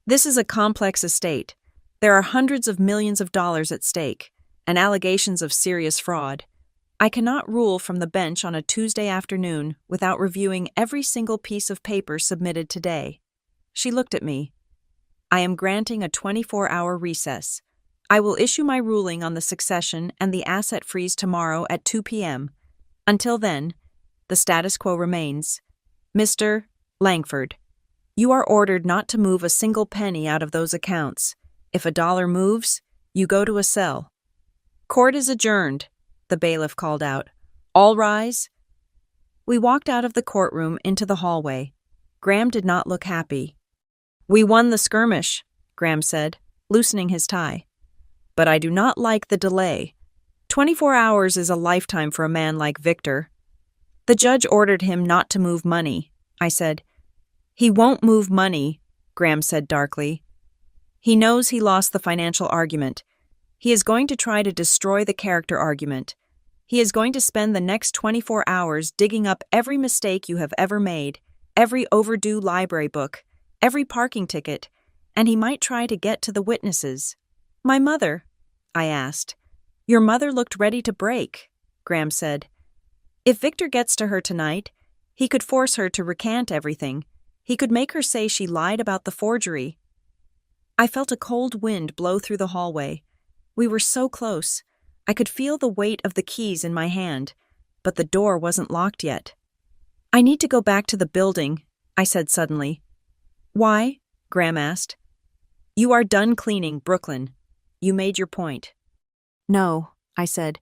this is a complex estate. There are hundreds of millions of dollars at stake, and allegations of serious fraud. I cannot rule from the bench on a Tuesday afternoon without reviewing every single piece of paper submitted today. She looked at me. I am granting a 24-hour recess. I will issue my ruling on the succession and the asset freeze tomorrow at 2 p.m. Until then, the status quo remains. Mr. Langford, you are ordered not to move a single penny out of those accounts. If a dollar moves, you go to a cell. Court is adjourned, the bailiff called out. All rise. We walked out of the courtroom into the hallway. Graham did not look happy. We won the skirmish, Graham said, loosening his tie. But I do not like the delay. 24 hours is a lifetime for a man like Victor. The judge ordered him not to move money, I said. He won't move money, Graham said darkly. He knows he lost the financial argument. He is going to try to destroy the character argument. He is going to spend the next 24 hours digging up every mistake you have ever made, every overdue library book, every parking ticket, and he might try to get to the witnesses. My mother, I asked. Your mother looked ready to break, Graham said. If Victor gets to her tonight, he could force her to recant everything. He could make her say she lied about the forgery. I felt a cold wind blow through the hallway. We were so close. I could feel the weight of the keys in my hand, but the door wasn't locked yet. I need to go back to the building, I said suddenly. Why? Graham asked. You are done cleaning, Brooklyn. You made your point. No, I said.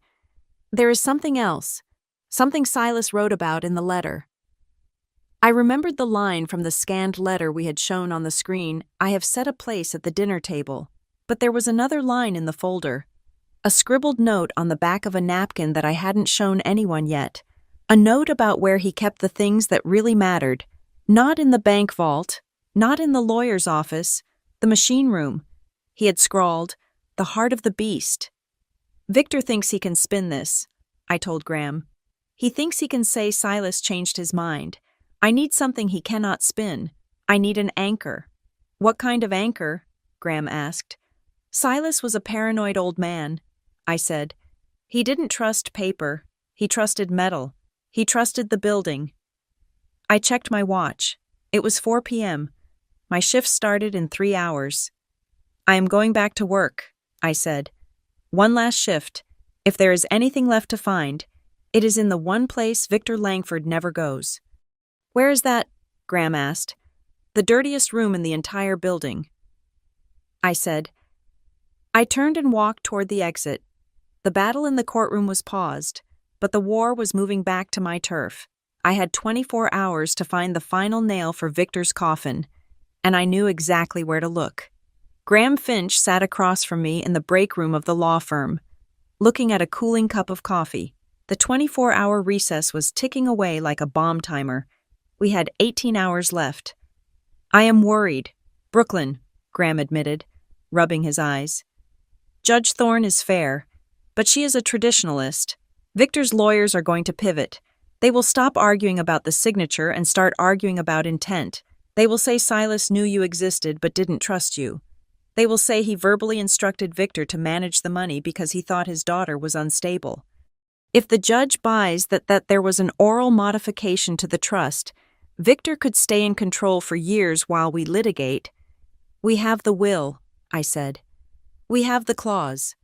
There is something else. Something Silas wrote about in the letter. I remembered the line from the scanned letter we had shown on the screen, I have set a place at the dinner table. But there was another line in the folder. A scribbled note on the back of a napkin that I hadn't shown anyone yet. A note about where he kept the things that really mattered. Not in the bank vault, not in the lawyer's office, the machine room. He had scrawled, "The heart of the beast." Victor thinks he can spin this, I told Graham. He thinks he can say Silas changed his mind. I need something he cannot spin. I need an anchor. What kind of anchor? Graham asked. Silas was a paranoid old man, I said. He didn't trust paper. He trusted metal. He trusted the building. I checked my watch. It was 4 p.m. My shift started in 3 hours. I am going back to work, I said. One last shift. If there is anything left to find, it is in the one place Victor Langford never goes. Where is that? Graham asked. The dirtiest room in the entire building. I said. I turned and walked toward the exit. The battle in the courtroom was paused, but the war was moving back to my turf. I had 24 hours to find the final nail for Victor's coffin, and I knew exactly where to look. Graham Finch sat across from me in the break room of the law firm, looking at a cooling cup of coffee. The 24-hour recess was ticking away like a bomb timer. We had 18 hours left. I am worried. Brooklyn, Graham admitted, rubbing his eyes. Judge Thorne is fair, but she is a traditionalist. Victor's lawyers are going to pivot. They will stop arguing about the signature and start arguing about intent. They will say Silas knew you existed but didn't trust you. They will say he verbally instructed Victor to manage the money because he thought his daughter was unstable. If the judge buys that there was an oral modification to the trust, Victor could stay in control for years while we litigate. We have the will, I said. We have the clause.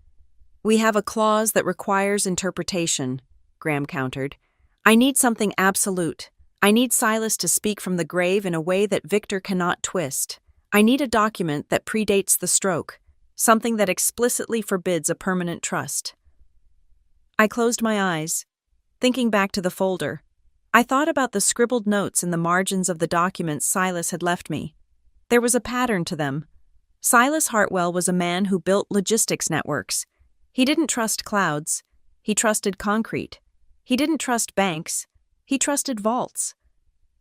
We have a clause that requires interpretation, Graham countered. I need something absolute. I need Silas to speak from the grave in a way that Victor cannot twist. I need a document that predates the stroke, something that explicitly forbids a permanent trust. I closed my eyes, thinking back to the folder. I thought about the scribbled notes in the margins of the documents Silas had left me. There was a pattern to them. Silas Hartwell was a man who built logistics networks. He didn't trust clouds. He trusted concrete. He didn't trust banks. He trusted vaults.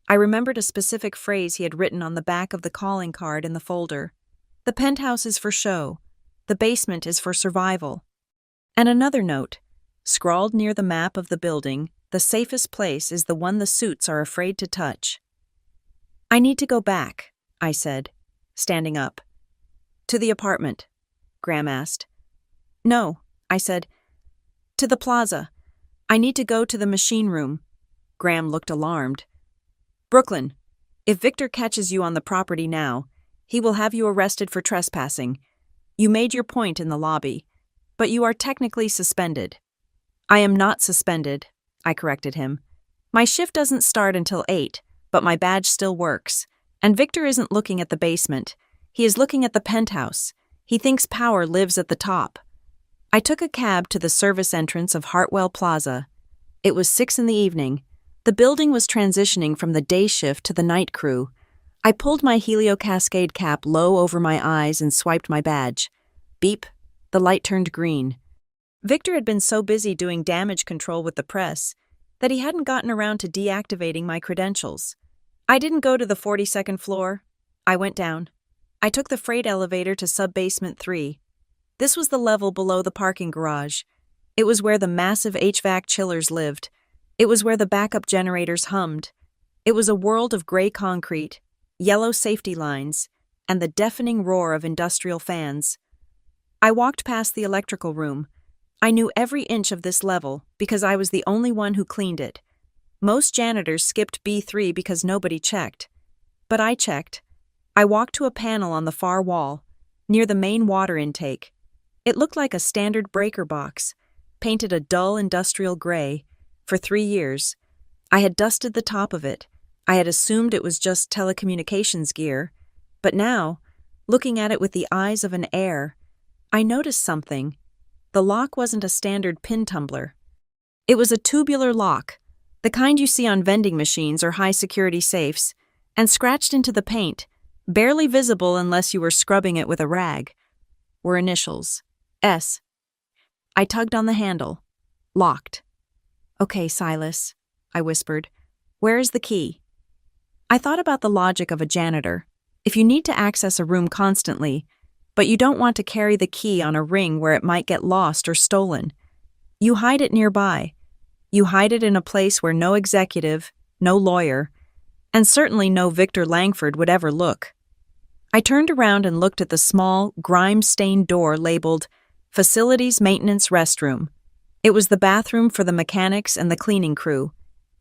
I remembered a specific phrase he had written on the back of the calling card in the folder. The penthouse is for show. The basement is for survival. And another note, scrawled near the map of the building, the safest place is the one the suits are afraid to touch. I need to go back, I said, standing up. To the apartment, Graham asked. No, I said. To the plaza. I need to go to the machine room. Graham looked alarmed. Brooklyn, if Victor catches you on the property now, he will have you arrested for trespassing. You made your point in the lobby, but you are technically suspended. I am not suspended, I corrected him. My shift doesn't start until 8, but my badge still works. And Victor isn't looking at the basement. He is looking at the penthouse. He thinks power lives at the top. I took a cab to the service entrance of Hartwell Plaza. It was 6 in the evening. The building was transitioning from the day shift to the night crew. I pulled my Helio Cascade cap low over my eyes and swiped my badge. Beep. The light turned green. Victor had been so busy doing damage control with the press that he hadn't gotten around to deactivating my credentials. I didn't go to the 42nd floor. I went down. I took the freight elevator to sub-basement 3. This was the level below the parking garage. It was where the massive HVAC chillers lived. It was where the backup generators hummed. It was a world of gray concrete, yellow safety lines, and the deafening roar of industrial fans. I walked past the electrical room. I knew every inch of this level because I was the only one who cleaned it. Most janitors skipped B3 because nobody checked. But I checked. I walked to a panel on the far wall, near the main water intake. It looked like a standard breaker box, painted a dull industrial gray. For 3 years, I had dusted the top of it. I had assumed it was just telecommunications gear. But now, looking at it with the eyes of an heir, I noticed something. The lock wasn't a standard pin tumbler. It was a tubular lock, the kind you see on vending machines or high-security safes, and scratched into the paint, barely visible unless you were scrubbing it with a rag, were initials. S. I tugged on the handle. Locked. Okay, Silas, I whispered. Where is the key? I thought about the logic of a janitor. If you need to access a room constantly, but you don't want to carry the key on a ring where it might get lost or stolen, you hide it nearby. You hide it in a place where no executive, no lawyer, and certainly no Victor Langford would ever look. I turned around and looked at the small, grime-stained door labeled Facilities Maintenance Restroom. It was the bathroom for the mechanics and the cleaning crew.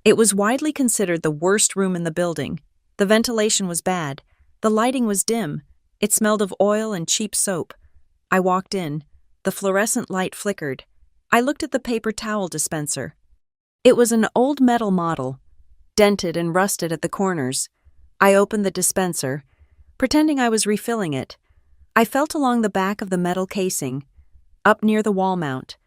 It was widely considered the worst room in the building. The ventilation was bad. The lighting was dim. It smelled of oil and cheap soap. I walked in. The fluorescent light flickered. I looked at the paper towel dispenser. It was an old metal model, dented and rusted at the corners. I opened the dispenser, pretending I was refilling it. I felt along the back of the metal casing, up near the wall mount.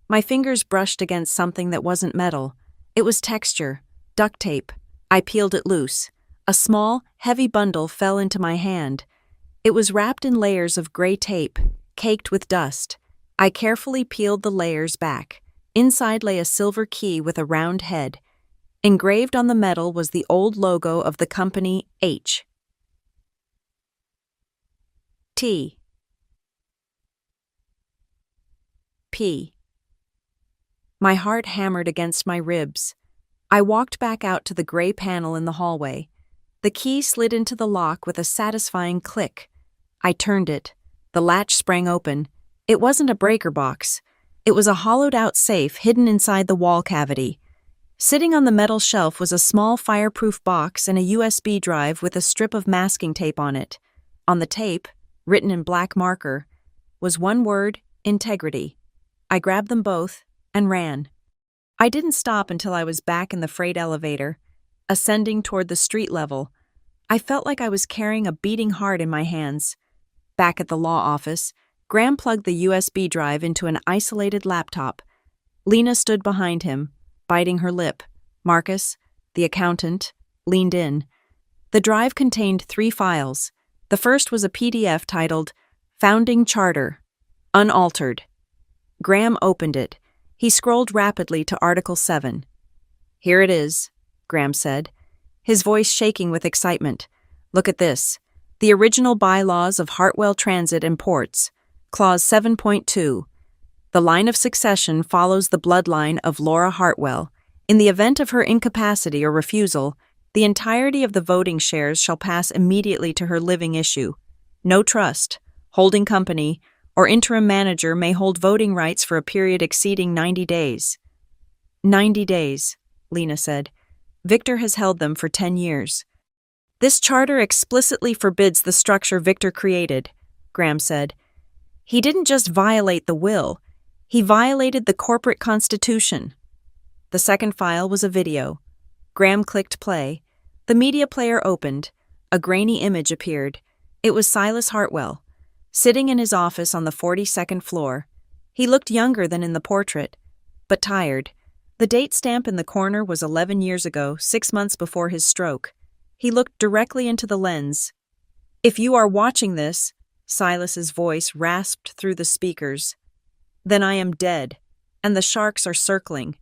My fingers brushed against something that wasn't metal. It was texture, duct tape. I peeled it loose. A small, heavy bundle fell into my hand. It was wrapped in layers of gray tape, caked with dust. I carefully peeled the layers back. Inside lay a silver key with a round head. Engraved on the metal was the old logo of the company H. T. P. My heart hammered against my ribs. I walked back out to the gray panel in the hallway. The key slid into the lock with a satisfying click. I turned it. The latch sprang open. It wasn't a breaker box. It was a hollowed-out safe hidden inside the wall cavity. Sitting on the metal shelf was a small fireproof box and a USB drive with a strip of masking tape on it. On the tape, written in black marker, was one word: integrity. I grabbed them both and ran. I didn't stop until I was back in the freight elevator, ascending toward the street level. I felt like I was carrying a beating heart in my hands. Back at the law office, Graham plugged the USB drive into an isolated laptop. Lena stood behind him, biting her lip. Marcus, the accountant, leaned in. The drive contained 3 files. The first was a PDF titled Founding Charter, unaltered. Graham opened it. He scrolled rapidly to Article 7. "Here it is," Graham said, his voice shaking with excitement. "Look at this. The original bylaws of Hartwell Transit and Ports. Clause 7.2. The line of succession follows the bloodline of Laura Hartwell. In the event of her incapacity or refusal, the entirety of the voting shares shall pass immediately to her living issue. No trust, holding company, or interim manager may hold voting rights for a period exceeding 90 days. 90 days, Lena said. Victor has held them for 10 years. This charter explicitly forbids the structure Victor created, Graham said. He didn't just violate the will, he violated the corporate constitution. The second file was a video. Graham clicked play. The media player opened. A grainy image appeared. It was Silas Hartwell, sitting in his office on the 42nd floor. He looked younger than in the portrait, but tired. The date stamp in the corner was 11 years ago, 6 months before his stroke. He looked directly into the lens. "If you are watching this," Silas's voice rasped through the speakers, "then I am dead, and the sharks are circling.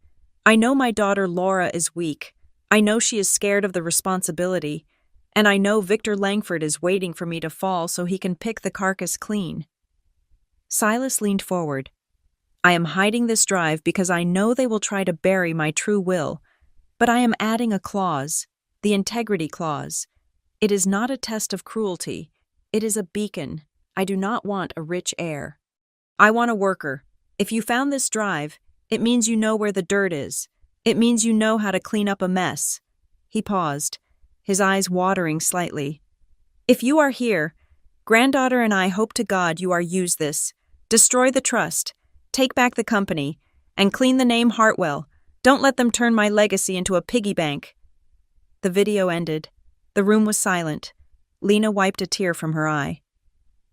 I know my daughter Laura is weak. I know she is scared of the responsibility, and I know Victor Langford is waiting for me to fall so he can pick the carcass clean." Silas leaned forward. "I am hiding this drive because I know they will try to bury my true will, but I am adding a clause, the integrity clause. It is not a test of cruelty. It is a beacon. I do not want a rich heir. I want a worker. If you found this drive, it means you know where the dirt is. It means you know how to clean up a mess." He paused, his eyes watering slightly. "If you are here, granddaughter and I hope to God you are use this. Destroy the trust, take back the company, and clean the name Hartwell. Don't let them turn my legacy into a piggy bank." The video ended. The room was silent. Lena wiped a tear from her eye.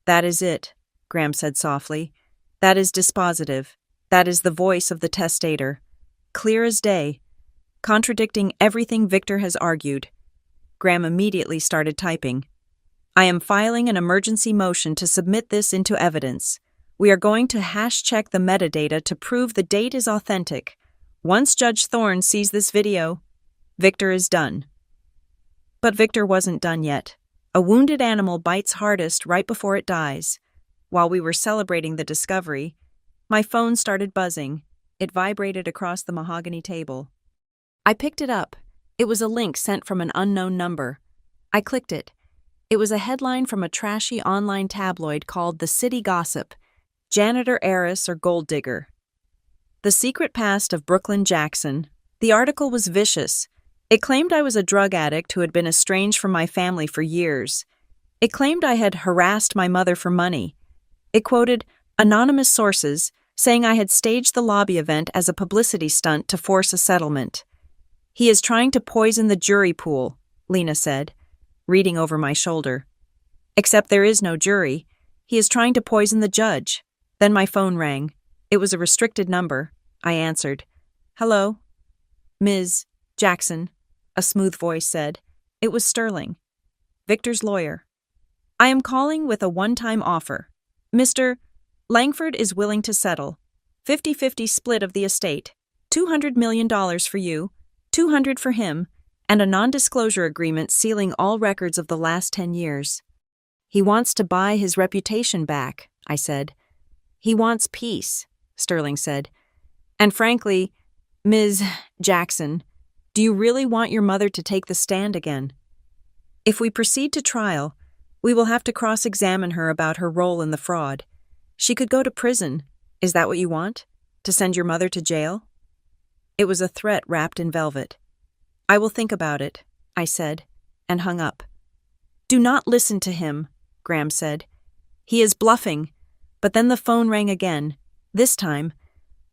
"That is it," Graham said softly. "That is dispositive. That is the voice of the testator. Clear as day, contradicting everything Victor has argued." Graham immediately started typing. "I am filing an emergency motion to submit this into evidence. We are going to hash-check the metadata to prove the date is authentic. Once Judge Thorne sees this video, Victor is done." But Victor wasn't done yet. A wounded animal bites hardest right before it dies. While we were celebrating the discovery, my phone started buzzing. It vibrated across the mahogany table. I picked it up. It was a link sent from an unknown number. I clicked it. It was a headline from a trashy online tabloid called The City Gossip, Janitor Heiress or Gold Digger. The secret past of Brooklyn Jackson. The article was vicious. It claimed I was a drug addict who had been estranged from my family for years. It claimed I had harassed my mother for money. It quoted anonymous sources saying I had staged the lobby event as a publicity stunt to force a settlement. "He is trying to poison the jury pool," Lena said, reading over my shoulder. "Except there is no jury. He is trying to poison the judge." Then my phone rang. It was a restricted number. I answered. "Hello?" "Ms. Jackson," a smooth voice said. It was Sterling, Victor's lawyer. "I am calling with a one-time offer. Mr. Langford is willing to settle. 50-50 split of the estate. $200 million for you, $200 for him, and a non-disclosure agreement sealing all records of the last 10 years. He wants to buy his reputation back," I said. "He wants peace," Sterling said. "And frankly, Ms. Jackson, do you really want your mother to take the stand again? If we proceed to trial, we will have to cross-examine her about her role in the fraud. She could go to prison. Is that what you want? To send your mother to jail?" It was a threat wrapped in velvet. "I will think about it," I said, and hung up. "Do not listen to him," Graham said. "He is bluffing." But then the phone rang again. This time,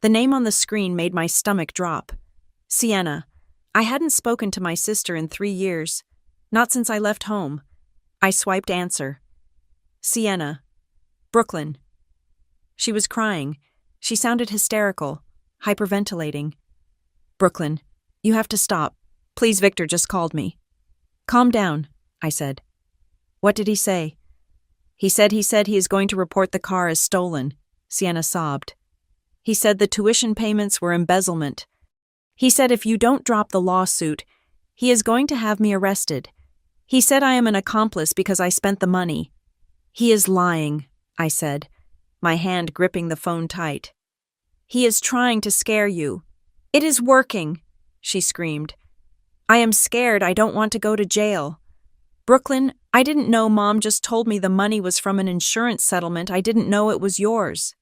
the name on the screen made my stomach drop. Sienna. I hadn't spoken to my sister in 3 years. Not since I left home. I swiped answer. Sienna. Brooklyn. She was crying. She sounded hysterical, hyperventilating. "Brooklyn, you have to stop. Please, Victor just called me." "Calm down," I said. "What did he say?" He said he is going to report the car as stolen," Sienna sobbed. "He said the tuition payments were embezzlement. He said if you don't drop the lawsuit, he is going to have me arrested. He said I am an accomplice because I spent the money." "He is lying," I said, my hand gripping the phone tight. "He is trying to scare you." "It is working," she screamed. "I am scared. I don't want to go to jail. Brooklyn, I didn't know Mom just told me the money was from an insurance settlement. I didn't know it was yours."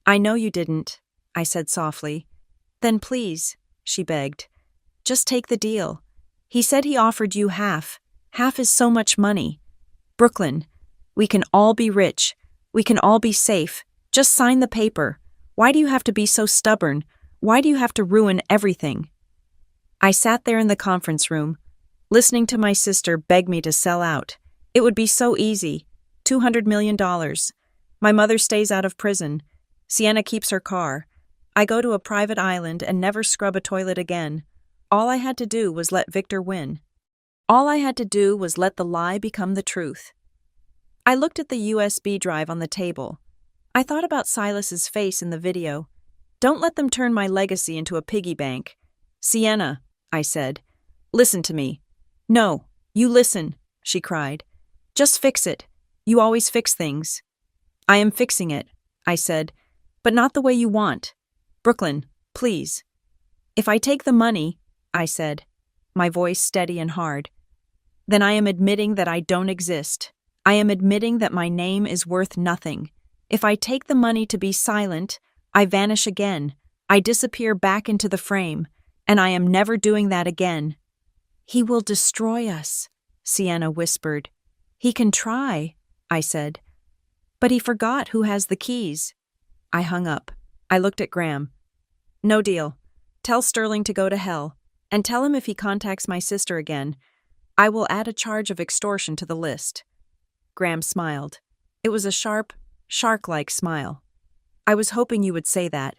"I know you didn't," I said softly. "Then please," she begged, "just take the deal. He said he offered you half. Half is so much money. Brooklyn, we can all be rich. We can all be safe. Just sign the paper. Why do you have to be so stubborn? Why do you have to ruin everything?" I sat there in the conference room, listening to my sister beg me to sell out. It would be so easy. $200 million. My mother stays out of prison. Sienna keeps her car. I go to a private island and never scrub a toilet again. All I had to do was let Victor win. All I had to do was let the lie become the truth. I looked at the USB drive on the table. I thought about Silas's face in the video. Don't let them turn my legacy into a piggy bank. "Sienna," I said, "listen to me." "No, you listen," she cried. "Just fix it. You always fix things." "I am fixing it," I said, "but not the way you want. Brooklyn, please." "If I take the money," I said, my voice steady and hard, "then I am admitting that I don't exist. I am admitting that my name is worth nothing. If I take the money to be silent, I vanish again. I disappear back into the frame, and I am never doing that again." "He will destroy us," Sienna whispered. "He can try," I said. "But he forgot who has the keys." I hung up. I looked at Graham. "No deal. Tell Sterling to go to hell, and tell him if he contacts my sister again, I will add a charge of extortion to the list." Graham smiled. It was a sharp, shark-like smile. "I was hoping you would say that."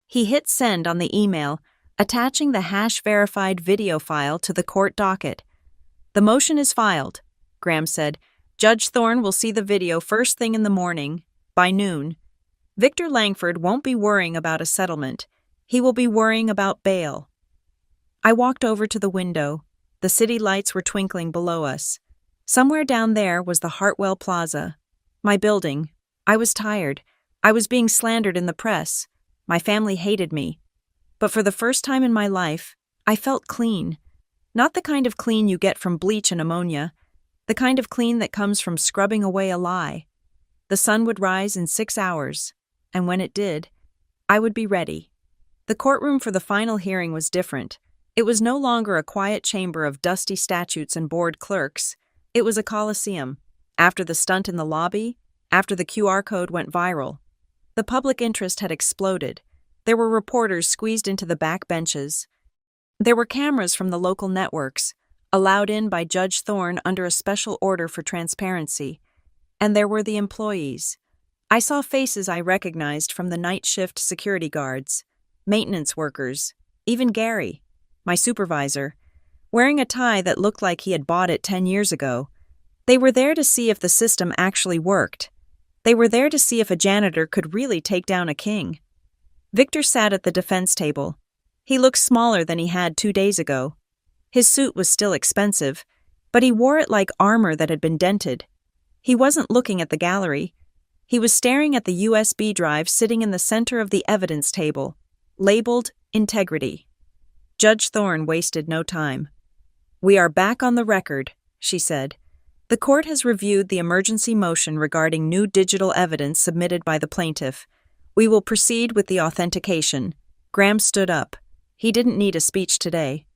He hit send on the email, attaching the hash-verified video file to the court docket. "The motion is filed," Graham said. "Judge Thorne will see the video first thing in the morning, by noon. Victor Langford won't be worrying about a settlement. He will be worrying about bail." I walked over to the window. The city lights were twinkling below us. Somewhere down there was the Hartwell Plaza. My building. I was tired. I was being slandered in the press. My family hated me. But for the first time in my life, I felt clean. Not the kind of clean you get from bleach and ammonia. The kind of clean that comes from scrubbing away a lie. The sun would rise in 6 hours, and when it did, I would be ready. The courtroom for the final hearing was different. It was no longer a quiet chamber of dusty statutes and bored clerks. It was a coliseum. After the stunt in the lobby, after the QR code went viral, the public interest had exploded. There were reporters squeezed into the back benches. There were cameras from the local networks, allowed in by Judge Thorne under a special order for transparency. And there were the employees. I saw faces I recognized from the night shift security guards, maintenance workers, even Gary, my supervisor, wearing a tie that looked like he had bought it 10 years ago. They were there to see if the system actually worked. They were there to see if a janitor could really take down a king. Victor sat at the defense table. He looked smaller than he had 2 days ago. His suit was still expensive, but he wore it like armor that had been dented. He wasn't looking at the gallery. He was staring at the USB drive sitting in the center of the evidence table, labeled Integrity. Judge Thorne wasted no time. "We are back on the record," she said. "The court has reviewed the emergency motion regarding new digital evidence submitted by the plaintiff. We will proceed with the authentication." Graham stood up. He didn't need a speech today.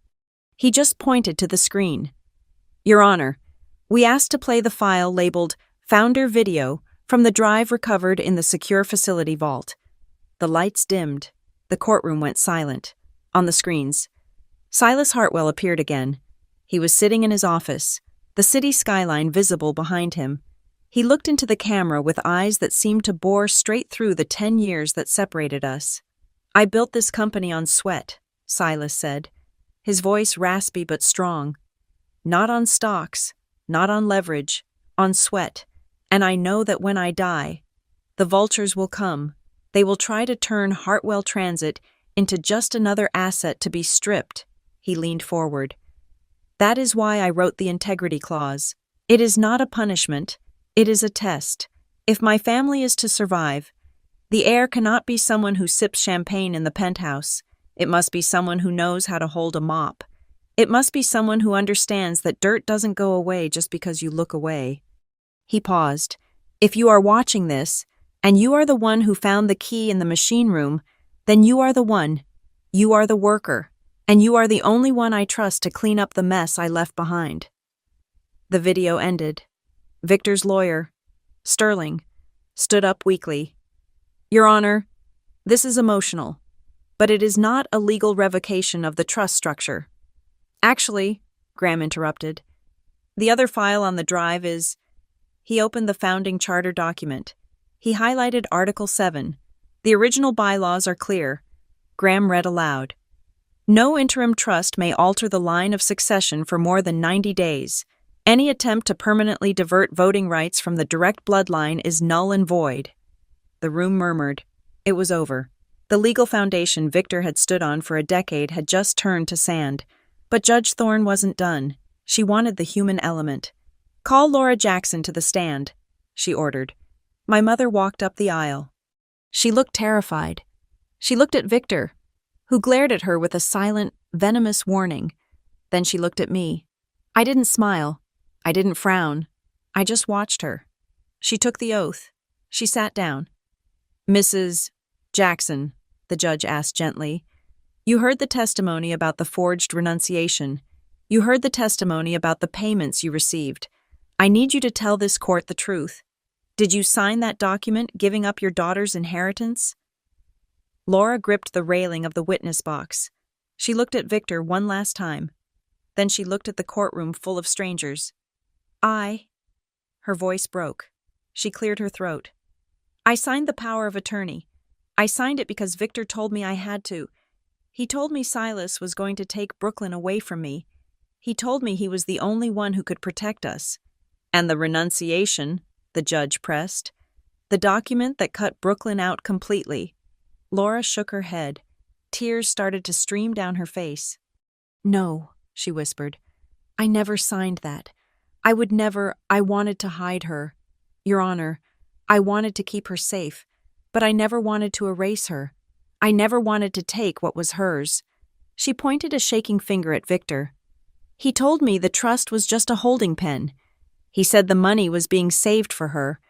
He just pointed to the screen. "Your Honor, we asked to play the file labeled Founder Video from the drive recovered in the secure facility vault." The lights dimmed. The courtroom went silent. On the screens, Silas Hartwell appeared again. He was sitting in his office, the city skyline visible behind him. He looked into the camera with eyes that seemed to bore straight through the 10 years that separated us. "I built this company on sweat," Silas said, his voice raspy but strong. "Not on stocks, not on leverage, on sweat. And I know that when I die, the vultures will come. They will try to turn Hartwell Transit into just another asset to be stripped." He leaned forward. "That is why I wrote the integrity clause. It is not a punishment. It is a test. If my family is to survive, the heir cannot be someone who sips champagne in the penthouse. It must be someone who knows how to hold a mop. It must be someone who understands that dirt doesn't go away just because you look away." He paused. "If you are watching this, and you are the one who found the key in the machine room, then you are the one. You are the worker, and you are the only one I trust to clean up the mess I left behind." The video ended. Victor's lawyer, Sterling, stood up weakly. "Your Honor, this is emotional, but it is not a legal revocation of the trust structure." "Actually," Graham interrupted, "the other file on the drive is—" He opened the founding charter document. He highlighted Article 7. "The original bylaws are clear." Graham read aloud. "No interim trust may alter the line of succession for more than 90 days. Any attempt to permanently divert voting rights from the direct bloodline is null and void." The room murmured. It was over. The legal foundation Victor had stood on for a decade had just turned to sand. But Judge Thorne wasn't done. She wanted the human element. "Call Laura Jackson to the stand," she ordered. My mother walked up the aisle. She looked terrified. She looked at Victor, who glared at her with a silent, venomous warning. Then she looked at me. I didn't smile. I didn't frown. I just watched her. She took the oath. She sat down. "Mrs. Jackson," the judge asked gently, "you heard the testimony about the forged renunciation. You heard the testimony about the payments you received. I need you to tell this court the truth. Did you sign that document giving up your daughter's inheritance?" Laura gripped the railing of the witness box. She looked at Victor one last time. Then she looked at the courtroom full of strangers. Her voice broke. She cleared her throat. "I signed the power of attorney. I signed it because Victor told me I had to. He told me Silas was going to take Brooklyn away from me. He told me he was the only one who could protect us." "And the renunciation," the judge pressed. "The document that cut Brooklyn out completely." Laura shook her head. Tears started to stream down her face. "No," she whispered. "I never signed that. I wanted to hide her. Your Honor, I wanted to keep her safe, but I never wanted to erase her. I never wanted to take what was hers." She pointed a shaking finger at Victor. "He told me the trust was just a holding pen. He said the money was being saved for her,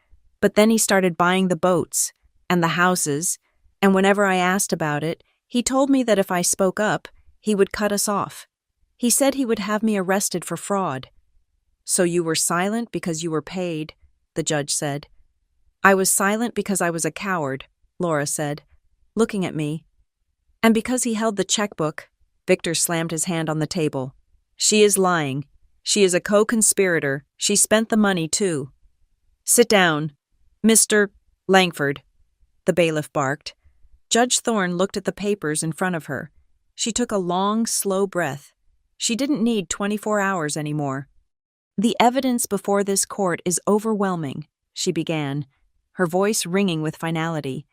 but then he started buying the boats and the houses, and whenever I asked about it, he told me that if I spoke up, He would cut us off. He said he would have me arrested for fraud. So you were silent because you were paid, the judge said. I was silent because I was a coward, Laura said, looking at me. And because he held the checkbook, Victor slammed his hand on the table. She is lying. She is a co-conspirator. She spent the money, too. Sit down, Mr. Langford, the bailiff barked. Judge Thorne looked at the papers in front of her. She took a long, slow breath. She didn't need 24 hours anymore. The evidence before this court is overwhelming, she began, her voice ringing with finality.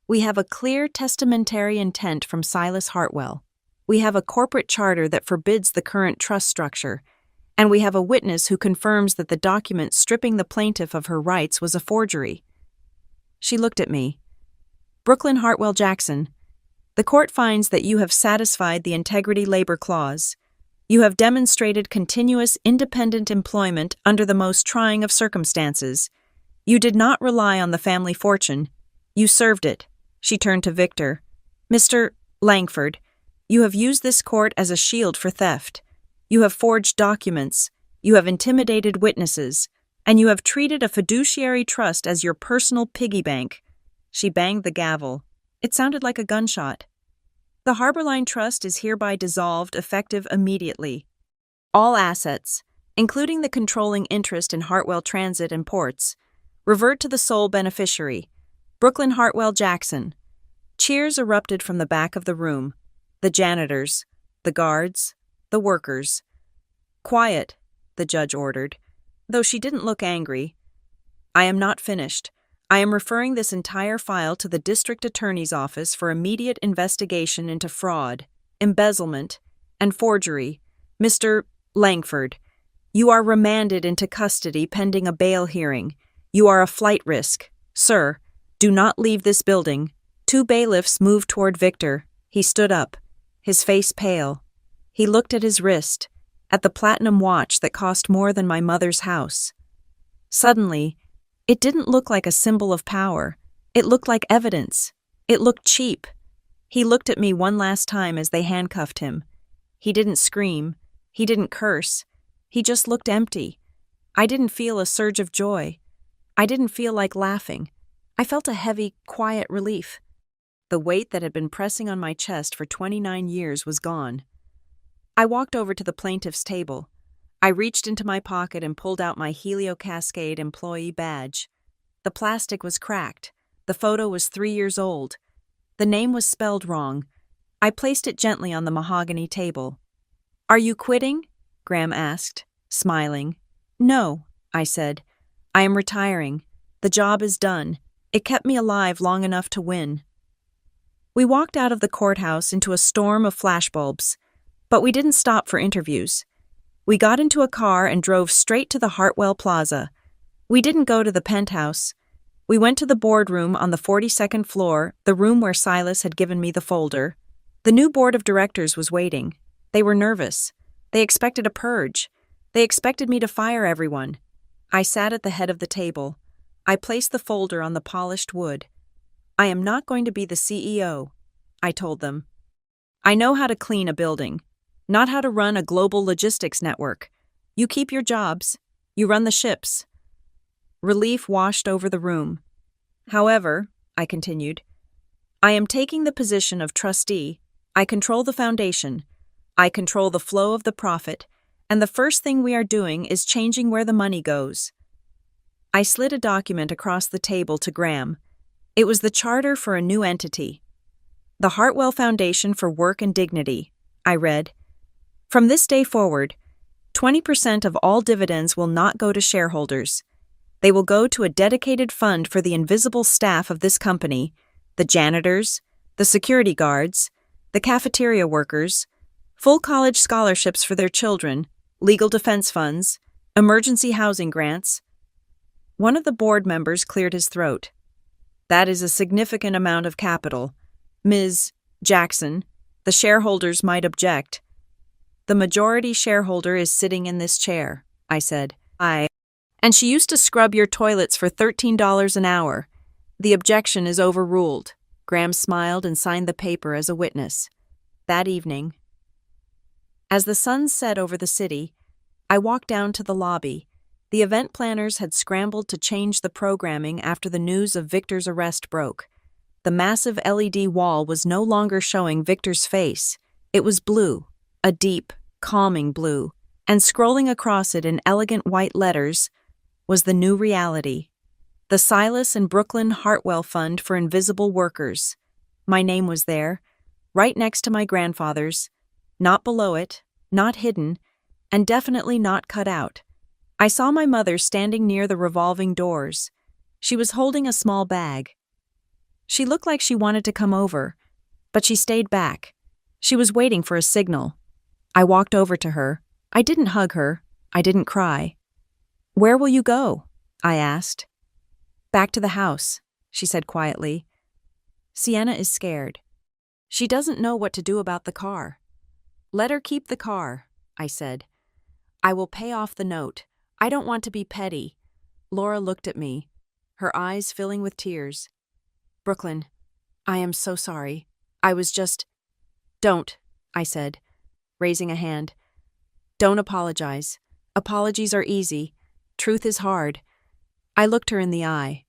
We have a clear testamentary intent from Silas Hartwell. We have a corporate charter that forbids the current trust structure. And we have a witness who confirms that the document stripping the plaintiff of her rights was a forgery. She looked at me. Brooklyn Hartwell Jackson, the court finds that you have satisfied the integrity labor clause. You have demonstrated continuous independent employment under the most trying of circumstances. You did not rely on the family fortune. You served it. She turned to Victor. Mr. Langford, you have used this court as a shield for theft. You have forged documents. You have intimidated witnesses. And you have treated a fiduciary trust as your personal piggy bank. She banged the gavel. It sounded like a gunshot. The Harborline Trust is hereby dissolved effective immediately. All assets, including the controlling interest in Hartwell Transit and Ports, revert to the sole beneficiary, Brooklyn Hartwell Jackson. Cheers erupted from the back of the room. The janitors, the guards, the workers. Quiet, the judge ordered, though she didn't look angry. I am not finished. I am referring this entire file to the district attorney's office for immediate investigation into fraud, embezzlement, and forgery. Mr. Langford, you are remanded into custody pending a bail hearing. You are a flight risk. Sir, do not leave this building. 2 bailiffs moved toward Victor. He stood up, his face pale. He looked at his wrist, at the platinum watch that cost more than my mother's house. Suddenly, it didn't look like a symbol of power. It looked like evidence. It looked cheap. He looked at me one last time as they handcuffed him. He didn't scream. He didn't curse. He just looked empty. I didn't feel a surge of joy. I didn't feel like laughing. I felt a heavy, quiet relief. The weight that had been pressing on my chest for 29 years was gone. I walked over to the plaintiff's table. I reached into my pocket and pulled out my Helio Cascade employee badge. The plastic was cracked. The photo was 3 years old. The name was spelled wrong. I placed it gently on the mahogany table. Are you quitting? Graham asked, smiling. No, I said. I am retiring. The job is done. It kept me alive long enough to win. We walked out of the courthouse into a storm of flashbulbs, but we didn't stop for interviews. We got into a car and drove straight to the Hartwell Plaza. We didn't go to the penthouse. We went to the boardroom on the 42nd floor, the room where Silas had given me the folder. The new board of directors was waiting. They were nervous. They expected a purge. They expected me to fire everyone. I sat at the head of the table. I placed the folder on the polished wood. I am not going to be the CEO, I told them. I know how to clean a building, not how to run a global logistics network. You keep your jobs. You run the ships. Relief washed over the room. However, I continued, I am taking the position of trustee. I control the foundation. I control the flow of the profit, and the first thing we are doing is changing where the money goes. I slid a document across the table to Graham. It was the charter for a new entity. The Hartwell Foundation for Work and Dignity, I read. From this day forward, 20% of all dividends will not go to shareholders. They will go to a dedicated fund for the invisible staff of this company, the janitors, the security guards, the cafeteria workers, full college scholarships for their children, legal defense funds, emergency housing grants. One of the board members cleared his throat. That is a significant amount of capital. Ms. Jackson, the shareholders might object. The majority shareholder is sitting in this chair, I said. And she used to scrub your toilets for $13 an hour. The objection is overruled. Graham smiled and signed the paper as a witness. That evening, As the sun set over the city, I walked down to the lobby. The event planners had scrambled to change the programming after the news of Victor's arrest broke. The massive LED wall was no longer showing Victor's face. It was blue, a deep, calming blue, and scrolling across it in elegant white letters was the new reality. The Silas and Brooklyn Hartwell Fund for Invisible Workers. My name was there, right next to my grandfather's, not below it, not hidden, and definitely not cut out. I saw my mother standing near the revolving doors. She was holding a small bag. She looked like she wanted to come over, but she stayed back. She was waiting for a signal. I walked over to her. I didn't hug her. I didn't cry. "Where will you go?" I asked. "Back to the house," she said quietly. "Sienna is scared. She doesn't know what to do about the car." "Let her keep the car," I said. "I will pay off the note. I don't want to be petty." Laura looked at me, her eyes filling with tears. "Brooklyn, I am so sorry. I was just—" "Don't," I said, raising a hand. "Don't apologize. Apologies are easy. Truth is hard." I looked her in the eye.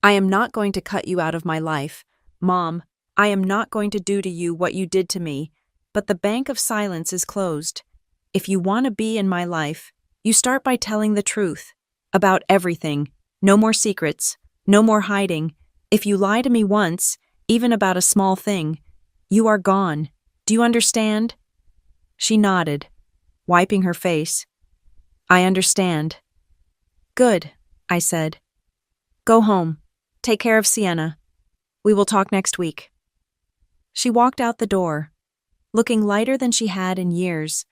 "I am not going to cut you out of my life. Mom, I am not going to do to you what you did to me, but the bank of silence is closed. If you want to be in my life, you start by telling the truth. About everything. No more secrets. No more hiding. If you lie to me once, even about a small thing, you are gone. Do you understand?" She nodded, wiping her face. "I understand." "Good," I said. "Go home. Take care of Sienna. We will talk next week." She walked out the door, looking lighter than she had in years,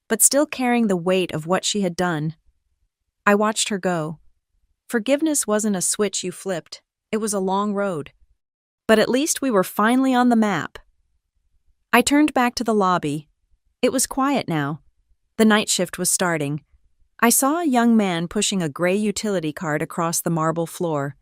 but still carrying the weight of what she had done. I watched her go. Forgiveness wasn't a switch you flipped. It was a long road. But at least we were finally on the map. I turned back to the lobby. It was quiet now. The night shift was starting. I saw a young man pushing a gray utility cart across the marble floor.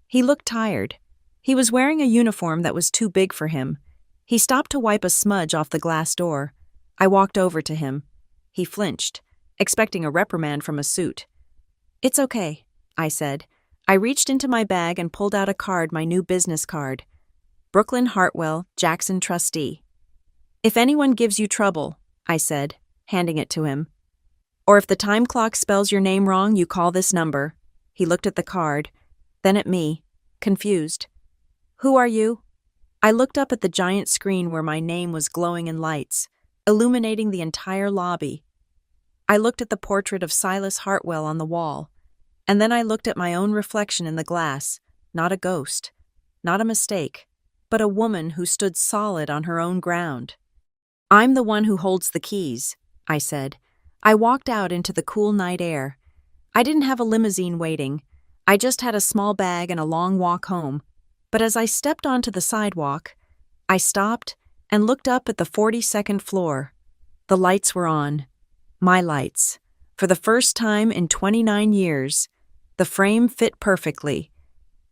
He looked tired. He was wearing a uniform that was too big for him. He stopped to wipe a smudge off the glass door. I walked over to him. He flinched, expecting a reprimand from a suit. "It's okay," I said. I reached into my bag and pulled out a card, my new business card. Brooklyn Hartwell, Jackson Trustee. "If anyone gives you trouble," I said, handing it to him, "or if the time clock spells your name wrong, you call this number." He looked at the card, then at me, confused. "Who are you?" I looked up at the giant screen where my name was glowing in lights, illuminating the entire lobby. I looked at the portrait of Silas Hartwell on the wall, and then I looked at my own reflection in the glass, not a ghost, not a mistake, but a woman who stood solid on her own ground. "I'm the one who holds the keys," I said. I walked out into the cool night air. I didn't have a limousine waiting. I just had a small bag and a long walk home. But as I stepped onto the sidewalk, I stopped and looked up at the 42nd floor. The lights were on. My lights. For the first time in 29 years, the frame fit perfectly.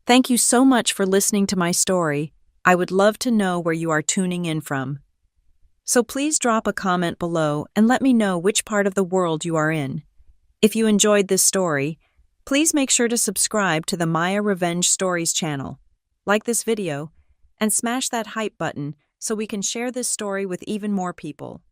Thank you so much for listening to my story. I would love to know where you are tuning in from. So please drop a comment below and let me know which part of the world you are in. If you enjoyed this story, please make sure to subscribe to the Maya Revenge Stories channel, like this video, and smash that hype button so we can share this story with even more people.